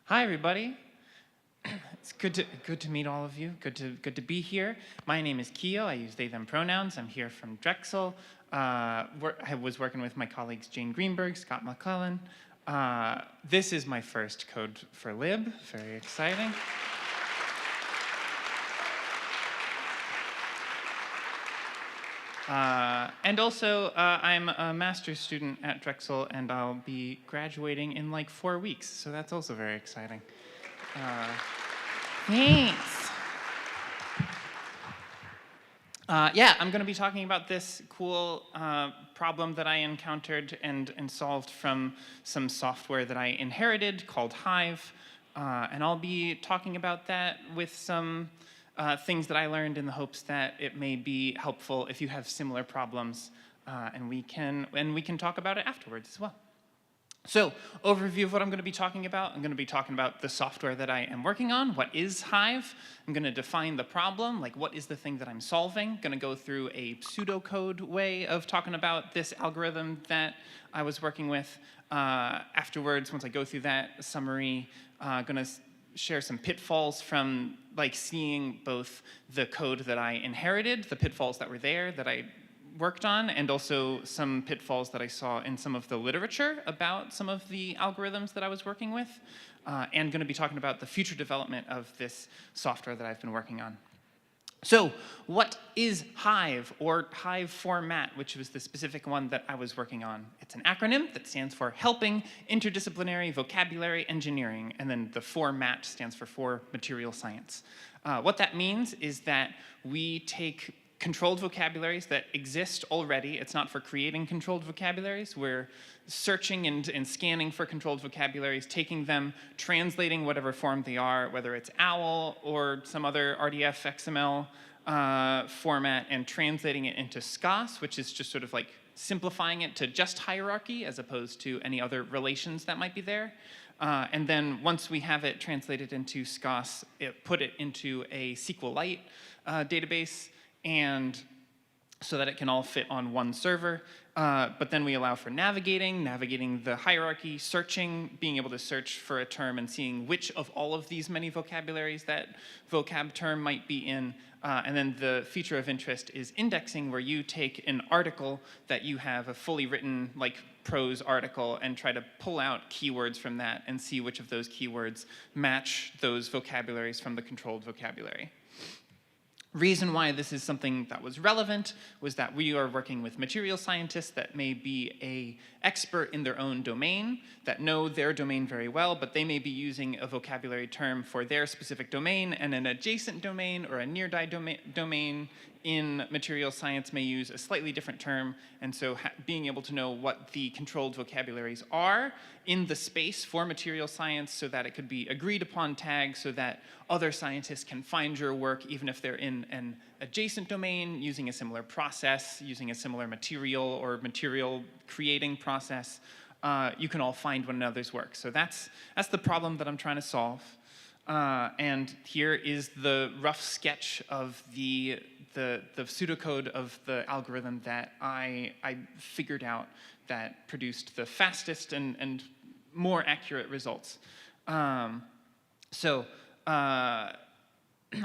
Hi, everybody. It's good to meet all of you. Good to be here. My name is Keo. I use they/them pronouns. I'm here from Drexel. I was working with my colleagues Jane Greenberg, Scott McClellan. This is my first Code4Lib. Very exciting. And also, I'm a master's student at Drexel, and I'll be graduating in like 4 weeks, so that's also very exciting. Thanks. Yeah, I'm going to be talking about this cool problem that I encountered and solved from some software that I inherited called Hive, and I'll be talking about that with some things that I learned in the hopes that it may be helpful if you have similar problems, and we can talk about it afterwards as well. So, overview of what I'm going to be talking about. I'm going to be talking about the software that I am working on. What is Hive? I'm going to define the problem, like what is the thing that I'm solving. I'm going to go through a pseudocode way of talking about this algorithm that I was working with. Afterwards, once I go through that summary, I'm going to share some pitfalls from like seeing both the code that I inherited, the pitfalls that were there that I worked on, and also some pitfalls that I saw in some of the literature about some of the algorithms that I was working with, and going to be talking about the future development of this software that I've been working on. So what is Hive, or Hive format, which was the specific one that I was working on? It's an acronym that stands for Helping Interdisciplinary Vocabulary Engineering, and then the format stands for Material Science. What that means is that we take controlled vocabularies that exist already. It's not for creating controlled vocabularies. We're searching and scanning for controlled vocabularies, taking them, translating whatever form they are, whether it's OWL or some other RDF XML format, and translating it into Zoss, which is just sort of like simplifying it to just hierarchy as opposed to any other relations that might be there. And then once we have it translated into Zoss, put it into a SQLite database, and so that it can all fit on one server. But then we allow for navigating the hierarchy, searching, being able to search for a term and seeing which of all of these many vocabularies that vocab term might be in. And then the feature of interest is indexing, where you take an article that you have, a fully written like prose article, and try to pull out keywords from that and see which of those keywords match those vocabularies from the controlled vocabulary. Reason why this is something that was relevant was that we are working with material scientists that may be an expert in their own domain, that know their domain very well, but they may be using a vocabulary term for their specific domain, and an adjacent domain or a near-die domain in material science may use a slightly different term, and so being able to know what the controlled vocabularies are in the space for material science so that it could be agreed upon tags so that other scientists can find your work even if they're in an adjacent domain, using a similar process, using a similar material or material creating process, you can all find one another's work. So that's the problem that I'm trying to solve. And here is the rough sketch of the pseudocode of the algorithm that I figured out that produced the fastest and more accurate results.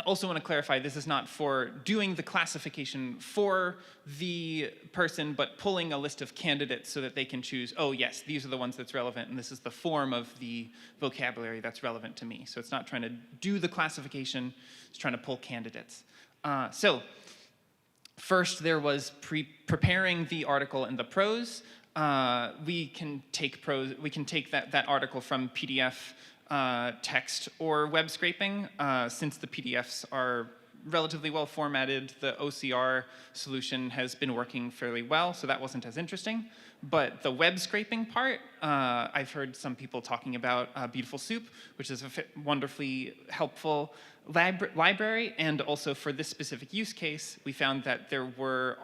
Also want to clarify, this is not for doing the classification for the person, but pulling a list of candidates so that they can choose, oh yes, these are the ones that's relevant, and this is the form of the vocabulary that's relevant to me. So it's not trying to do the classification, it's trying to pull candidates. So first there was preparing the article in the prose. We can take that article from PDF, text, or web scraping. Since the PDFs are relatively well formatted, the OCR solution has been working fairly well, so that wasn't as interesting. But the web scraping part, I've heard some people talking about Beautiful Soup, which is a wonderfully helpful library, and also for this specific use case, we found that there were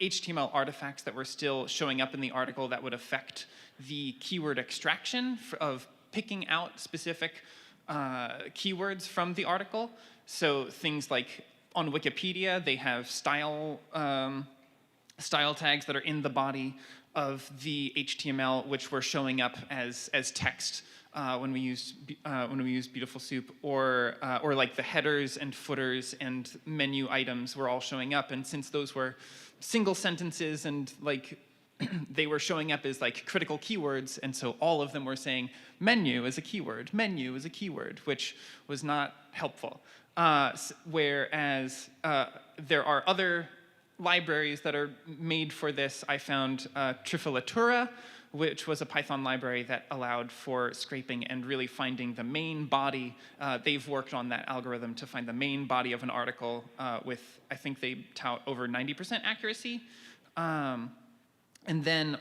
HTML artifacts that were still showing up in the article that would affect the keyword extraction of picking out specific keywords from the article. So things like on Wikipedia, they have style tags that are in the body of the HTML, which were showing up as text when we used Beautiful Soup, or like the headers and footers and menu items were all showing up. And since those were single sentences and like they were showing up as like critical keywords, and so all of them were saying menu is a keyword, menu is a keyword, which was not helpful. Whereas there are other libraries that are made for this. I found Trifilatura, which was a Python library that allowed for scraping and really finding the main body. They've worked on that algorithm to find the main body of an article with, I think they tout over 90% accuracy. And then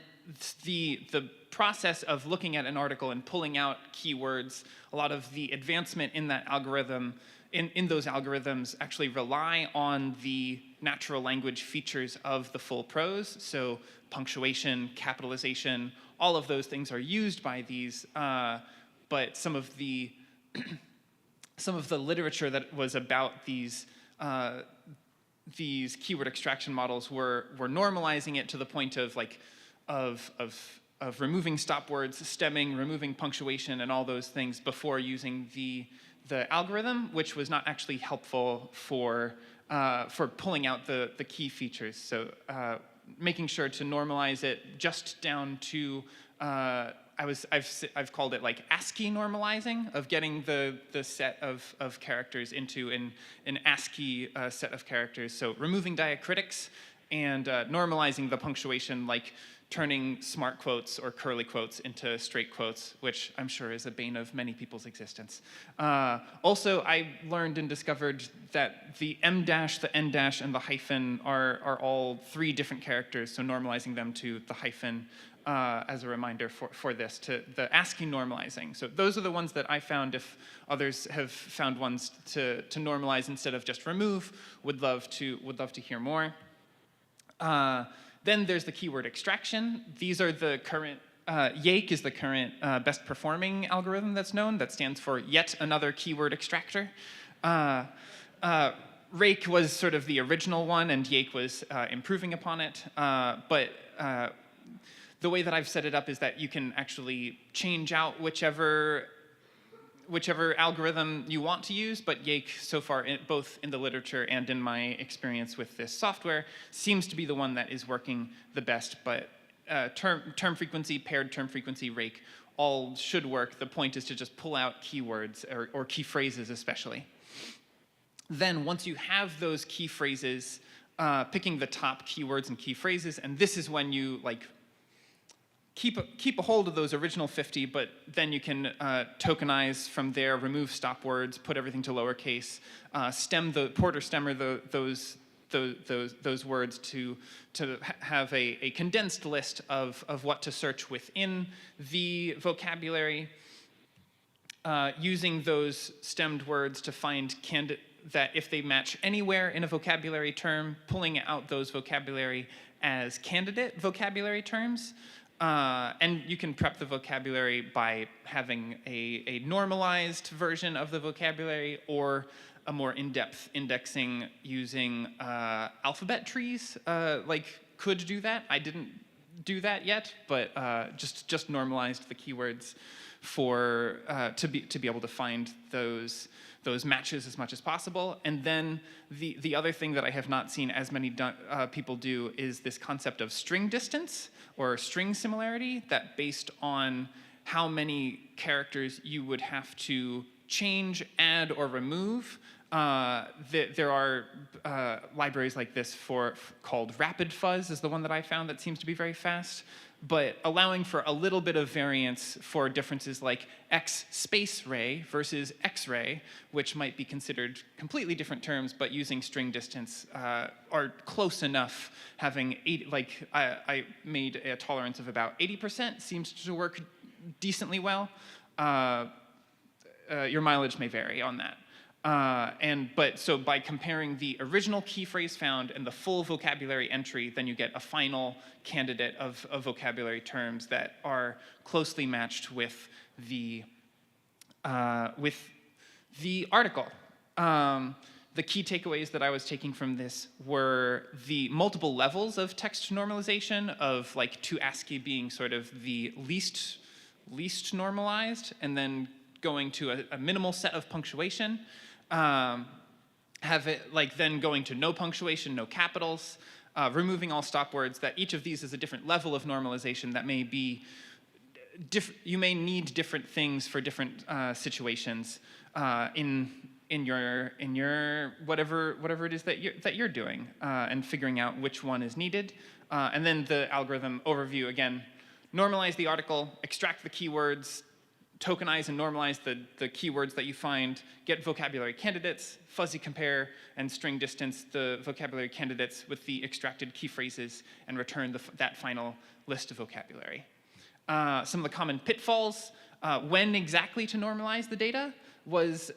the process of looking at an article and pulling out keywords, a lot of the advancement in that algorithm, in those algorithms actually rely on the natural language features of the full prose. So punctuation, capitalization, all of those things are used by these, but some of the literature that was about these keyword extraction models were normalizing it to the point of like of removing stop words, stemming, removing punctuation, and all those things before using the algorithm, which was not actually helpful for pulling out the key features. So making sure to normalize it just down to I've called it like ASCII normalizing, of getting the set of characters into an ASCII set of characters. So removing diacritics and normalizing the punctuation, like turning smart quotes or curly quotes into straight quotes, which I'm sure is a bane of many people's existence. Also, I learned and discovered that the M dash, the N dash, and the hyphen are all three different characters, so normalizing them to the hyphen as a reminder for this, to the ASCII normalizing. So those are the ones that I found. If others have found ones to normalize instead of just remove, would love to hear more. Then there's the keyword extraction. These are the current, Yake is the current best performing algorithm that's known, that stands for yet another keyword extractor. Rake was sort of the original one, and Yake was improving upon it. But the way that I've set it up is that you can actually change out whichever algorithm you want to use, but Yake, so far, both in the literature and in my experience with this software, seems to be the one that is working the best. But term frequency, paired term frequency, Rake, all should work. The point is to just pull out keywords or key phrases especially. Then once you have those key phrases, picking the top keywords and key phrases, and this is when you like keep a hold of those original 50, but then you can tokenize from there, remove stop words, put everything to lowercase, stem the port or stemmer those words to have a condensed list of what to search within the vocabulary, using those stemmed words to find that if they match anywhere in a vocabulary term, pulling out those vocabulary as candidate vocabulary terms. And you can prep the vocabulary by having a normalized version of the vocabulary or a more in-depth indexing using alphabet trees. Could do that. I didn't do that yet, but just normalized the keywords for to be able to find those matches as much as possible. And then the other thing that I have not seen as many people do is this concept of string distance or string similarity, that based on how many characters you would have to change, add, or remove, there are libraries like this called Rapid Fuzz is the one that I found that seems to be very fast, but allowing for a little bit of variance for differences like X space ray versus X ray, which might be considered completely different terms, but using string distance are close enough. Having I made a tolerance of about 80%, seems to work decently well. Your mileage may vary on that. So by comparing the original key phrase found and the full vocabulary entry, then you get a final candidate of vocabulary terms that are closely matched with the article. The key takeaways that I was taking from this were the multiple levels of text normalization, of like to ASCII being sort of the least least normalized, and then going to a minimal set of punctuation. Have it like then going to no punctuation, no capitals, removing all stop words, that each of these is a different level of normalization that may be you may need different things for different situations in your whatever it is that you're doing, and figuring out which one is needed. And then the algorithm overview again, normalize the article, extract the keywords, tokenize and normalize the keywords that you find, get vocabulary candidates, fuzzy compare, and string distance the vocabulary candidates with the extracted key phrases, and return that final list of vocabulary. Some of the common pitfalls, when exactly to normalize the data, was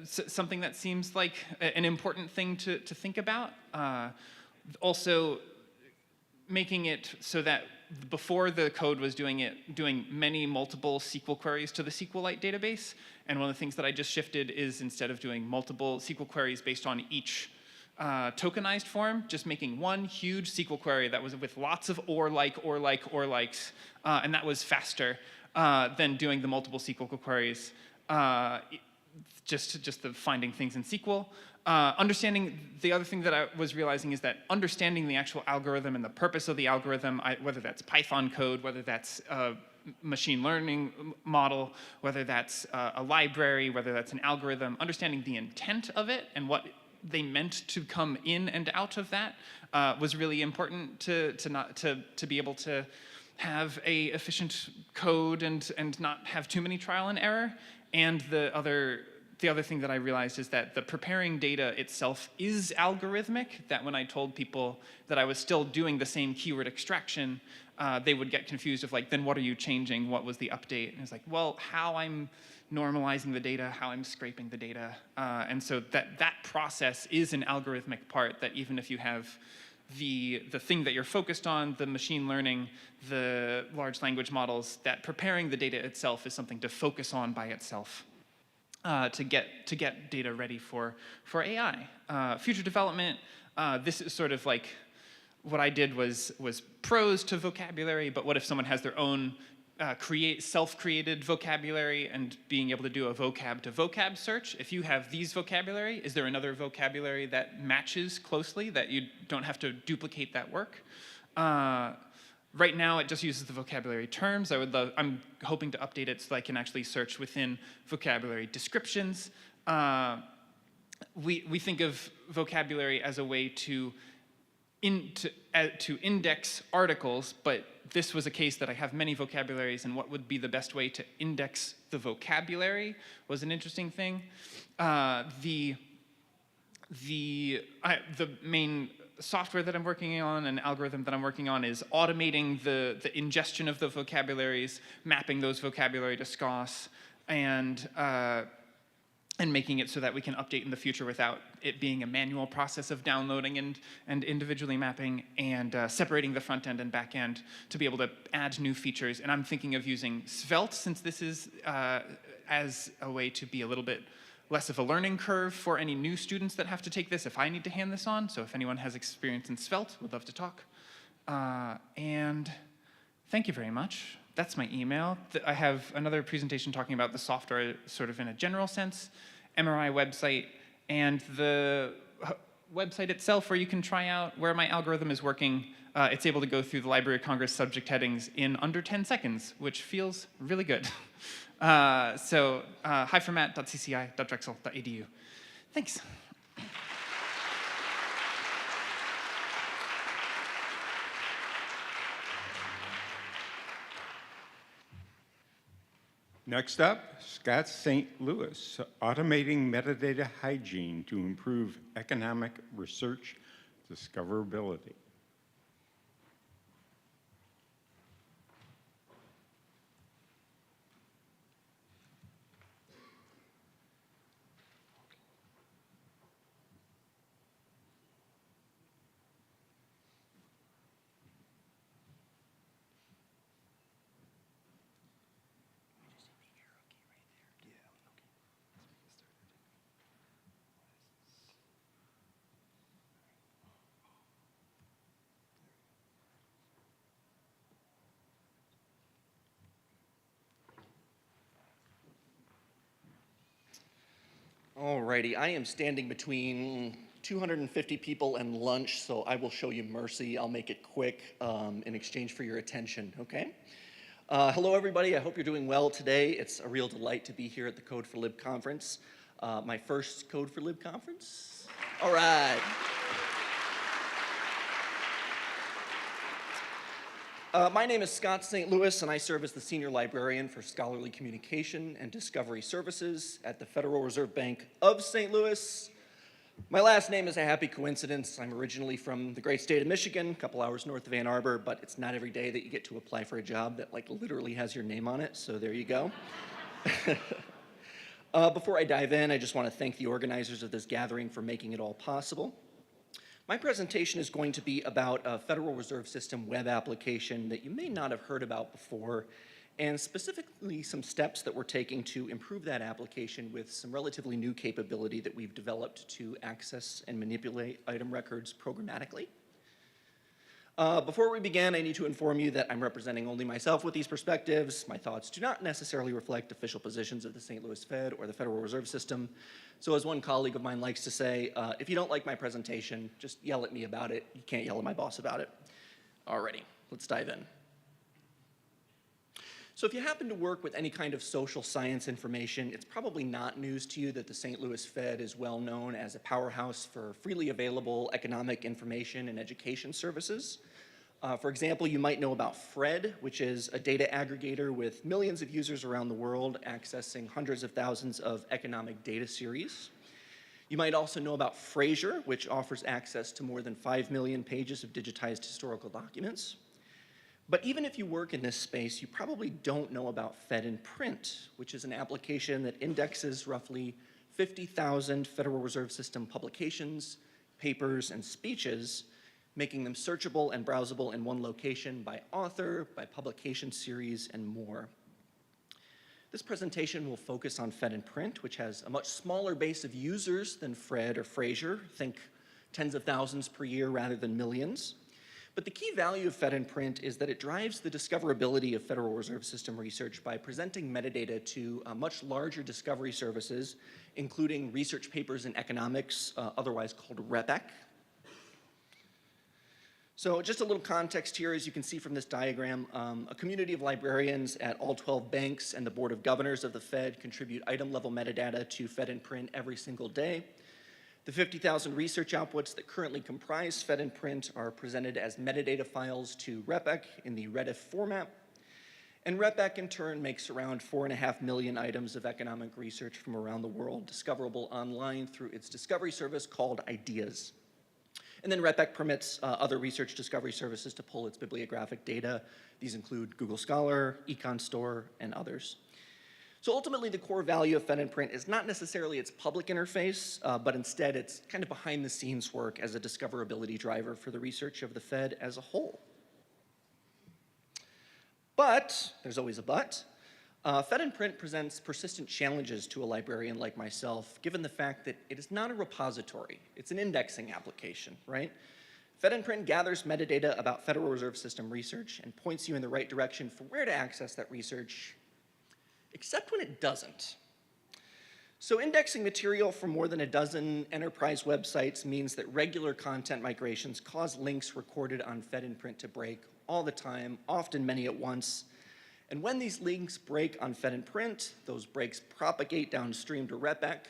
something that seems like an important thing to think about. Also, making it so that before the code was doing many multiple SQL queries to the SQLite database, and one of the things that I just shifted is instead of doing multiple SQL queries based on each tokenized form, just making one huge SQL query that was with lots of or likes, and that was faster than doing the multiple SQL queries, just the finding things in SQL. Understanding, the other thing that I was realizing is that understanding the actual algorithm and the purpose of the algorithm, whether that's Python code, whether that's a machine learning model, whether that's a library, whether that's an algorithm, understanding the intent of it and what they meant to come in and out of that was really important to be able to have a efficient code and not have too many trial and error. And the other thing that I realized is that the preparing data itself is algorithmic, that when I told people that I was still doing the same keyword extraction, they would get confused of like, then what are you changing? What was the update? And it's like, well, how I'm normalizing the data, how I'm scraping the data. And so that process is an algorithmic part, that even if you have the thing that you're focused on, the machine learning, the large language models, that preparing the data itself is something to focus on by itself. To get data ready for AI. Future development, this is sort of like, what I did was prose to vocabulary, but what if someone has their own self-created vocabulary, and being able to do a vocab to vocab search? If you have these vocabulary, is there another vocabulary that matches closely that you don't have to duplicate that work? Right now, it just uses the vocabulary terms. I'm hoping to update it so I can actually search within vocabulary descriptions. We think of vocabulary as a way to index articles, but this was a case that I have many vocabularies, and what would be the best way to index the vocabulary was an interesting thing. The main software that I'm working on, an algorithm that I'm working on, is automating the ingestion of the vocabularies, mapping those vocabulary to Zoss, and making it so that we can update in the future without it being a manual process of downloading and individually mapping, and separating the front end and back end to be able to add new features. And I'm thinking of using Svelte, since this is as a way to be a little bit less of a learning curve for any new students that have to take this if I need to hand this on. So if anyone has experience in Svelte, would love to talk. And thank you very much. That's my email. I have another presentation talking about the software sort of in a general sense, MRI website, and the website itself where you can try out where my algorithm is working. It's able to go through the Library of Congress subject headings in under 10 seconds, which feels really good. highformat.cci.drexel.edu. Thanks. Next up, Scott St. Louis, automating metadata hygiene to improve economic research discoverability. Alrighty, I am standing between 250 people and lunch, so I will show you mercy. I'll make it quick in exchange for your attention, okay? Hello, everybody. I hope you're doing well today. It's a real delight to be here at the Code4Lib conference. My first Code4Lib conference? All right. My name is Scott St. Louis, and I serve as the Senior Librarian for Scholarly Communication and Discovery Services at the Federal Reserve Bank of St. Louis. My last name is a happy coincidence. I'm originally from the great state of Michigan, a couple hours north of Ann Arbor, but it's not every day that you get to apply for a job that like literally has your name on it, so there you go. Before I dive in, I just want to thank the organizers of this gathering for making it all possible. My presentation is going to be about a Federal Reserve System web application that you may not have heard about before, and specifically some steps that we're taking to improve that application with some relatively new capability that we've developed to access and manipulate item records programmatically. Before we begin, I need to inform you that I'm representing only myself with these perspectives. My thoughts do not necessarily reflect official positions of the St. Louis Fed or the Federal Reserve System. So as one colleague of mine likes to say, if you don't like my presentation, just yell at me about it. You can't yell at my boss about it. Alrighty, let's dive in. So if you happen to work with any kind of social science information, it's probably not news to you that the St. Louis Fed is well known as a powerhouse for freely available economic information and education services. For example, you might know about FRED, which is a data aggregator with millions of users around the world accessing hundreds of thousands of economic data series. You might also know about Fraser, which offers access to more than 5 million pages of digitized historical documents. But even if you work in this space, you probably don't know about Fed in Print, which is an application that indexes roughly 50,000 Federal Reserve System publications, papers, and speeches, making them searchable and browsable in one location by author, by publication series, and more. This presentation will focus on Fed in Print, which has a much smaller base of users than FRED or Fraser. Think tens of thousands per year rather than millions. But the key value of Fed in Print is that it drives the discoverability of Federal Reserve System research by presenting metadata to much larger discovery services, including research papers in economics, otherwise called REPEC. So just a little context here, as you can see from this diagram, a community of librarians at all 12 banks and the Board of Governors of the Fed contribute item-level metadata to Fed in Print every single day. The 50,000 research outputs that currently comprise Fed in Print are presented as metadata files to REPEC in the REDIF format. And REPEC, in turn, makes around 4.5 million items of economic research from around the world discoverable online through its discovery service called Ideas. And then REPEC permits other research discovery services to pull its bibliographic data. These include Google Scholar, Econ Store, and others. So ultimately, the core value of Fed in Print is not necessarily its public interface, but instead it's kind of behind-the-scenes work as a discoverability driver for the research of the Fed as a whole. But, there's always a but, Fed in Print presents persistent challenges to a librarian like myself, given the fact that it is not a repository. It's an indexing application, right? Fed in Print gathers metadata about Federal Reserve System research and points you in the right direction for where to access that research, except when it doesn't. So indexing material from more than a dozen enterprise websites means that regular content migrations cause links recorded on Fed in Print to break all the time, often many at once. And when these links break on Fed in Print, those breaks propagate downstream to REPEC.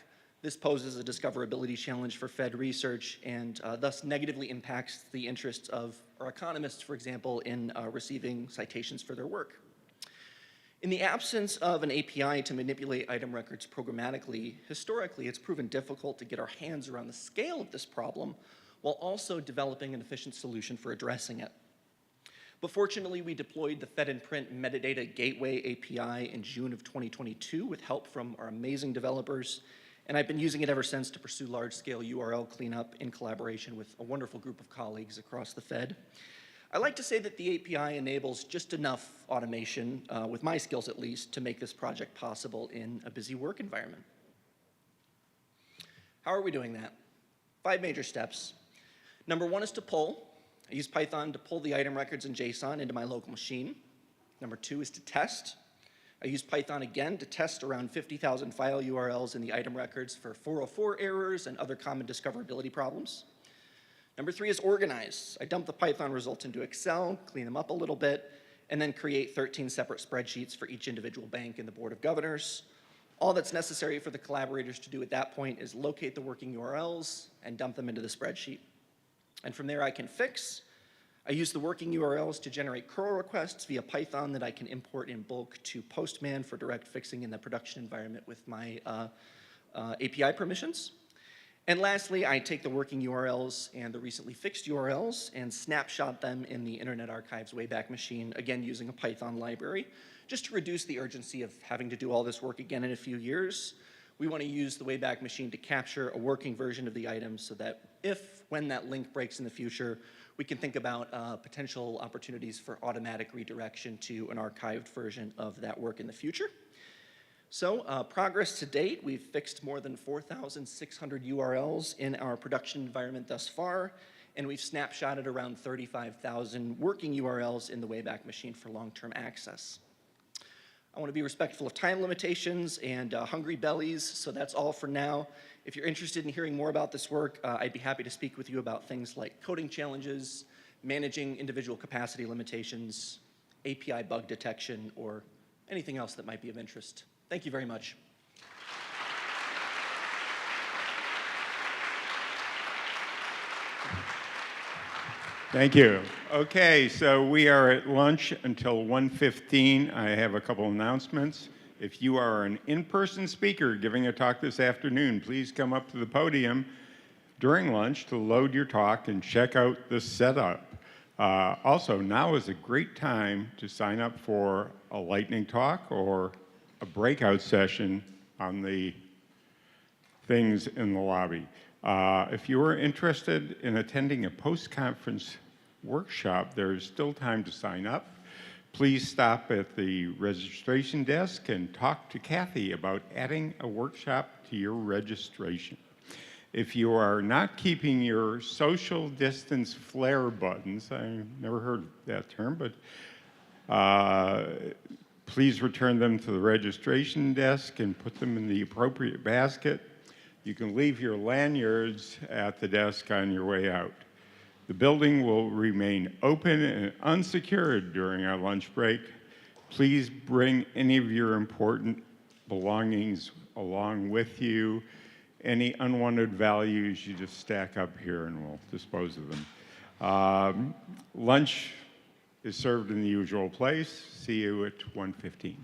This poses a discoverability challenge for Fed research and thus negatively impacts the interests of our economists, for example, in receiving citations for their work. In the absence of an API to manipulate item records programmatically, historically it's proven difficult to get our hands around the scale of this problem while also developing an efficient solution for addressing it. But fortunately, we deployed the Fed in Print Metadata Gateway API in June of 2022 with help from our amazing developers, and I've been using it ever since to pursue large-scale URL cleanup in collaboration with a wonderful group of colleagues across the Fed. I like to say that the API enables just enough automation, with my skills at least, to make this project possible in a busy work environment. How are we doing that? 5 major steps. Number 1 is to pull. I use Python to pull the item records in JSON into my local machine. Number 2 is to test. I used Python again to test around 50,000 file URLs in the item records for 404 errors and other common discoverability problems. Number 3 is organize. I dump the Python results into Excel, clean them up a little bit, and then create 13 separate spreadsheets for each individual bank in the Board of Governors. All that's necessary for the collaborators to do at that point is locate the working URLs and dump them into the spreadsheet. And from there I can fix. I use the working URLs to generate curl requests via Python that I can import in bulk to Postman for direct fixing in the production environment with my API permissions. And lastly, I take the working URLs and the recently fixed URLs and snapshot them in the Internet Archive's Wayback Machine, again using a Python library, just to reduce the urgency of having to do all this work again in a few years. We want to use the Wayback Machine to capture a working version of the item so that when that link breaks in the future, we can think about potential opportunities for automatic redirection to an archived version of that work in the future. So progress to date, we've fixed more than 4,600 URLs in our production environment thus far, and we've snapshotted around 35,000 working URLs in the Wayback Machine for long-term access. I want to be respectful of time limitations and hungry bellies, so that's all for now. If you're interested in hearing more about this work, I'd be happy to speak with you about things like coding challenges, managing individual capacity limitations, API bug detection, or anything else that might be of interest. Thank you very much. Thank you. Okay, so we are at lunch until 1:15. I have a couple announcements. If you are an in-person speaker giving a talk this afternoon, please come up to the podium during lunch to load your talk and check out the setup. Also, now is a great time to sign up for a lightning talk or a breakout session on the things in the lobby. If you are interested in attending a post-conference workshop, there is still time to sign up. Please stop at the registration desk and talk to Kathy about adding a workshop to your registration. If you are not keeping your social distance flare buttons, I never heard that term, but please return them to the registration desk and put them in the appropriate basket. You can leave your lanyards at the desk on your way out. The building will remain open and unsecured during our lunch break. Please bring any of your important belongings along with you. Any unwanted values, you just stack up here and we'll dispose of them. Lunch is served in the usual place. See you at 1:15.